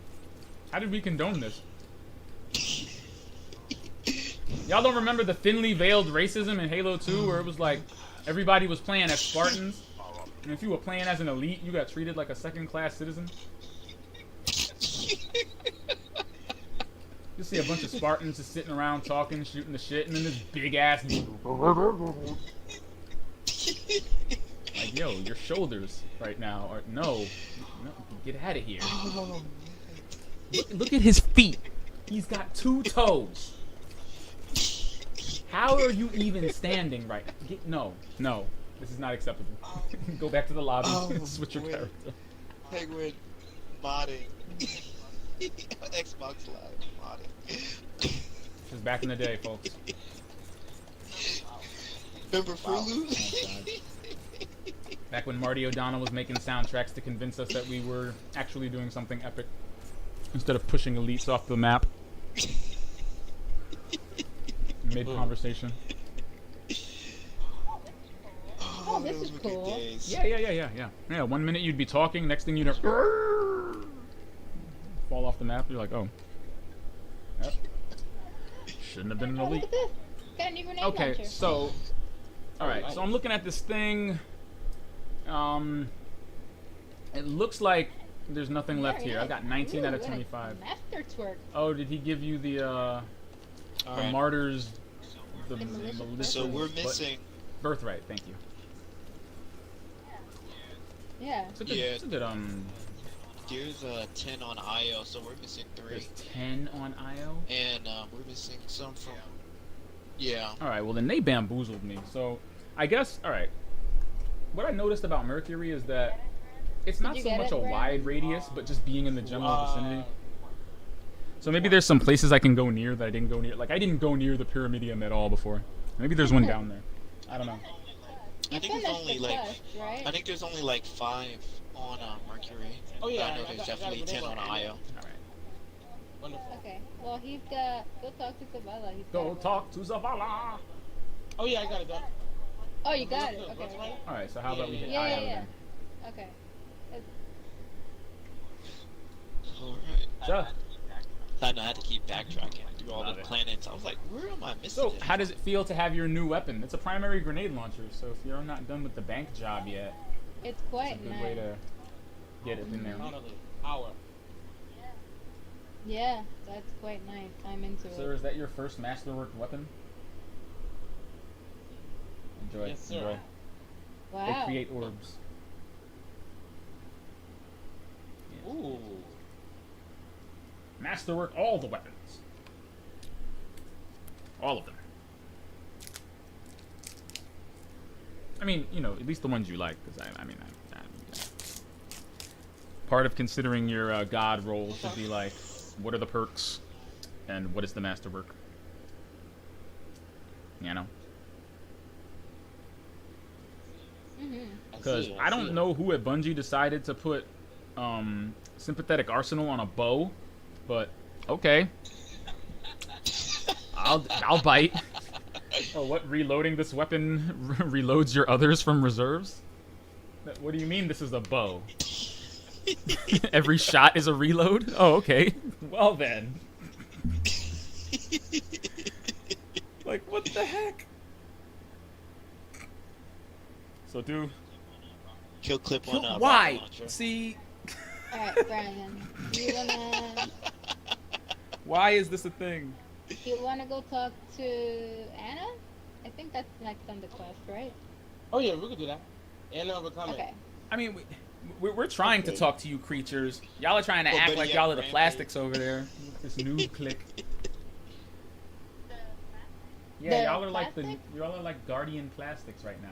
How did we condone this? Y'all don't remember the thinly veiled racism in Halo 2 where it was like everybody was playing as Spartans, and if you were playing as an elite, you got treated like a second-class citizen? You see a bunch of Spartans just sitting around talking, shooting the shit, and then this big-ass... Like, yo, your shoulders right now are... No, get out of here. Look at his feet. He's got 2 toes. How are you even standing right now? No. This is not acceptable. Go back to the lobby and switch your character. Penguin modding. Xbox Live modding. This is back in the day, folks. Remember Oh, Fruit Back when Marty O'Donnell was making soundtracks to convince us that we were actually doing something epic instead of pushing elites off the map. Mid-conversation. Oh, this is cool. Yeah, 1 minute you'd be talking, next thing you'd fall off the map. You're like, oh. Yep. Shouldn't have been an Oh, look elite. at this. Got a new grenade Okay, launcher. so... Alright, so I'm looking at this thing. It looks like there's nothing left Very here. I nice. got 19 out of Ooh, what a 25. Master twerk. Oh, did he give you the Alright, martyrs... The The malicious so we're but- missing. Birthright, thank you. Yeah. It's a good, Yeah. it's a good, There's 10 on IO, so we're missing 3. there's 10 on IO? And we're missing some from. Yeah. Alright, well then they bamboozled me. So, I guess, alright. What I noticed about Mercury is that it's not you so get much it, a Brad? wide radius, but just being in the general vicinity. So maybe there's some places I can go near that I didn't go near. Like, I didn't go near the Pyramidium at all before. Maybe there's one down there. I don't know. I You think there's finished only the like. quest, right? I think there's only like 5 on Mercury. Oh, yeah, But I know I there's got definitely a 10 on name on it. IO. Alright. Wonderful. Okay. Well, he's got. Go talk to Zavala. He's Go got one. talk to Zavala! Oh yeah, I got it done. Oh, you got it. Good, Okay. that's right. Alright, so how about we hit Yeah, IO yeah, yeah. then? Okay. Alright. So, I know I had to keep backtracking through all Love the it. planets. I was like, where am I missing? so it? how does it feel to have your new weapon? It's a primary grenade launcher, so if you're not done with the bank job yet, It's it's a quite good nice. way to get it in there. Finally, power. Yeah, that's quite nice. I'm into Sir, it. is that your first masterwork weapon? Enjoy. Yes, sir. Enjoy. Wow. They create orbs. Yeah. Ooh. Masterwork all the weapons. All of them. I mean, you know, at least the ones you like, because part of considering your god role should be like, what are the perks, and what is the masterwork? You know? Because I don't know who at Bungie decided to put Sympathetic Arsenal on a bow, but okay. I'll bite. Oh, what? Reloading this weapon reloads your others from reserves? What do you mean this is a bow? Every shot is a reload? Oh, okay. Well then. Like, what the heck? So Kill clip on rocket why? launcher. See, Alright, Brandon. why is this a thing? You wanna go talk to Anna? I think that's next on the quest, right? Oh yeah, we could do that. And we're coming. Okay. I mean, we're trying to talk to you creatures. Y'all are trying to Well, act but like yeah, y'all are the Rampage. plastics over there. This new clique. Yeah, The y'all are like plastic? y'all are like guardian plastics right now.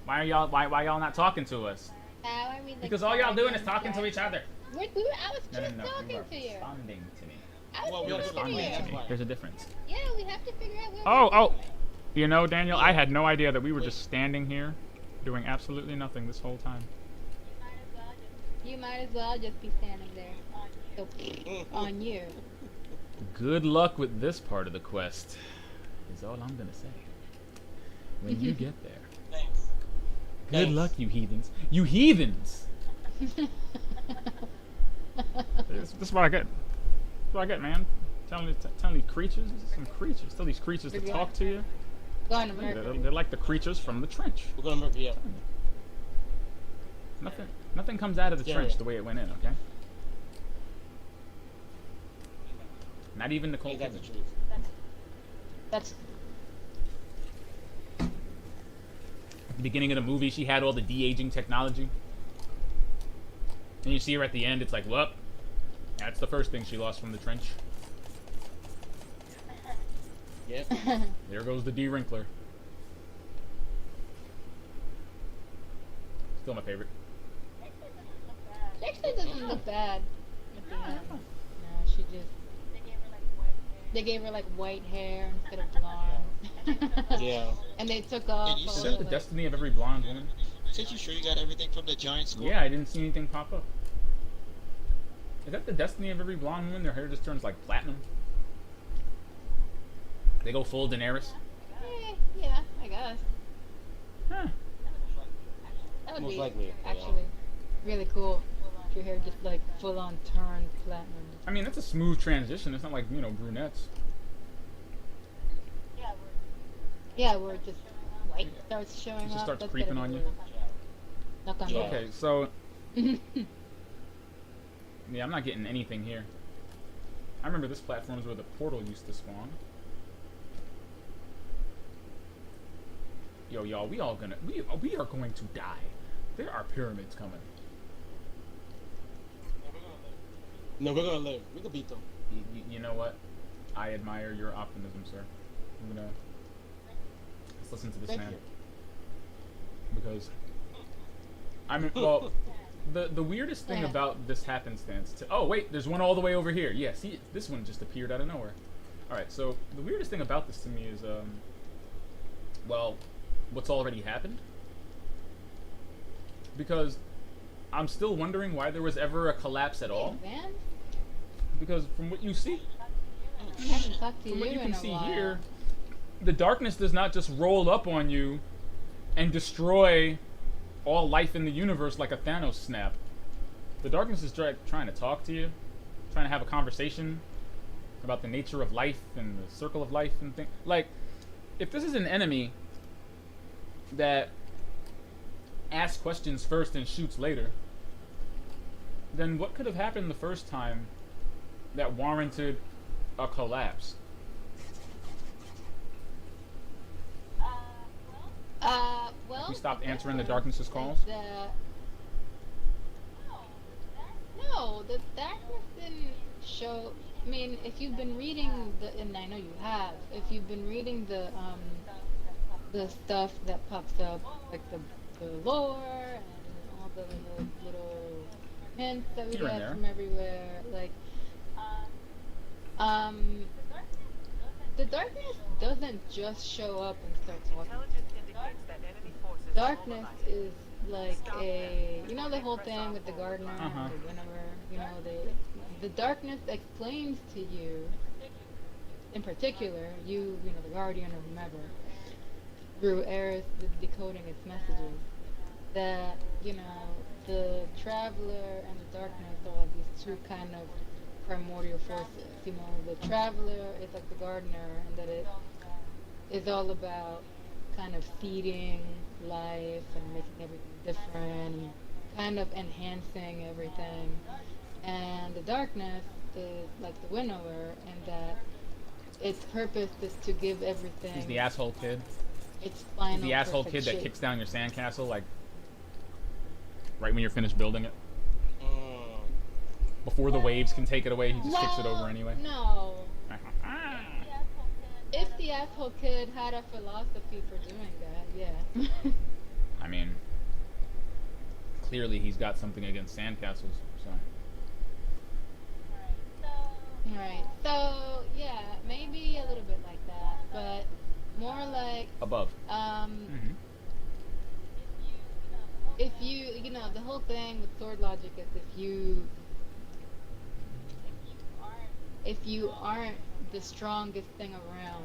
Why are y'all why y'all not talking to us? How are we the Because all y'all doing is guardians, talking to right? each other. I was No, just you talking are to you. responding to me. I Well, was we're talking to responding, you. that's why. There's a difference. Yeah, we have to figure out where Oh. You know, Daniel, I had no idea that we were just standing here doing absolutely nothing this whole time. You might as well just be standing there. So, on you. Good luck with this part of the quest, is all I'm gonna say. When you get there. Thanks. Good Thanks. luck, you heathens. You heathens! This is what I get. This is what I get, man. Telling these creatures, these are some creatures. Tell these creatures to talk to you. Going to Mercury. They're like the creatures from the trench. We're gonna murder you. Nothing comes out of the Yeah, trench yeah. the way it went in, okay? Not even Nicole Ain't that the Kidman. truth? That's At the beginning of the movie, she had all the de-aging technology. And you see her at the end, it's like, well, that's the first thing she lost from the trench. Yep. There goes the de-wrinkler. Still my favorite. She actually doesn't look bad. At the end. No, she just. They gave her like white hair instead of blonde. Yeah. And they took off. And you all Is said that the, the like- destiny of every blonde woman? Said you sure you got everything from the giant school? Yeah, I didn't see anything pop up. Is that the destiny of every blonde woman? Their hair just turns like platinum? They go full Daenerys? Yeah, I guess. Huh. That would Most be likely, yeah. actually really cool. If your hair just like full on turned platinum. I mean, that's a smooth transition. It's not like, you know, brunettes. Yeah, where it just white starts showing It just up. starts That's creeping gonna on be you. weird. Knock on Yeah. wood. Okay, so yeah, I'm not getting anything here. I remember this platform is where the portal used to spawn. Yo, y'all, we are going to die. There are pyramids coming. No, we're gonna live. We can beat them. You know what? I admire your optimism, sir. I'm gonna let's listen to this Thank man you. because I mean, well, the weirdest thing Yeah. about this happenstance. Oh wait, there's one all the way over here. Yeah, see, this one just appeared out of nowhere. All right, so the weirdest thing about this to me is, well, what's already happened. Because I'm still wondering why there was ever a collapse at all. Man, Because from what you see, I haven't talked to from you what you in can a see while. here, the darkness does not just roll up on you and destroy all life in the universe like a Thanos snap. The darkness is trying to talk to you, trying to have a conversation about the nature of life and the circle of life and things. Like, if this is an enemy that asks questions first and shoots later, then what could have happened the first time that warranted a collapse? Well, We stopped the answering the difference darkness's is calls? No, the darkness didn't show. I mean, if you've been reading and I know you have, if you've been reading the stuff that pops up, like the lore and all the little hints that we Here and get there. from everywhere. Like, um, the darkness doesn't just show up and start talking. Intelligence indicates that enemy forces are Darkness mobilizing. is like a, you know, the whole thing with the gardener Uh-huh. and the winnower. You know, the darkness explains to you, in particular, you know, the guardian or whomever, through Eris decoding its messages, that, you know, the traveler and the darkness are like these two kind of primordial forces. You know, the traveler is like the gardener, and that it is all about kind of feeding life and making everything different and kind of enhancing everything. And the darkness is like the winnower, and that its purpose is to give everything He's the asshole kid. its final He's the asshole perfect kid that shape. kicks down your sandcastle, like, right when you're finished building it. Before the waves can take it away, he just kicks it over anyway. No. If the asshole kid had a philosophy for doing that, yeah. I mean, clearly he's got something against sandcastles, so. Right. So yeah, maybe a little bit like that, but more like Above. mm-hmm. If you know, the whole thing with sword logic is if you aren't the strongest thing around,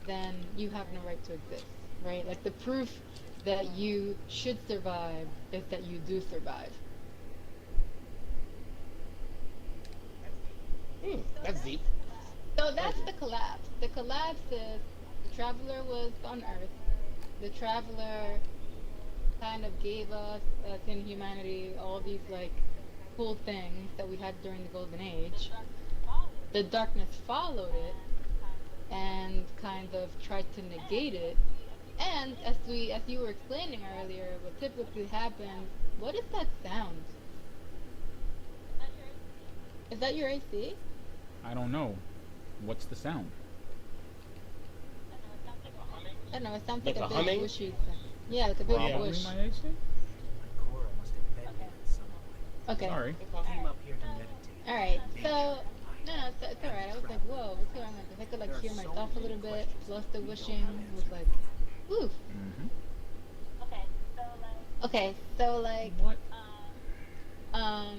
then you have no right to exist, right? Like the proof that you should survive is that you do survive. That's deep. So that's the collapse. The collapse is the traveler was on Earth. The traveler kind of gave us, as in humanity, all these like cool things that we had during the Golden Age. The darkness followed it and kind of tried to negate it. And as you were explaining earlier, what typically happens, what is that sound? Is that your AC? I don't know. What's the sound? I don't know, it sounds Like like a a big humming? bushy thing. Yeah, like a big Probably bush. my AC? Cora must have met me in some way. Okay. Sorry. Came up here to meditate. Alright, so no, it's alright. I was like, whoa, what's going on? Because I could like hear myself a little bit, plus the wishing was like, ooh. Mm-hmm. Okay, so like, What? um,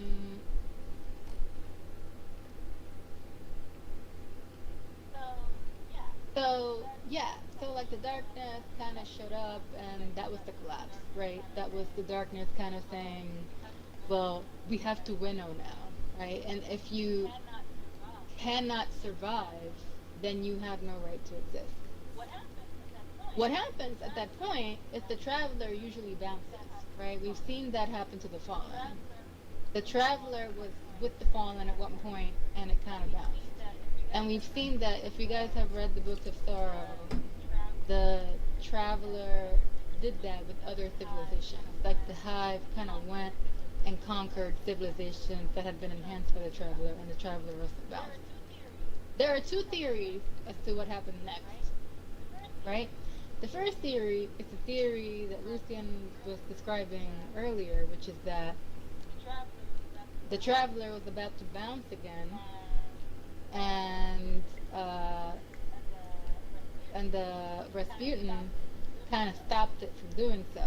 so like the darkness kind of showed up, and that was the collapse, right? That was the darkness kind of saying, well, we have to winnow now, right? And if you cannot survive, then you have no right to exist. What happens at that point is the traveler usually bounces, right? We've seen that happen to the fallen. The traveler was with the fallen at one point, and it kind of bounced. And we've seen that if you guys have read the Book of Sorrow, the traveler did that with other civilizations. Like the Hive kind of went and conquered civilizations that had been enhanced by the traveler, and the traveler also bounced. There are two theories as to what happened next, right? The first theory is the theory that Lucian was describing earlier, which is that the traveler was about to bounce again, and the Rasputin kind of stopped it from doing so,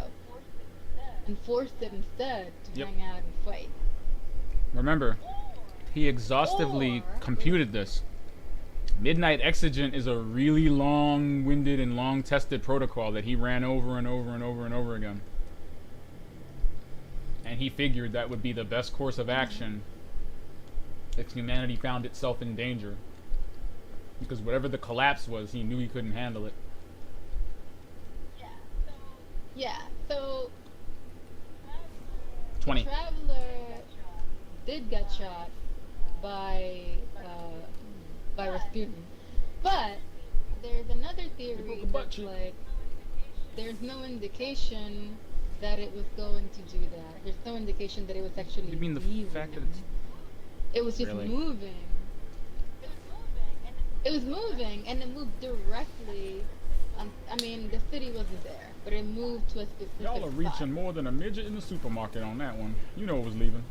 and forced it instead to Yep. hang out and fight. Remember, he exhaustively Or- computed this. Midnight Exigent is a really long-winded and long-tested protocol that he ran over and over and over and over again. And he figured that would be the best course of action if humanity found itself in danger. Because whatever the collapse was, he knew he couldn't handle it. Yeah, so 20. Traveler did get shot by Rasputin, but there's another theory that's like there's no indication that it was going to do that. There's no indication that it was actually. You mean the leaving fact that him. it's... It was just Really? moving. It was moving, and it moved directly I mean, the city wasn't there, but it moved to a specific Y'all are reaching spot. more than a midget in the supermarket on that one. You know it was leaving.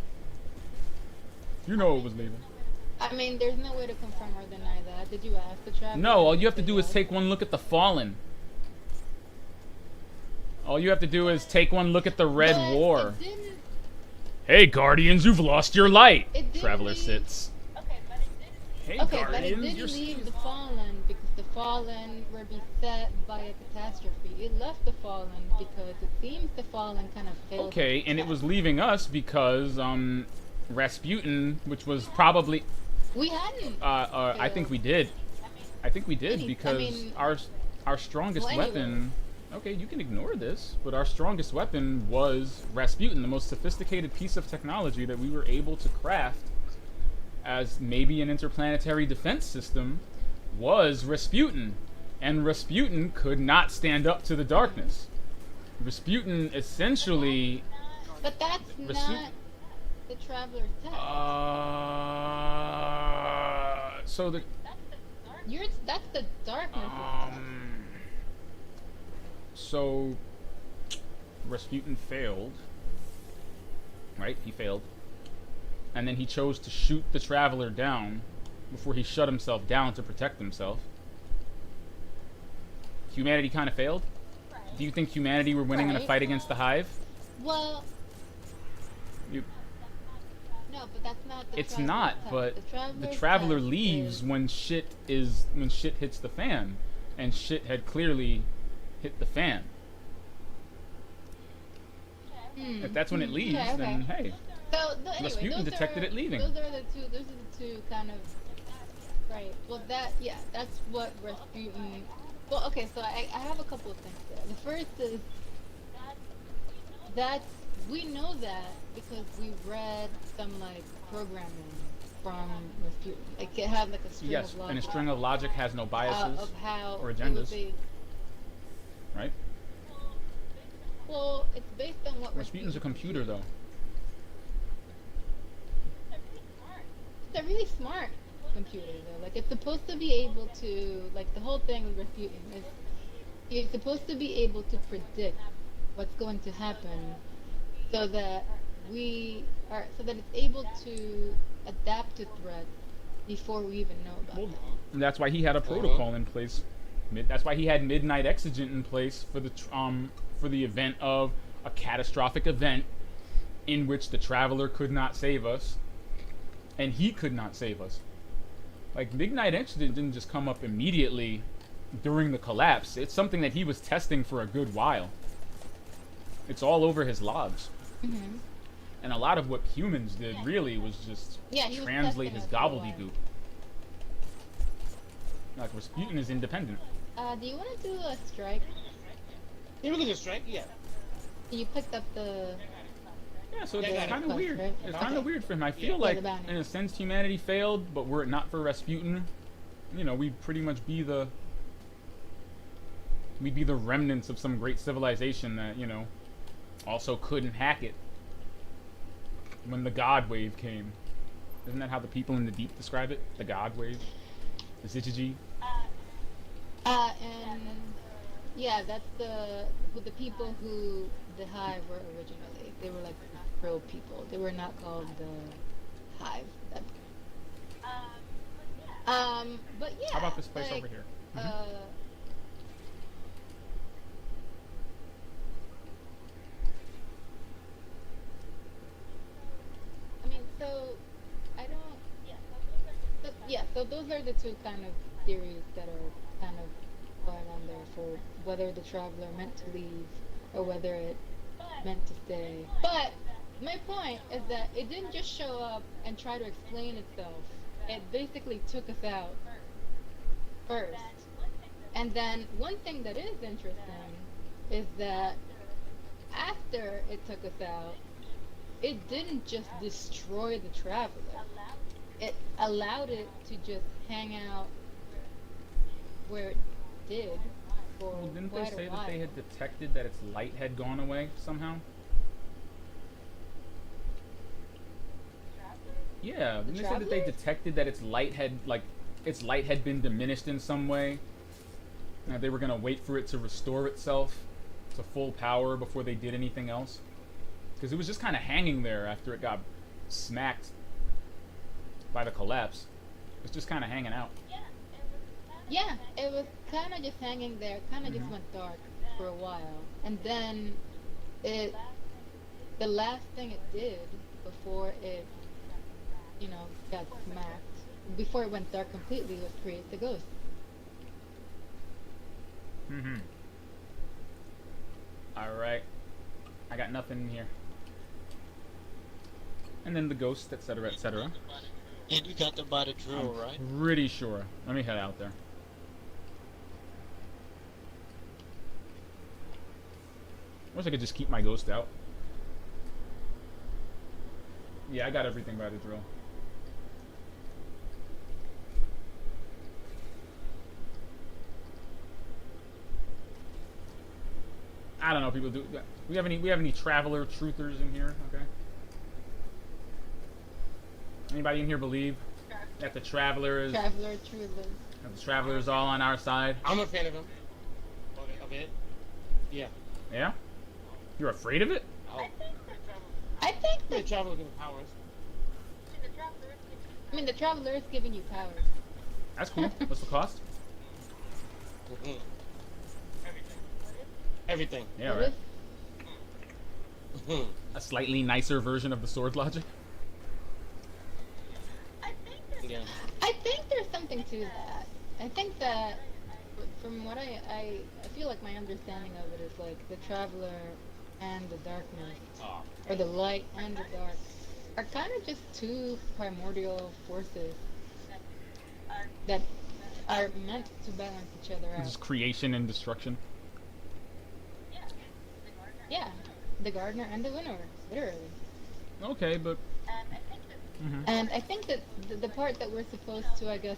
You know it was leaving. I mean, there's no way to confirm or deny that. Did you ask the traveler? No, all you have to They do is said take one look at the Fallen. All you have to do is take one look at the Red But War. It didn't, Hey, Guardians, you've lost your light. It didn't Traveler leave- sits. Hey, okay, but Guardians, it you're didn't leave the Fallen because the Fallen were beset by a catastrophe. It left the Fallen because it seems the Fallen kind of failed. Okay, to and it protect. was leaving us because Rasputin, which was probably We hadn't. I think we did. I think we did I because mean- our strongest Well, anyway. weapon. Okay, you can ignore this, but our strongest weapon was Rasputin, the most sophisticated piece of technology that we were able to craft as maybe an interplanetary defense system was Rasputin, and Rasputin could not stand up to the darkness. Rasputin essentially But that's Rasu- not the Traveler's test. so the That's the darkness. So Rasputin failed. Right? He failed. And then he chose to shoot the Traveler down before he shut himself down to protect himself. Humanity kind of failed? Do you think humanity were winning in a Right. fight against the Hive? Well, You, no, but that's not the it's Traveler's not, test. but the Traveler's Traveler test leaves is- when shit hits the fan, and shit had clearly hit the fan. If that's when it leaves, okay, okay. then hey, So anyway, Rasputin those detected are, it leaving. Those are the two. Those are the two kind of. Right. Well, that's what Rasputin. Well, okay. So I have a couple of things there. The first is that we know that because we read some like programming from Rasputin. Like it had like a string yes, of logic. and a string of logic has no biases, of how or it agendas. was based. right? Well, it's based on what Rasputin's a computer, though. It's a really smart computer, though. Like, it's supposed to be able to, like, the whole thing with Rasputin is it's supposed to be able to predict what's going to happen so that so that it's able to adapt to threats before we even know about them. And that's why he had a protocol in place. That's why he had Midnight Exigent in place for the event of a catastrophic event in which the Traveler could not save us, and he could not save us. Like, Midnight Exigent didn't just come up immediately during the collapse. It's something that he was testing for a good while. It's all over his logs. Mm-hmm. And a lot of what humans did really was just Yeah, he was translate testing his us for a while. gobbledygook. Like, Rasputin is independent. Do you want to do a strike? You look at strike, yeah. You picked up the. Yeah, so Yeah, I it's got it. kind of weird. Right? It's kind of Okay. weird for him. I feel Yeah, like, the bounty. in a sense, humanity failed, but were it not for Rasputin, you know, we'd pretty much be we'd be the remnants of some great civilization that, you know, also couldn't hack it when the God Wave came. Isn't that how the people in the deep describe it? The God Wave? The Zigigi? And yeah, that's with the people who the Hive were originally. They were like pro people. They were not called the Hive. But yeah. How about this place like, over here? I mean, so I don't. So those are the two kind of theories that are kind of going on there for whether the Traveler meant to leave or whether it meant to stay. But my point is that it didn't just show up and try to explain itself. It basically took us out first. And then one thing that is interesting is that after it took us out, it didn't just destroy the Traveler. It allowed it to just hang out where it did for Well, didn't they quite say a that while. they had detected that its light had gone away somehow? Yeah, didn't they say that they Traveler? detected that its light had been diminished in some way? And they were gonna wait for it to restore itself to full power before they did anything else. Because it was just kind of hanging there after it got smacked by the collapse. It was just kind of hanging out. Yeah, it was kind of just hanging there, kind of just went dark for a while. And then the last thing it did before it, got smacked, before it went dark completely, was create the ghost. Alright. I got nothing in here. And then the ghost, etc., etc. And you got them by the drill, right? Pretty sure. Let me head out there. Wish I could just keep my ghost out. Yeah, I got everything by the drill. I don't know. People do. We have any traveler truthers in here? Okay. Anybody in here believe that the traveler is Traveler, truthers. that the traveler is all on our side? I'm a fan of him. Of it. Yeah. Yeah. You're afraid of it? Oh. I think The that, traveler gives powers. the traveler is giving you powers. That's cool. What's the cost? Mhm. Everything. Yeah, It right. is- Mhm. A slightly nicer version of the sword logic. Yeah. I think there's something to that. I think that, from what I feel like my understanding of it is like the traveler and the darkness, or the light and the dark, are kind of just two primordial forces that are meant to balance each other out. Just creation and destruction. Yeah, the gardener and the winnower, literally. Okay, but And I think that the part that we're supposed to, I guess,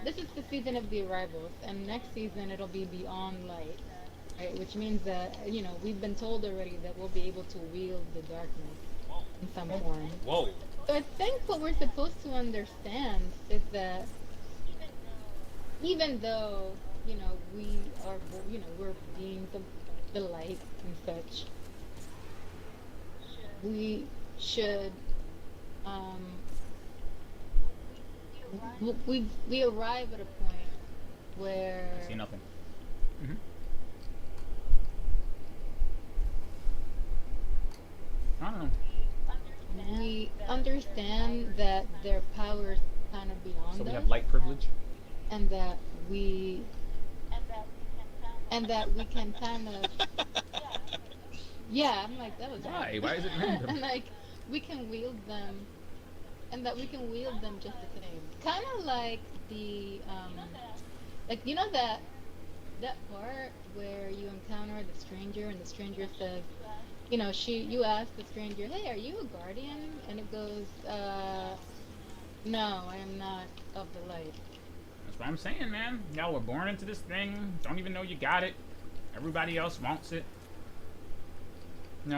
this is the season of the arrivals, and next season it'll be beyond light, right? Which means that, we've been told already that we'll be able to wield the darkness in some form. Whoa. So I think what we're supposed to understand is that even though, we are, we're being the light and such, we should, we arrive at a point where I see nothing. I don't know. we understand that their power is kind of beyond So we us, have light privilege. and that we can kind of yeah, I'm like, that was Why? right. Why is it random? And like we can wield them, and that we can wield them just the same, kind of like the like that part where you encounter the stranger and the stranger says, you ask the stranger, hey, are you a guardian? And it goes, no, I am not of the light. That's what I'm saying, man. Y'all were born into this thing. Don't even know you got it. Everybody else wants it.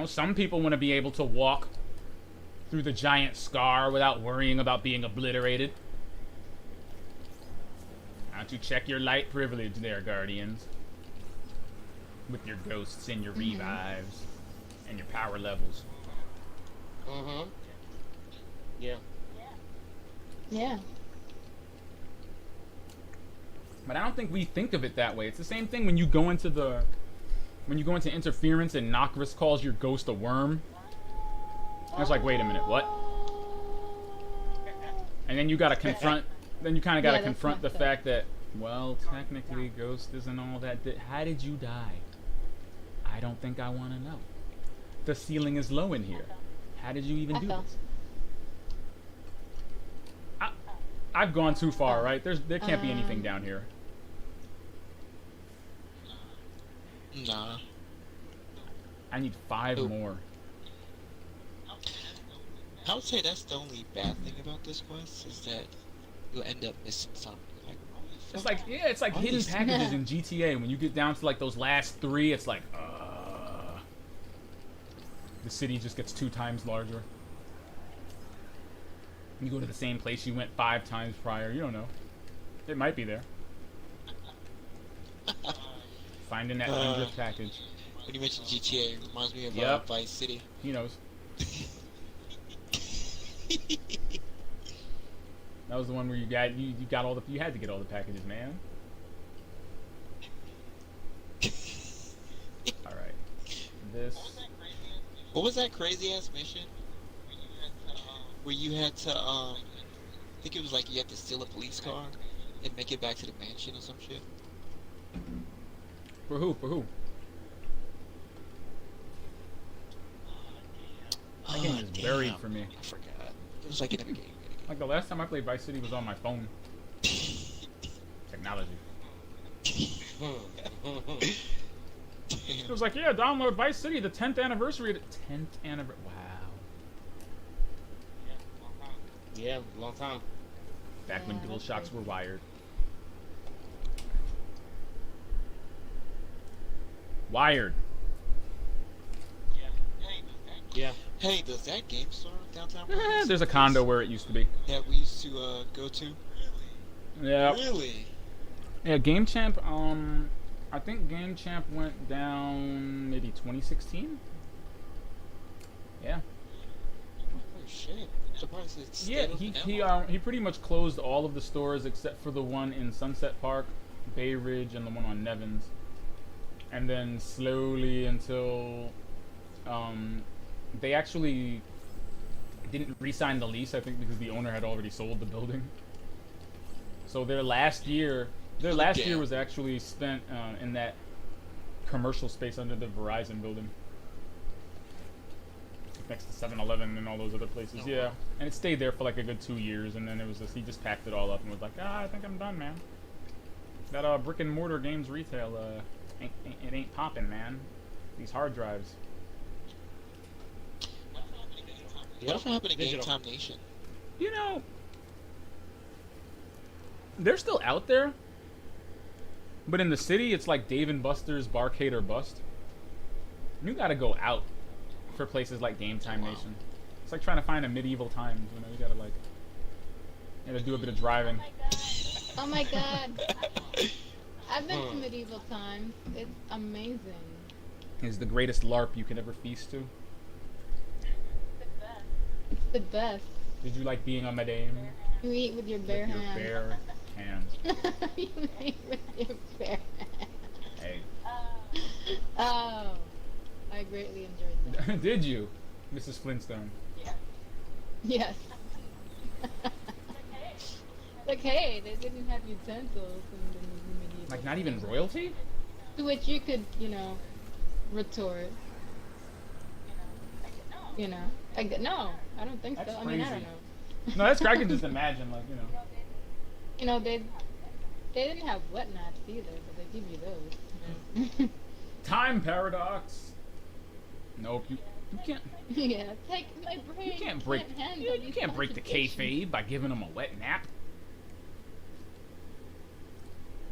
Some people want to be able to walk through the giant scar without worrying about being obliterated. Why don't you check your light privilege there, Guardians? With your ghosts and your revives and your power levels. Mhm. Yeah. Yeah. But I don't think we think of it that way. It's the same thing when you go into interference and Nokris calls your ghost a worm. I was like, wait a minute, what? And then you gotta confront. Then you kind of gotta Yeah, that's confront the messed up. fact that, well, technically, ghost isn't all that. How did you die? I don't think I want to know. The ceiling is low in here. How did you even I do fell. this? I've gone too far, right? There can't be anything down here. Nah. I need 5 Ooh. more. I would say that's the only bad thing about this quest is that you'll end up missing something. Like, It's like, yeah, it's like Why hidden is- packages in GTA. When you get down to like those last 3, it's like, the city just gets 2 times larger. You go to the same place you went 5 times prior. You don't know. It might be there. Finding that Uh, 100th package. When you mentioned GTA, it reminds me of Yep. Vice City. He knows. That was the one where you got all the you had to get all the packages, man. All right. This. What was that crazy ass mission? Where you had to I think it was like you had to steal a police car and make it back to the mansion or some shit. For who? For who? That game is buried damn. for me. I forgot. It was like in the game. Like the last time I played Vice City was on my phone. Technology. It was like, yeah, download Vice City, the 10th anniversary. 10th anniversary. Wow. Yeah, long time. Back when Yeah, dual that's shocks crazy. were wired. Wired. Yeah. Hey, does that game store downtown? There's a condo where it used to be. that we used to go to. Yeah. Really? Yeah, Game Champ, I think Game Champ went down maybe 2016? Yeah. Oh shit! I'm surprised it's Yeah, still he pretty much closed all of the stores except for the one in Sunset Park, Bay Ridge, and the one on Nevins. And then slowly until they actually didn't re-sign the lease, I think because the owner had already sold the building. So their last year damn. was actually spent in that commercial space under the Verizon building. Next to 7-Eleven and all those other places, yeah. And it stayed there for like a good 2 years, and then it was just, he just packed it all up and was like, I think I'm done, man. That brick and mortar games retail, it ain't popping, man. These hard drives. What happened to Game Digital. Time Nation? You know, they're still out there, but in the city, it's like Dave and Buster's Barcade or Bust. You gotta go out for places like Game Time Wow. Nation. It's like trying to find a medieval times. You know, you gotta do a bit of driving. Oh my god. I've been to medieval times. It's amazing. It's the greatest LARP you could ever feast to. It's the best. Did you like being on Madame? You eat with your bare With your hands. bare hands. You eat with your bare hands. Hey. Oh, I greatly enjoyed that. Did you, Mrs. Flintstone? Yes. Like, hey, they didn't have utensils in the medieval. Like, not even royalty? To which you could, retort. No, I don't think That's so. I mean, I crazy. don't know. No, that's I can just imagine, like, They didn't have wet naps either, but they give you those. Time paradox. Nope, you can't. Yeah, take my brain. You can't break. handle You these can't break the complications. kayfabe by giving them a wet nap.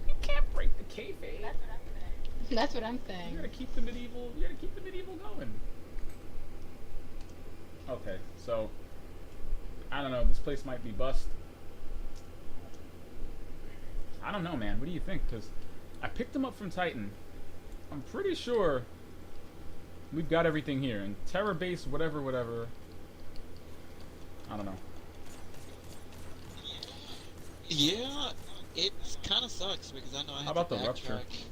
You can't break the kayfabe. That's what I'm You saying. gotta keep the medieval. You gotta keep the medieval going. Okay, so I don't know. This place might be bust. I don't know, man. What do you think? Because I picked them up from Titan. I'm pretty sure we've got everything here. And Terror Base, whatever. I don't know. Yeah, it kind of sucks because I know I have How about to the Rupture? backtrack,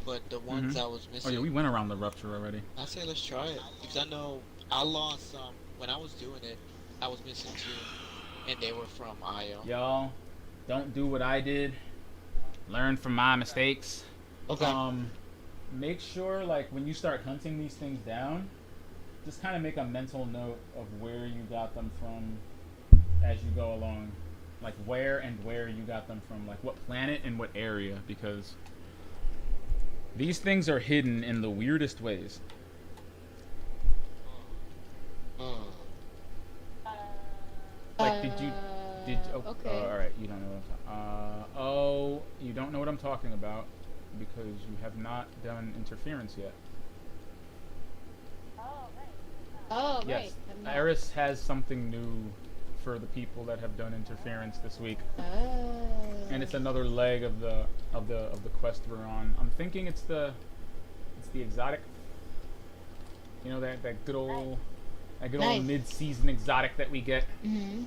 but the ones Mhm. I was Oh missing, yeah, we went around the Rupture already. I say let's try it because I know I lost some when I was doing it. I was missing 2, and they were from IO. Y'all, don't do what I did. Learn from my mistakes. Okay. Make sure, like, when you start hunting these things down, just kind of make a mental note of where you got them from as you go along. Like, where you got them from. Like, what planet and what area, because these things are hidden in the weirdest ways. Like, alright, you don't know what I'm talking you don't know what I'm talking about because you have not done interference yet. Oh, Yes, right. I'm not- Eris has something new for the people that have done interference this week, Oh. and it's another leg of the quest we're on. I'm thinking it's the That's the exotic. You know that good old Nice. mid-season exotic that we get. Mhm.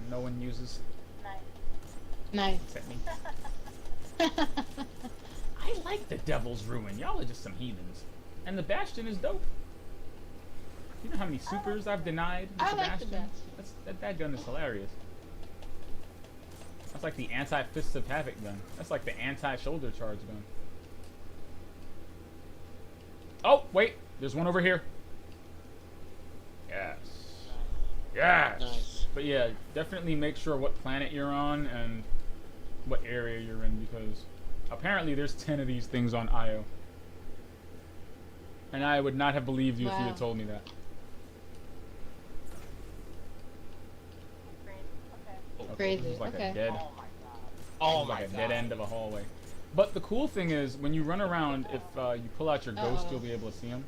No one uses Nice. except me. I like the Devil's Ruin. Y'all are just some heathens. And the Bastion is dope. You know how many supers I've denied with I the like the Bastion? Bastion. That gun is hilarious. That's like the anti-Fists of Havoc gun. That's like the anti-shoulder charge gun. Oh, wait. There's one over here. Yes. Yes. Nice. But yeah, definitely make sure what planet you're on and what area you're in, because apparently there's 10 of these things on Io. And I would not have believed you if you Wow. had told me that. Okay, Crazy. this is like Okay. a dead, Oh like my a god. dead end of a hallway. But the cool thing is, when you run around, if you pull out your ghost, Uh-oh. you'll be able to see him.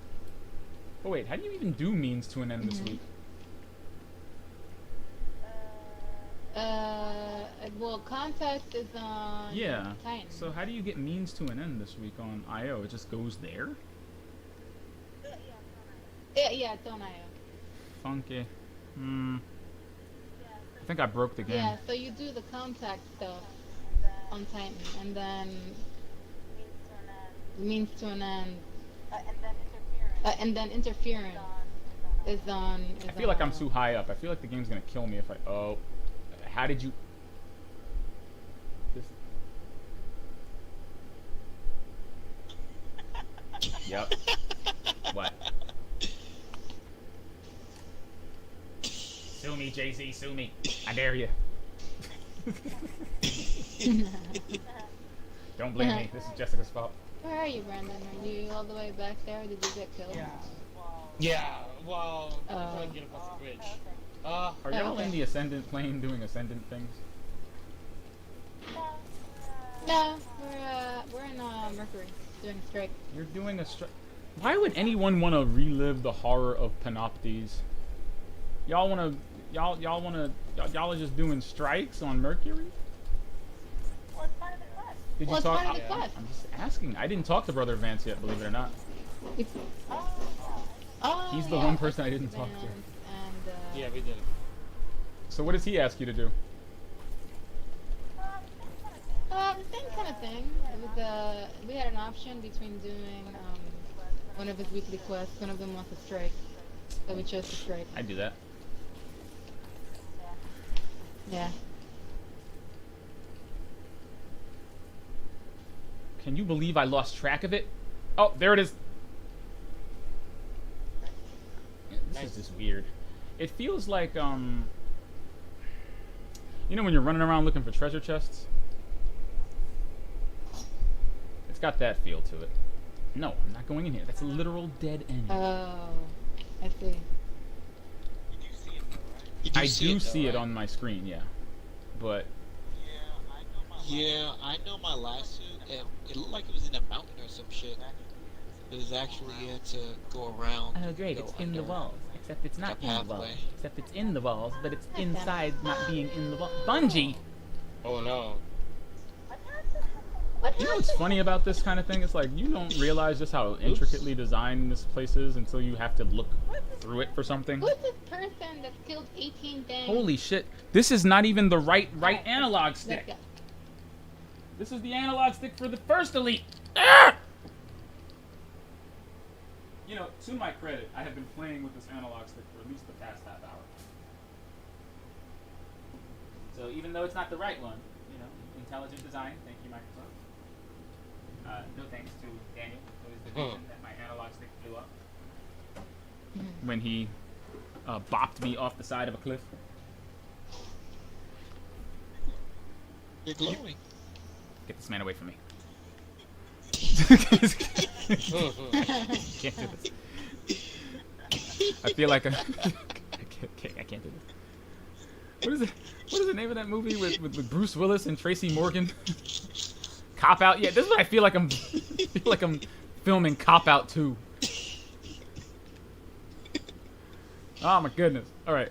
Oh wait, how do you even do means to an end this Mhm. week? Well, context is on Yeah. Titan. So how do you get means to an end this week on IO? It just goes there? Yeah, it's on IO. Funky. I think I broke the game. Yeah, so you do the contact stuff on Titan, and then means to an end, and then interference is on. I feel like I'm too high up. I feel like the game's gonna kill me if I. Oh, how did you? This. Yep. What? Sue me, Jay-Z. Sue me. I dare you. Don't blame me. This is Jessica's fault. Where are you, Brandon? Are you all the way back there, or did you get killed? Yeah, well, I'm Oh. trying to get across the bridge. Are y'all okay. in the Ascendant plane doing Ascendant things? No, we're in Mercury doing a strike. You're doing a Why would anyone want to relive the horror of Panoptes? Y'all are just doing strikes on Mercury? Did Well, you it's talk? part of the quest. I'm just asking. I didn't talk to Brother Vance yet, believe it or not. Oh, He's the yeah, one person I didn't talk to. And Yeah, we did. So what does he ask you to do? the same kind of thing. It was we had an option between doing one of his weekly quests. One of them wants a strike, so we chose to strike. I do that. Yeah. Can you believe I lost track of it? Oh, there it is. This is just weird. It feels like, you know when you're running around looking for treasure chests? It's got that feel to it. No, I'm not going in here. That's a literal dead end. Oh, I see. You I see do it, though, see it right? on my screen, yeah. But Yeah, I know my last suit, and it looked like it was in a mountain or some shit. It was actually to go around. oh great, go it's in the under. walls. Except it's not The in the walls. pathway. Except it's in the walls, but it's inside not being in the wall. Bungie! Oh no. What You know what's funny about this kind of thing? It's like you don't realize just how intricately designed this place is until you have to look through it for something. Who's this person that's killed 18 things? Holy shit. This is not even the right analog This stick. guy. This is the analog stick for the first Elite. Ah! You know, to my credit, I have been playing with this analog stick for at least the past half hour. So even though it's not the right one, you know, intelligent design, thank you, Microsoft. No thanks to Daniel, who is the reason that my analog stick blew up. When he bopped me off the side of a cliff. You're glowing. Get this man away from me. Can't do this. I feel like I can't do this. What is it? What is the name of that movie with Bruce Willis and Tracy Morgan? Cop Out. Yeah, this is what I feel like I'm filming Cop Out 2. Oh my goodness. All right.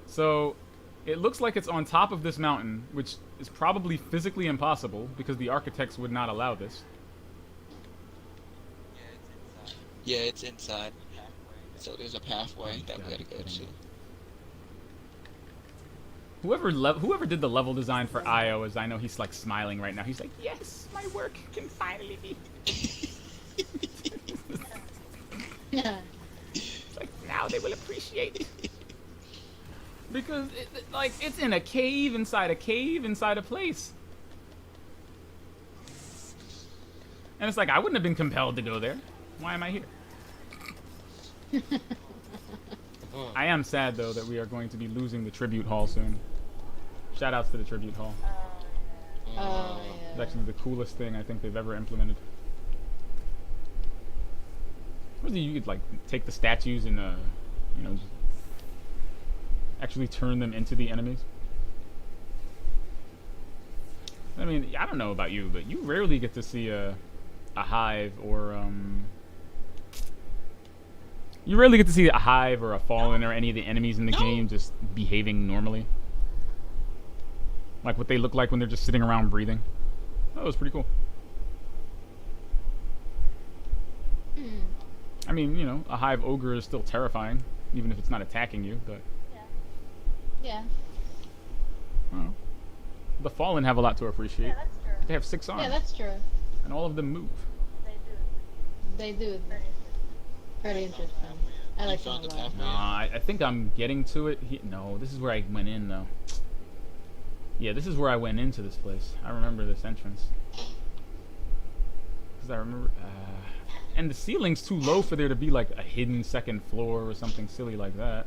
So it looks like it's on top of this mountain, which is probably physically impossible because the architects would not allow this. Yeah, it's inside. So there's a pathway that we gotta go to. Whoever did the level design for Io is, I know he's like smiling right now. He's like, yes, my work can finally be. Yeah. It's like now they will appreciate it. Because like it's in a cave inside a place. And it's like I wouldn't have been compelled to go there. Why am I here? I am sad though that we are going to be losing the tribute hall soon. Shout outs to the tribute hall. Oh, It's yeah. actually the coolest thing I think they've ever implemented. You could like take the statues and just actually turn them into the enemies. I mean, I don't know about you, but you rarely get to see a hive or you rarely get to see a hive or a fallen or any of the enemies in the game just behaving normally. Like what they look like when they're just sitting around breathing. That was pretty cool. I mean, a hive ogre is still terrifying, even if it's not attacking you, but Yeah. I don't know. The fallen have a lot to appreciate. Yeah, that's true. They have 6 arms, Yeah, that's true. and all of them move. They do. They do. Pretty interesting. I like them a found the lot. pathway. I think I'm getting to it. No, this is where I went in, though. Yeah, this is where I went into this place. I remember this entrance. Because I remember... and the ceiling's too low for there to be, like, a hidden second floor or something silly like that.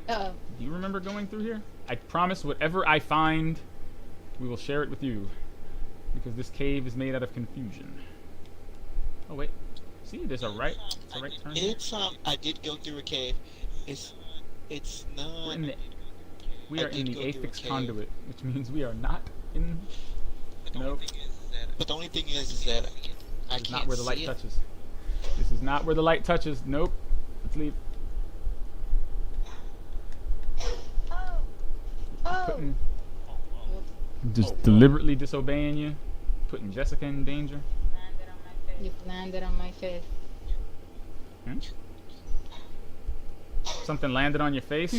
Uh-oh. Do you remember going through here? I promise whatever I find, we will share it with you. Because this cave is made out of confusion. Oh, wait. See, there's a right turn here. It's I did go through a cave. It's not. We I are in did the go through a Apex cave. conduit, which means we are not in... Nope. But the only thing is that I This is can't not where the light see it. touches. This is not where the light touches. Nope. Let's leave. Putting, just deliberately disobeying you. Putting Jessica in danger. You landed on my face. Hmm? Something landed on your face?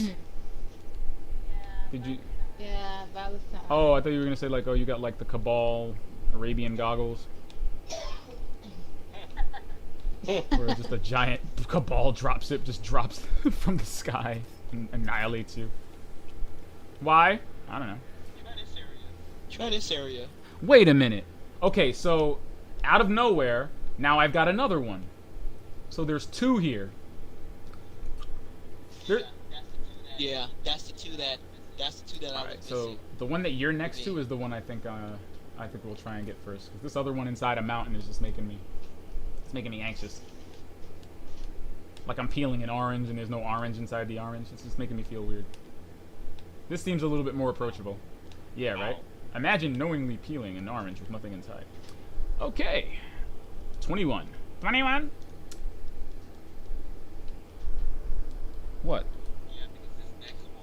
Did you... Yeah, that was time. Oh, I thought you were going to say, like, oh, you got, like, the Cabal Arabian goggles. Where just a giant Cabal dropship just drops from the sky and annihilates you. Why? I don't know. Try this area. Wait a minute. Okay, so out of nowhere, now I've got another one. So there's 2 here. There... Yeah, that's the two that I was Alright, so missing. the one that you're next to is the one I think we'll try and get first. 'Cause this other one inside a mountain is just making me anxious. Like I'm peeling an orange and there's no orange inside the orange. It's just making me feel weird. This seems a little bit more approachable. Yeah, right? Imagine knowingly peeling an orange with nothing inside. Okay. 21. 21? What?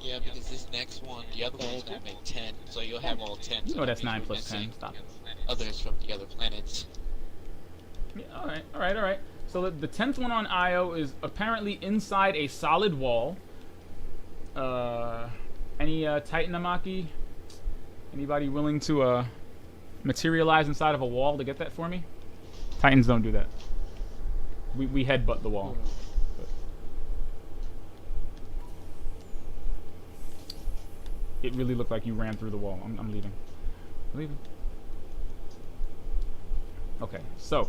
Yeah, because this next one, the other one's gonna make 10, so you'll have all 10. You so know that that's means 9 you're plus missing 10. Stop it. Others from the other planets. Yeah, alright. So the 10th one on Io is apparently inside a solid wall. Any Titanomaki? Anybody willing to materialize inside of a wall to get that for me? Titans don't do that. We headbutt the wall. But it really looked like you ran through the wall. I'm leaving. I'm leaving. Okay, so.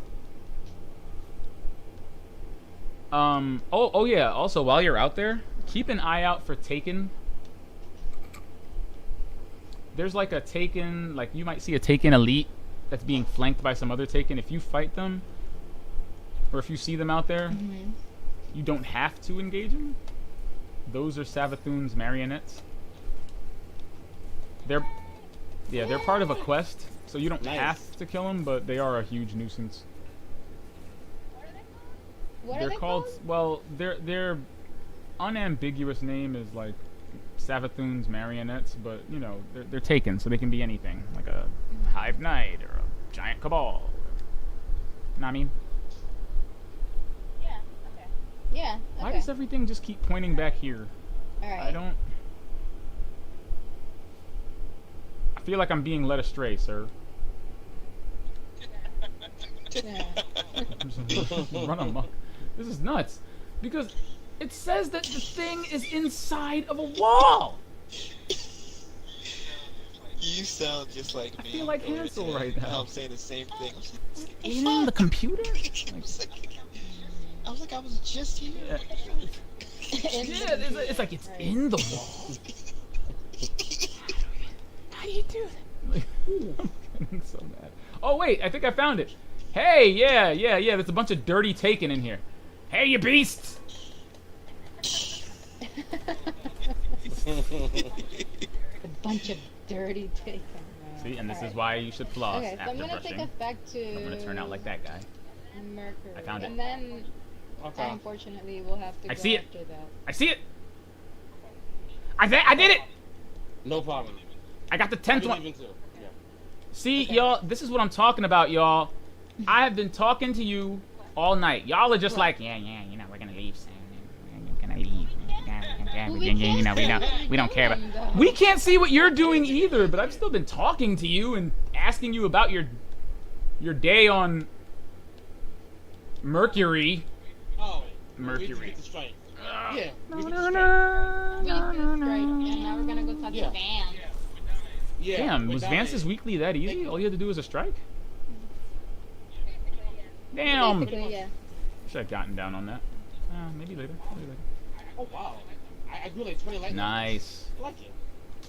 Oh yeah, also while you're out there, keep an eye out for Taken. There's like a Taken, like you might see a Taken Elite that's being flanked by some other Taken. If you fight them, or if you see them out there, you don't have to engage them. Those are Savathun's marionettes. They're part of a quest, so you don't have to kill them, but they are a huge nuisance. What They're are they called, well, their unambiguous name is like Savathun's marionettes, but you know they're taken, so they can be anything, like a hive knight or a giant cabal. Know what I mean? Yeah. Why Okay. does everything just keep pointing back here? All right. I don't. I feel like I'm being led astray, sir. Yeah. Run amok. This is nuts. Because it says that the thing is inside of a wall. You sound just like me. I feel like over Hansel today. right now. I'm saying the same thing. In the computer? I was like, I was just here. Yeah, it's like it's in the wall. How do you do that? Like, I'm getting so mad. Oh wait, I think I found it. Hey, yeah. There's a bunch of dirty taken in here. Hey, you beasts! A bunch of dirty taken. Right. See, and this is Alright. why you should floss Okay, so after I'm gonna brushing. take us back to. I'm gonna turn out like that guy. Mercury. I found it. And then, Okay. unfortunately, we'll have to I go see it. after that. I see it. I did it. No problem. I got the I 10th believe one. in too. Yeah. See, Okay. y'all, this is what I'm talking about, y'all. I have been talking to you all night. Y'all are just like, yeah, you know, we're gonna leave soon. We're gonna leave. Well, You know, we don't care about. We can't see what you're doing either, but I've still been talking to you and asking you about your day on Mercury. Oh. Mercury. We get the strike. Yeah. We get the We strike. just straight, and now we're gonna go talk Yeah. to Vance. Yeah. Damn, but was that Vance's is- weekly that easy? All you had to do was a strike? Damn! Basically, yeah. Should have gotten down on that. Maybe later. Oh wow. I do like 20 light numbers. Nice. I like it.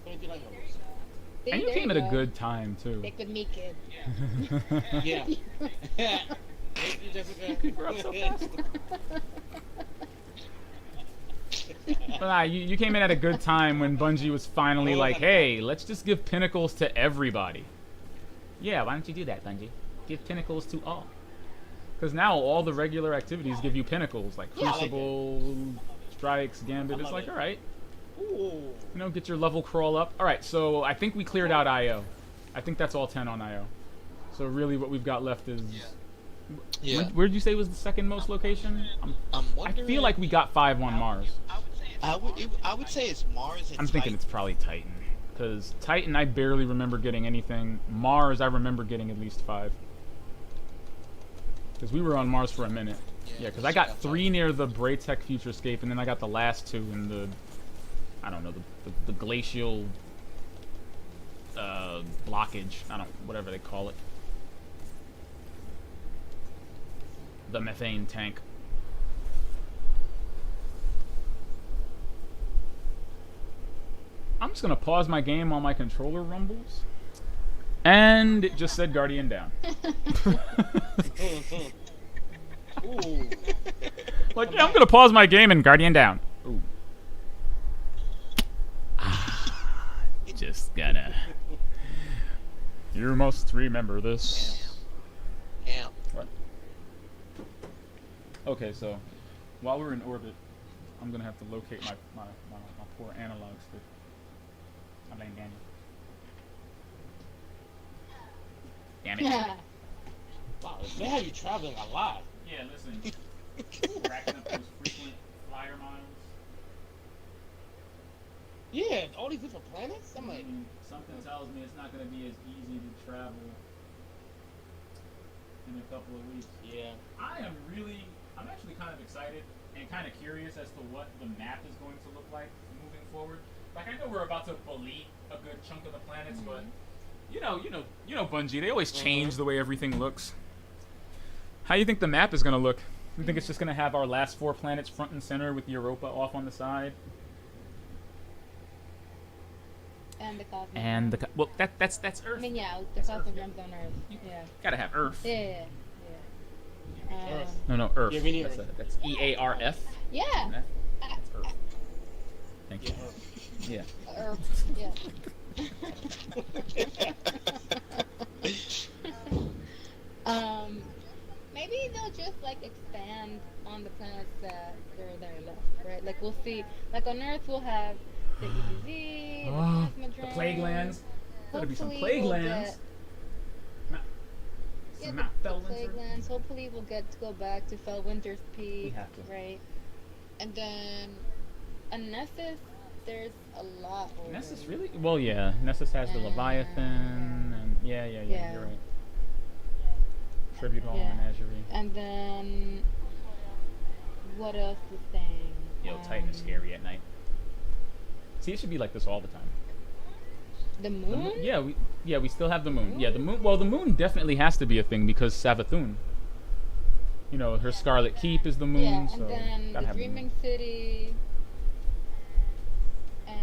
23 light numbers. See, And you there came at a go. good time, too. Stick with me, kid. Yeah. Thank you, Jessica. We're up so fast. But nah, you came in at a good time when Bungie was finally like, hey, let's just give pinnacles to everybody. Yeah, why don't you do that, Bungie? Give pinnacles to all. Because now all the regular activities give you pinnacles, like Yeah, I like Crucible, Strikes, Gambit. I It's love like, it. alright, Ooh. you know, get your level crawl up. Alright, so I think we cleared out IO. I think that's all 10 on IO. So really what we've got left is... Yeah. Where did you say was the second most location? I'm I wondering. feel like we got 5 on Mars. I would say it's Mars and I'm thinking it's probably Titan. Because Titan, I barely remember getting anything. Mars, I remember getting at least 5. Because we were on Mars for a minute. Yeah, because I got 3 near the Braytech Futurescape, and then I got the last 2 in the... I don't know, the glacial... blockage. Whatever they call it. The methane tank. I'm just gonna pause my game while my controller rumbles. And it just said Guardian down. Ooh. Like, yeah, I'm gonna pause my game and Guardian down. Ooh. Just gotta. You must remember this. Yeah. What? Okay, so while we're in orbit, I'm gonna have to locate my poor analog stick. I'm playing Daniel. Damn it. Wow, they have you traveling a lot. Yeah, listen. Racking up those frequent flyer miles. Yeah, all these different planets. I'm like, Something tells me it's not going to be as easy to travel in a couple of weeks. yeah. I'm actually kind of excited and kind of curious as to what the map is going to look like moving forward. Like, I know we're about to delete a good chunk of the planets, but you know Bungie, they always change the way everything looks. How do you think the map is going to look? You think it's just going to have our last 4 planets front and center with Europa off on the side? And the cosmic. And that's Earth. I mean, yeah, the cosmic realms on Earth. Yeah. Gotta have Earth. Yeah. Earth. No, Earth. Yeah, we need that's, Earth. that's EARF. Yeah. That's Earth. Thank you. Yeah. Yeah. Earth. Yeah. Maybe they'll just like expand on the planets that are there left, right? Like we'll see, like on Earth we'll have the EBZ, the Oh, Cosmodrome. the plague lands. Gotta be some Hopefully plague we'll lands. Yeah, Some the Mount plague Felwinter. lands. Hopefully we'll get to go back to Felwinter's Peak, have to. right? And then on Nessus, there's a lot older. Nessus really? Well, yeah. Nessus has the Leviathan, and yeah. Yeah. You're right. Tribute Hall, Yeah. Menagerie. And then what else is saying? Yo, Titan is scary at night. See, it should be like this all the time. The The moon? yeah, we still have the moon. Yeah, the moon. Well, the moon definitely has to be a thing because Savathun. You know, her Scarlet Keep is the moon, Yeah, so and then gotta the have the moon. Dreaming City and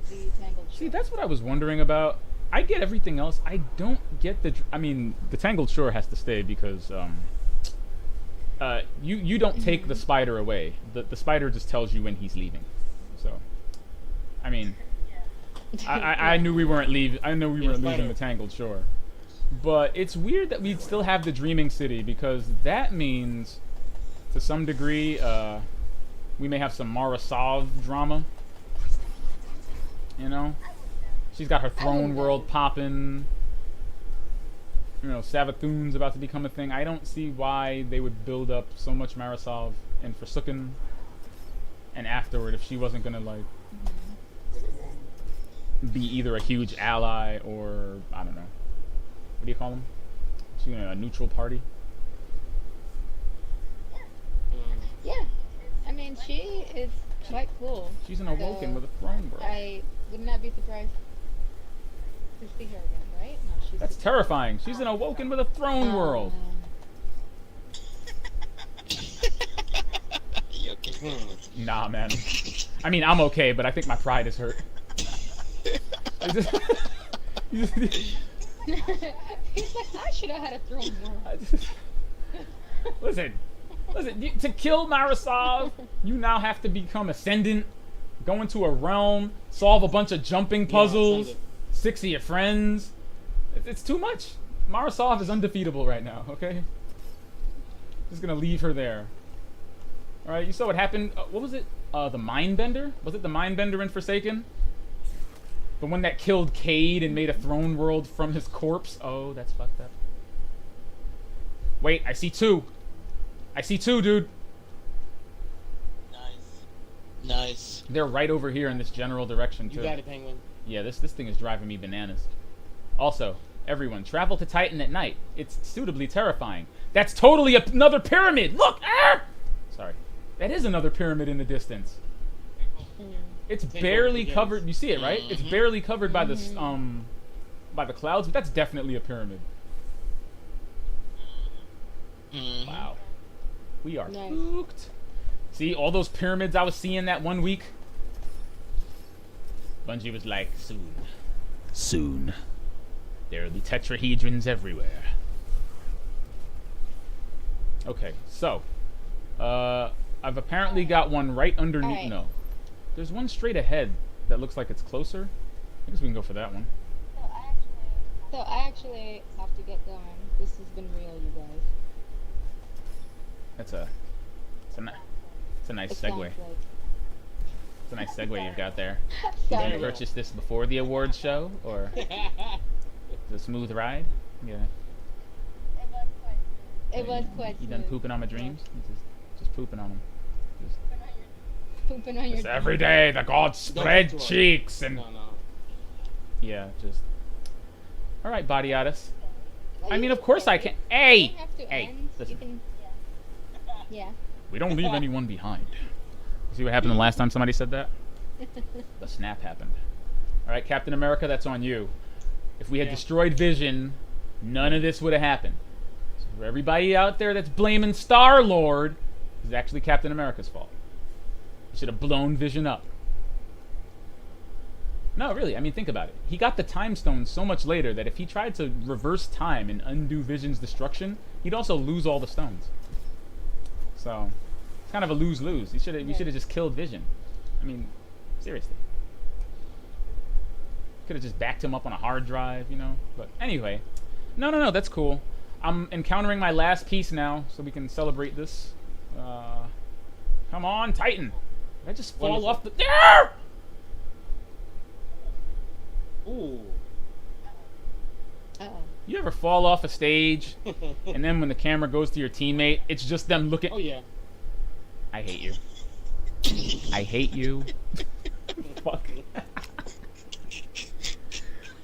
the Tangled Shore. See, that's what I was wondering about. I get everything else. I don't get the. I mean, the Tangled Shore has to stay because you don't take the spider away. The spider just tells you when he's leaving. So, I mean, I knew we weren't leaving. I know we Yeah, weren't spider. leaving the Tangled Shore. But it's weird that we still have the Dreaming City because that means, to some degree, we may have some Mara Sov drama. You know, she's got her throne world popping. You know, Savathun's about to become a thing. I don't see why they would build up so much Marisov and Forsaken, and afterward, if she wasn't gonna like be either a huge ally or I don't know, what do you call them? She's a neutral party. Yeah. I mean, she is quite cool. She's an Awoken So, with a throne world. I would not be surprised to see her again, right? No, she's That's terrifying. She's an Awoken with a throne world. You okay? Nah, man. I mean, I'm okay, but I think my pride is hurt. He's like, I should have had a throne world. Listen, to kill Marisov, you now have to become Ascendant, go into a realm, solve a bunch of jumping puzzles, Ascendant. 6 of your friends. It's too much. Marisov is undefeatable right now, okay? Just gonna leave her there. Alright, you saw what happened. What was it? The Mindbender? Was it the Mindbender in Forsaken? The one that killed Cade and made a throne world from his corpse? Oh, that's fucked up. Wait, I see two. I see two, dude. Nice. They're right over here in this general direction, too. You got it, Penguin. Yeah, this thing is driving me bananas. Also, everyone, travel to Titan at night. It's suitably terrifying. That's totally another pyramid! Look! Ah! Sorry. That is another pyramid in the distance. It's Take barely over the covered. games. You see it, right? It's barely covered by the by the clouds, but that's definitely a pyramid. Wow. We are Nice. spooked. See, all those pyramids I was seeing that one week? Bungie was like, soon. There'll be tetrahedrons everywhere. Okay, so. I've apparently got one right underneath. Alright. No. There's one straight ahead that looks like it's closer. I guess we can go for that one. So I actually have to get going. This has been real, you guys. It's a nice It segue. sounds like. It's a nice segue you've got there. Did Sorry. you purchase this before the awards show, or is it a smooth ride? Yeah. It was quite You done smooth. pooping on my dreams? You just pooping on them. Pooping on your Just every day the gods spread Don't do it. cheeks and No. yeah, just. All right, Badiatus. Well, I you mean, of can course say I it. can. You Hey, don't have to hey, end. listen. You can. Yeah. We don't leave anyone behind. See what happened the last time somebody said that? The snap happened. All right, Captain America, that's on you. If we had Yeah. destroyed Vision, none of this would have happened. So for everybody out there that's blaming Star-Lord, it's actually Captain America's fault. He should have blown Vision up. No, really, I mean, think about it. He got the Time Stone so much later that if he tried to reverse time and undo Vision's destruction, he'd also lose all the stones. So, it's kind of a lose-lose. We should have just killed Vision. I mean, seriously. Could have just backed him up on a hard drive, you know? But anyway. No, that's cool. I'm encountering my last piece now, so we can celebrate this. Come on, Titan! Did I just fall Wonderful. off the... There! Ooh. Uh-oh. You ever fall off a stage, and then when the camera goes to your teammate, it's just them looking... Oh yeah. I hate you. I hate you. Fuck.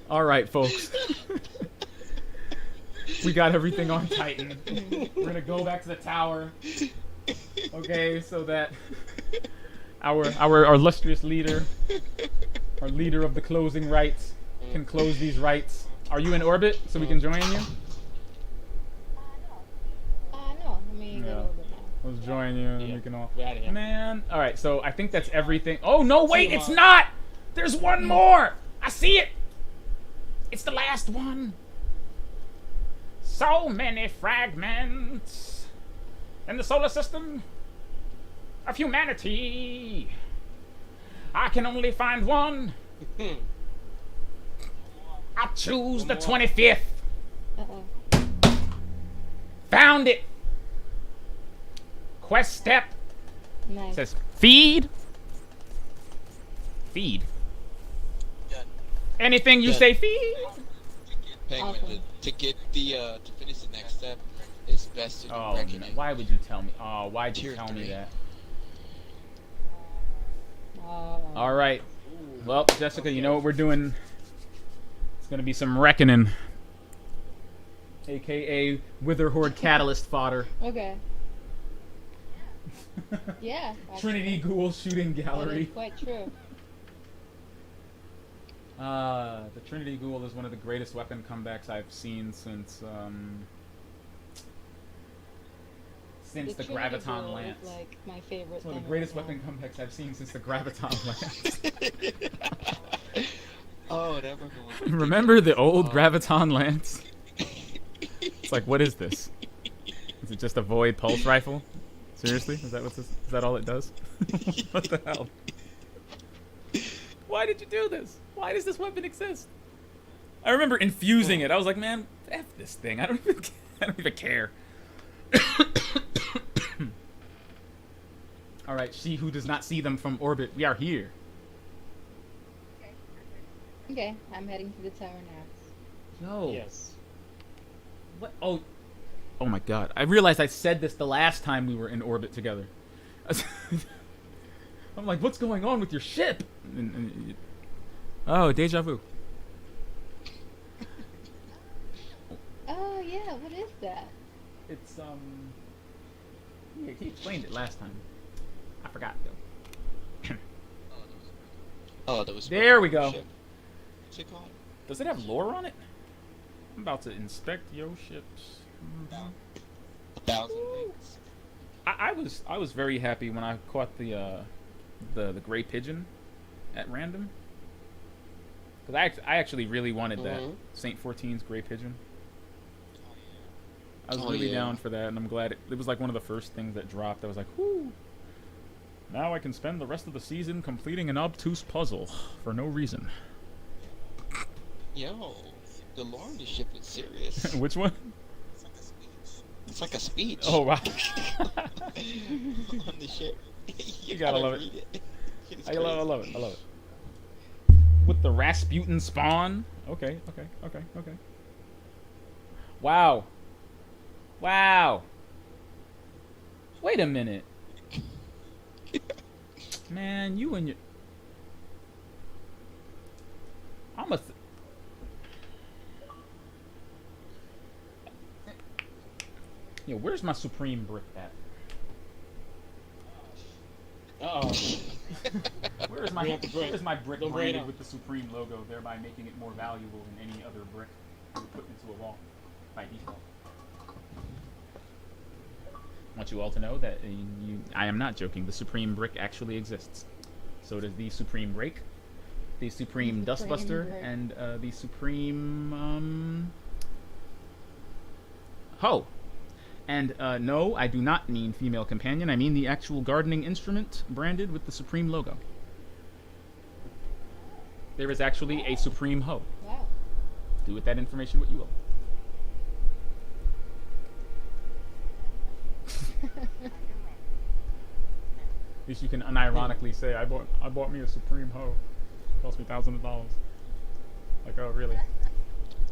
All right, folks. We got everything on Titan. We're gonna go back to the tower. Okay, so that our illustrious leader, our leader of the closing rites, can close these rites. Are you in orbit so we can join you? No. Let me get a Yeah. little bit now. Let's join you and Yeah. we can all. We're outta here. Man. All right, so I think that's everything. Oh no, wait, it's not. There's one more. I see it. It's the last one. So many fragments in the solar system of humanity. I can only find one. I choose the 25th. Uh-oh. Found it. Quest step Nice. says feed. Feed. Done. Anything you Yeah. say feed. Penguin, Awesome. to get the to finish the next step, it's best to do Oh, no. reckoning. Why would you tell me? Oh, why'd you Tier tell me 3. that? Oh. All right. Well, Jessica, you know what we're doing? It's gonna be some reckoning, aka Witherhorde Catalyst fodder. Okay. Yeah. actually, Trinity Ghoul shooting that gallery. is quite true. The Trinity Ghoul is one of the greatest weapon comebacks I've seen since the Trinity Graviton Ghoul Lance. is, like, my favorite It's one of thing the greatest right now. weapon comebacks I've seen since the Graviton Lance. Oh, that weapon was Remember the old Oh. Graviton Lance? It's like, what is this? Is it just a void pulse rifle? Seriously? Is that all it does? What the hell? Why did you do this? Why does this weapon exist? I remember infusing it. I was like, man, F this thing. I don't even care. All right, she who does not see them from orbit, we are here. Okay, I'm heading to the tower now. Yo. Yes. What? Oh my God! I realized I said this the last time we were in orbit together. I'm like, what's going on with your ship? Oh, deja vu. Oh yeah, what is that? It's yeah, he explained it last time. I forgot though. Oh, that was. There we go. Ship. What's it called? Does it have lore on it? I'm about to inspect your ships. 1,000 things. I was very happy when I caught the gray pigeon at random. Because I actually really wanted that Mhm. Saint 14's gray pigeon. I was Oh, really yeah. down for that, and I'm glad it was like one of the first things that dropped. I was like, whoo! Now I can spend the rest of the season completing an obtuse puzzle for no reason. Yo, the lore of the ship is serious. Which one? It's like a speech. Oh wow! On the ship. you gotta love it. read it. It's I love crazy. it. I love it. With the Rasputin spawn. Okay. Wow. Wait a minute. Man, you and your... Yo, where's my Supreme brick at? Uh-oh. Where's my Bring up the brick. Where's my brick Don't bring it branded up. with the Supreme logo, thereby making it more valuable than any other brick you would put into a wall by default? I want you all to know that I am not joking. The Supreme brick actually exists. So does the Supreme rake, the Supreme Dustbuster, brick. and the Supreme hoe. And no, I do not mean female companion. I mean the actual gardening instrument branded with the Supreme logo. There is actually a Supreme hoe. Wow. Do with that information what you will. At least you can unironically say, I bought me a Supreme hoe. Cost me $1,000. Like, oh really?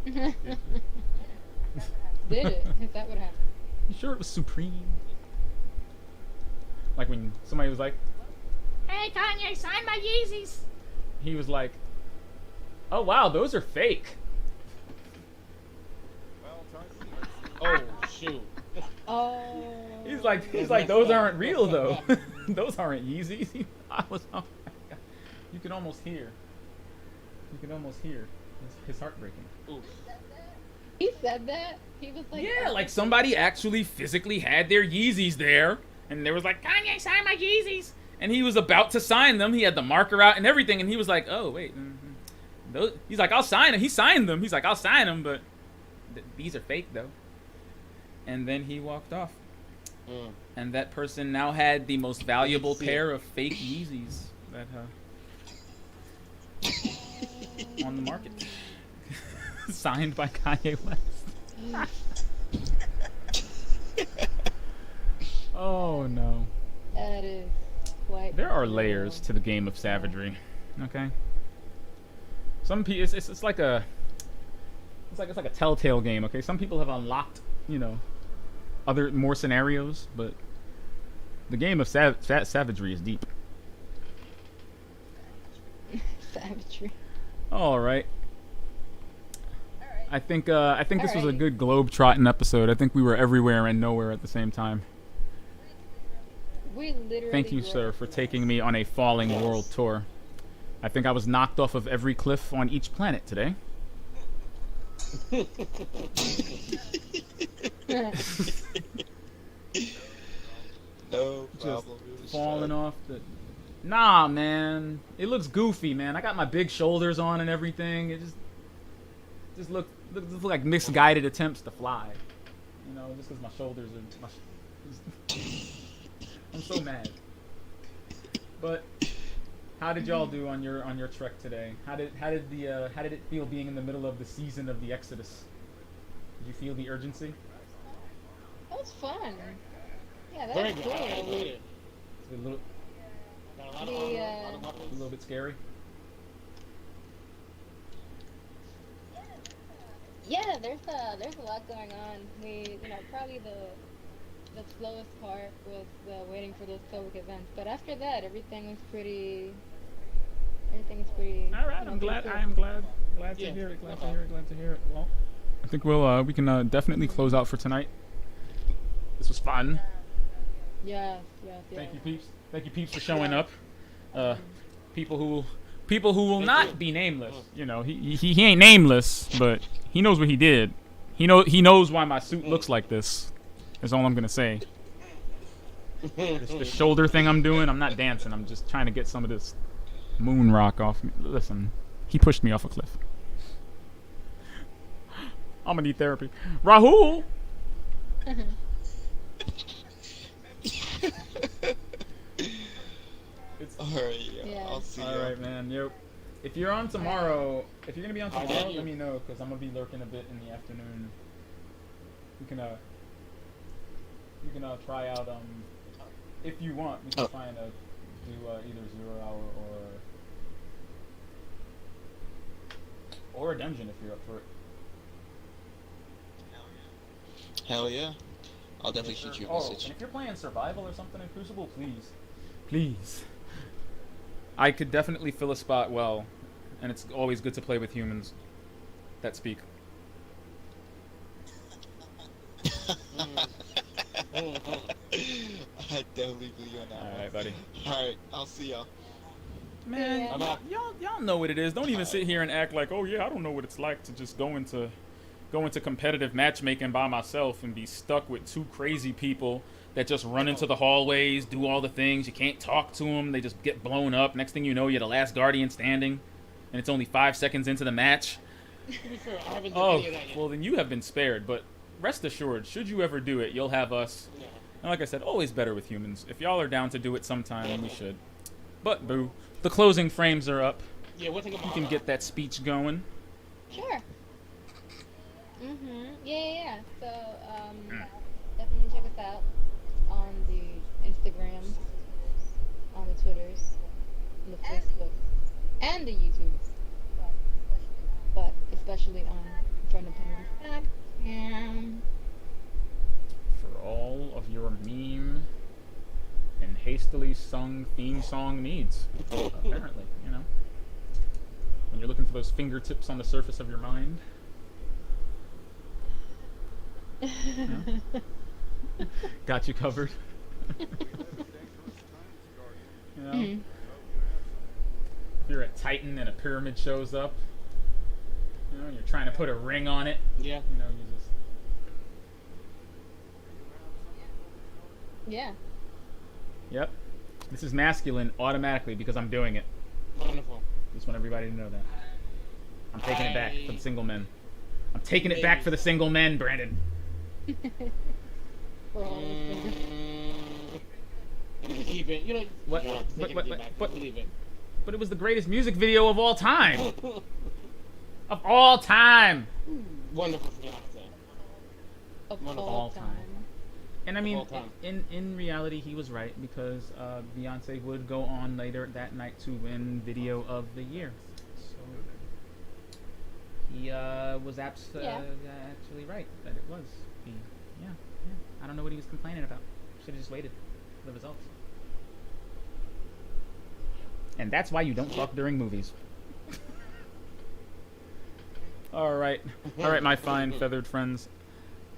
Did it? Is that what happened? You sure it was Supreme? Like when somebody was like, Hey Kanye, sign my Yeezys. He was like, oh wow, those are fake. Oh shoot. Oh. He's like, those aren't real though. Those aren't Yeezys. I was, oh my God. You can almost hear. His heart breaking. Oof. He said that? He was like, Yeah, like somebody actually physically had their Yeezys there, and they was like, Kanye, sign my Yeezys. And he was about to sign them. He had the marker out and everything, and he was like, oh wait, those, he's like, I'll sign them. He signed them. He's like, I'll sign them, but these are fake though. And then he walked off. And that person now had the most valuable pair of fake Yeezys that on the market. Signed by Kanye West. Oh no. that is quite. There are layers to the game of savagery. Okay. Some people, it's like a telltale game. Okay. Some people have unlocked, other more scenarios, but the game of savagery is deep. Savagery. All right. I think this was a good globe-trotting episode. I think we were everywhere and nowhere at the same time. We literally. Thank you, sir, for taking me on a falling world tour. I think I was knocked off of every cliff on each planet today. No Just problem. It was falling fun. off the. Nah, man. It looks goofy, man. I got my big shoulders on and everything. It just look like misguided attempts to fly. Just because my shoulders are. I'm so mad. But how did y'all do on your trek today? How did it feel being in the middle of the season of the Exodus? Did you feel the urgency? That was fun. Yeah, that Very was good. I enjoyed cool. it. It's a little, Got a lot The, of armor, a lot of a weapons. little bit scary. Yeah, there's a lot going on. We, probably the slowest part was waiting for those public events, but after that, everything was pretty. All right, I'm glad. I am glad. Glad to Yeah, hear it. Glad no to hear it. Glad to hear it. Well, I think we can definitely close out for tonight. This was fun. Yes. Thank you, peeps. Thank you, peeps, for showing up. People who will not be nameless. He ain't nameless, but he knows what he did. He knows why my suit looks like this. That's all I'm gonna say. The shoulder thing I'm doing, I'm not dancing. I'm just trying to get some of this moon rock off me. Listen, he pushed me off a cliff. I'm gonna need therapy. Rahul. Alright, yeah. Yeah. I'll see All you. right, man. Yo, if you're on tomorrow, if you're gonna be on Alright, tomorrow, thank you. let me know because I'm gonna be lurking a bit in the afternoon. We can try out if you want, we can Oh. try and do either 0 hour or a dungeon if you're up for it. Hell yeah. I'll definitely shoot you a Oh, message. and if you're playing survival or something in Crucible, please. I could definitely fill a spot well, and it's always good to play with humans that speak. I definitely believe you on that All one. right, buddy. Alright, I'll see y'all. Man, I'm out. y'all know what it is. Don't even sit here and act like, oh yeah, I don't know what it's like to just go into competitive matchmaking by myself and be stuck with two crazy people that just run into the hallways, do all the things. You can't talk to them. They just get blown up. Next thing you know, you're the last guardian standing, and it's only 5 seconds into the match. To be fair, I haven't done Oh, any of that yet. well then you have been spared. But rest assured, should you ever do it, you'll have us. Yeah. And like I said, always better with humans. If y'all are down to do it sometime, then we should. But boo, the closing frames are up. Yeah, we'll take a You can get that speech going. Sure. Yeah. So, definitely check us out on the Instagrams, on the Twitters, on the Facebook, and the YouTubes. But especially on Front of Penguins. For all of your meme and hastily sung theme song needs. Apparently, you know. When you're looking for those fingertips on the surface of your mind. Got you covered. You know? Mhm. If you're a Titan and a pyramid shows up, you know, and you're trying to put a ring on it, Yeah. you know, you just Yeah. Yep. This is masculine automatically because I'm doing it. Wonderful. Just want everybody to know that. I'm taking it back for the single men. I'm taking it back for the single men, Brandon. For all the fingers. You can keep it. You know. What? You don't have to take But- anything back. but- You can leave it. But it was the greatest music video of all time. Of all time. Wonderful fiance. Of One of all all time. time. And I mean, all time. in reality, he was right because Beyonce would go on later that night to win Video of the Year. So he was Yeah. actually right that it was. Yeah. I don't know what he was complaining about. Should have just waited for the results. And that's why you don't talk during movies. All right, my fine feathered friends.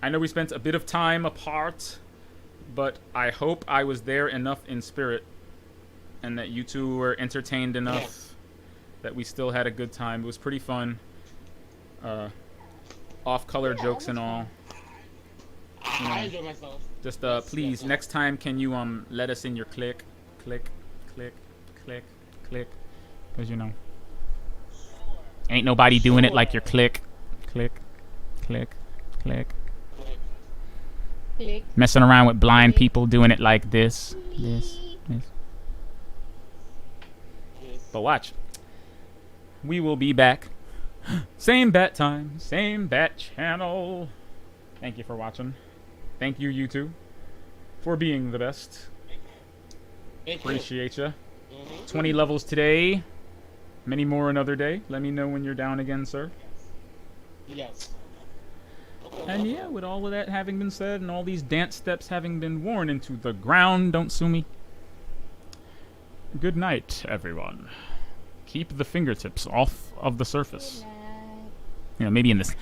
I know we spent a bit of time apart, but I hope I was there enough in spirit and that you two were entertained enough Yes. that we still had a good time. It was pretty fun. Off-color Yeah, jokes it and was all. I enjoy myself. Just Yes, please, yes. next time can you let us in your click, click, click, click, click, because you know, ain't nobody doing it like your click, click, click, click. Click. Messing around with blind people doing it like this. Yes. But watch. We will be back. Same bat time, same bat channel. Thank you for watching. Thank you, you two, for being the best. Thank you. Appreciate ya. Mhm. 20 levels today. Many more another day. Let me know when you're down again, sir. Yes. And yeah, with all of that having been said and all these dance steps having been worn into the ground, don't sue me. Good night, everyone. Keep the fingertips off of the surface. Good night. You know, maybe in this,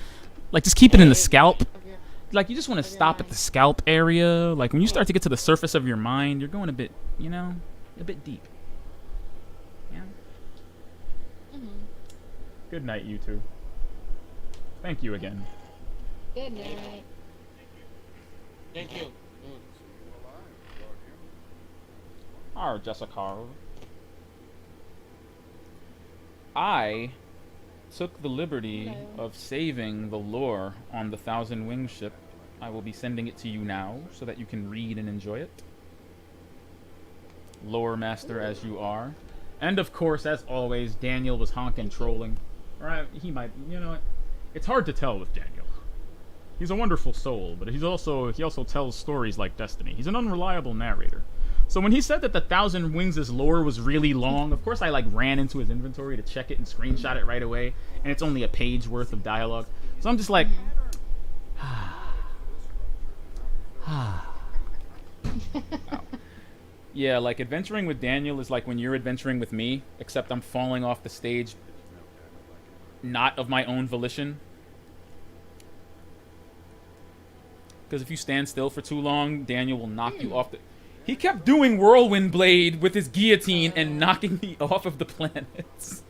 like, just keep it in the scalp. Of your- Like, you just want to stop at the scalp area. Like, when you start to get to the surface of your mind, you're going a bit, you know, a bit deep. Yeah. Mhm. Good night, you two. Thank you again. Good night. Thank you. Our Jessica. I took the liberty Hello. of saving the lore on the Thousand Wings ship. I will be sending it to you now so that you can read and enjoy it. Lore master as you are. And of course, as always, Daniel was honking trolling. Or he might, you know, it's hard to tell with Daniel. He's a wonderful soul, but he also tells stories like Destiny. He's an unreliable narrator. So when he said that the Thousand Wings' lore was really long, of course I like ran into his inventory to check it and screenshot it right away, and it's only a page worth of dialogue. So I'm just like, yeah, like adventuring with Daniel is like when you're adventuring with me, except I'm falling off the stage not of my own volition. Because if you stand still for too long, Daniel will knock you off the... He kept doing Whirlwind Blade with his guillotine and knocking me off of the planets.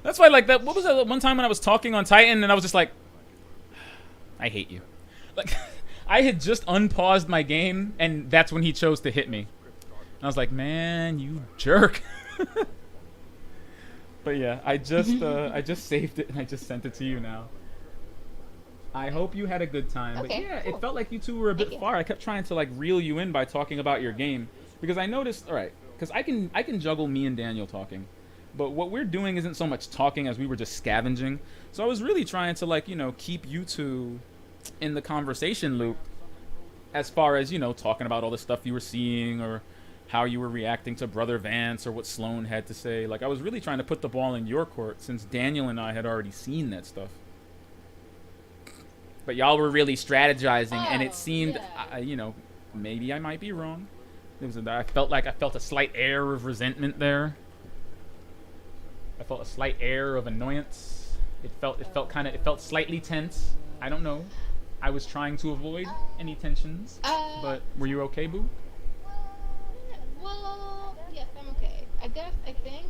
That's why, like, that... What was that one time when I was talking on Titan and I was just like... I hate you. Like, I had just unpaused my game and that's when he chose to hit me. And I was like, man, you jerk. But yeah, I just saved it and I just sent it to you now. I hope you had a good time. But Okay, yeah, cool. it felt like you two were a bit Thank you. far. I kept trying to like reel you in by talking about your game because I noticed. All right, because I can juggle me and Daniel talking, but what we're doing isn't so much talking as we were just scavenging. So I was really trying to like keep you two in the conversation loop as far as talking about all the stuff you were seeing or how you were reacting to Brother Vance or what Sloan had to say. Like, I was really trying to put the ball in your court since Daniel and I had already seen that stuff. but y'all were really strategizing, and Oh, it seemed, yeah. you know, maybe I might be wrong. I felt a slight air of resentment there. I felt a slight air of annoyance. It felt slightly tense. I don't know. I was trying to avoid any tensions. But were you okay, Boo? Well, yes, I'm okay. I think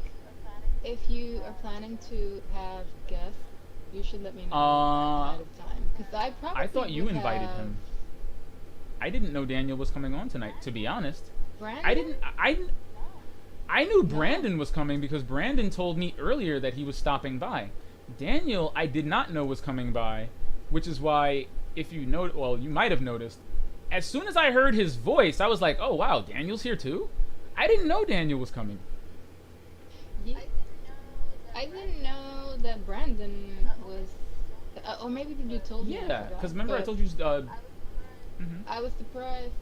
if you are planning to have guests, you should let me know ahead of time. Because I probably I thought you would invited have him. I didn't know Daniel was coming on tonight, to be honest. Brandon? I knew Brandon was coming because Brandon told me earlier that he was stopping by. Daniel, I did not know was coming by, which is why, if you know, well, you might have noticed, as soon as I heard his voice, I was like, oh wow, Daniel's here too? I didn't know Daniel was coming. Yeah. I didn't know that Brandon was. Or maybe you told me. Yeah, because remember I told you. I was surprised.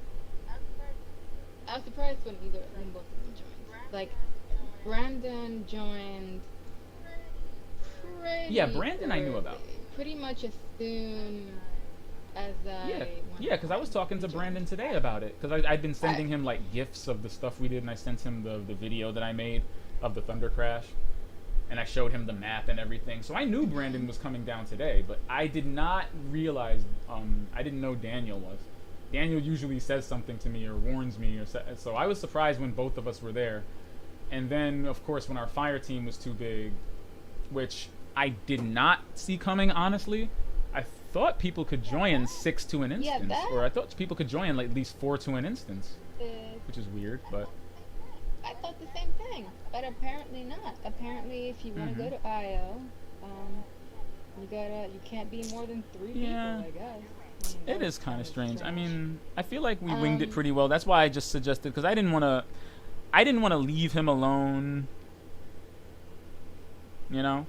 I was surprised when both of them joined. Like, Brandon joined. Yeah, Brandon I knew about. Pretty much as soon as I. Yeah, because I was talking to Brandon today about it. Because I'd been sending him like gifs of the stuff we did, and I sent him the video that I made of the Thunder Crash, and I showed him the map and everything. So I knew Brandon was coming down today, but I did not realize. I didn't know Daniel was. Daniel usually says something to me or warns me, so I was surprised when both of us were there. And then, of course, when our fire team was too big, which I did not see coming, honestly. I thought people could join 6 to an instance, or I thought people could join like at least 4 to an instance, which is weird, but I thought the same thing, but apparently not. Apparently, if you want to go to IO, you can't be more than 3 people, I guess. It is kind of strange. I mean, I feel like we winged it pretty well. That's why I just suggested, because I didn't want to leave him alone. You know?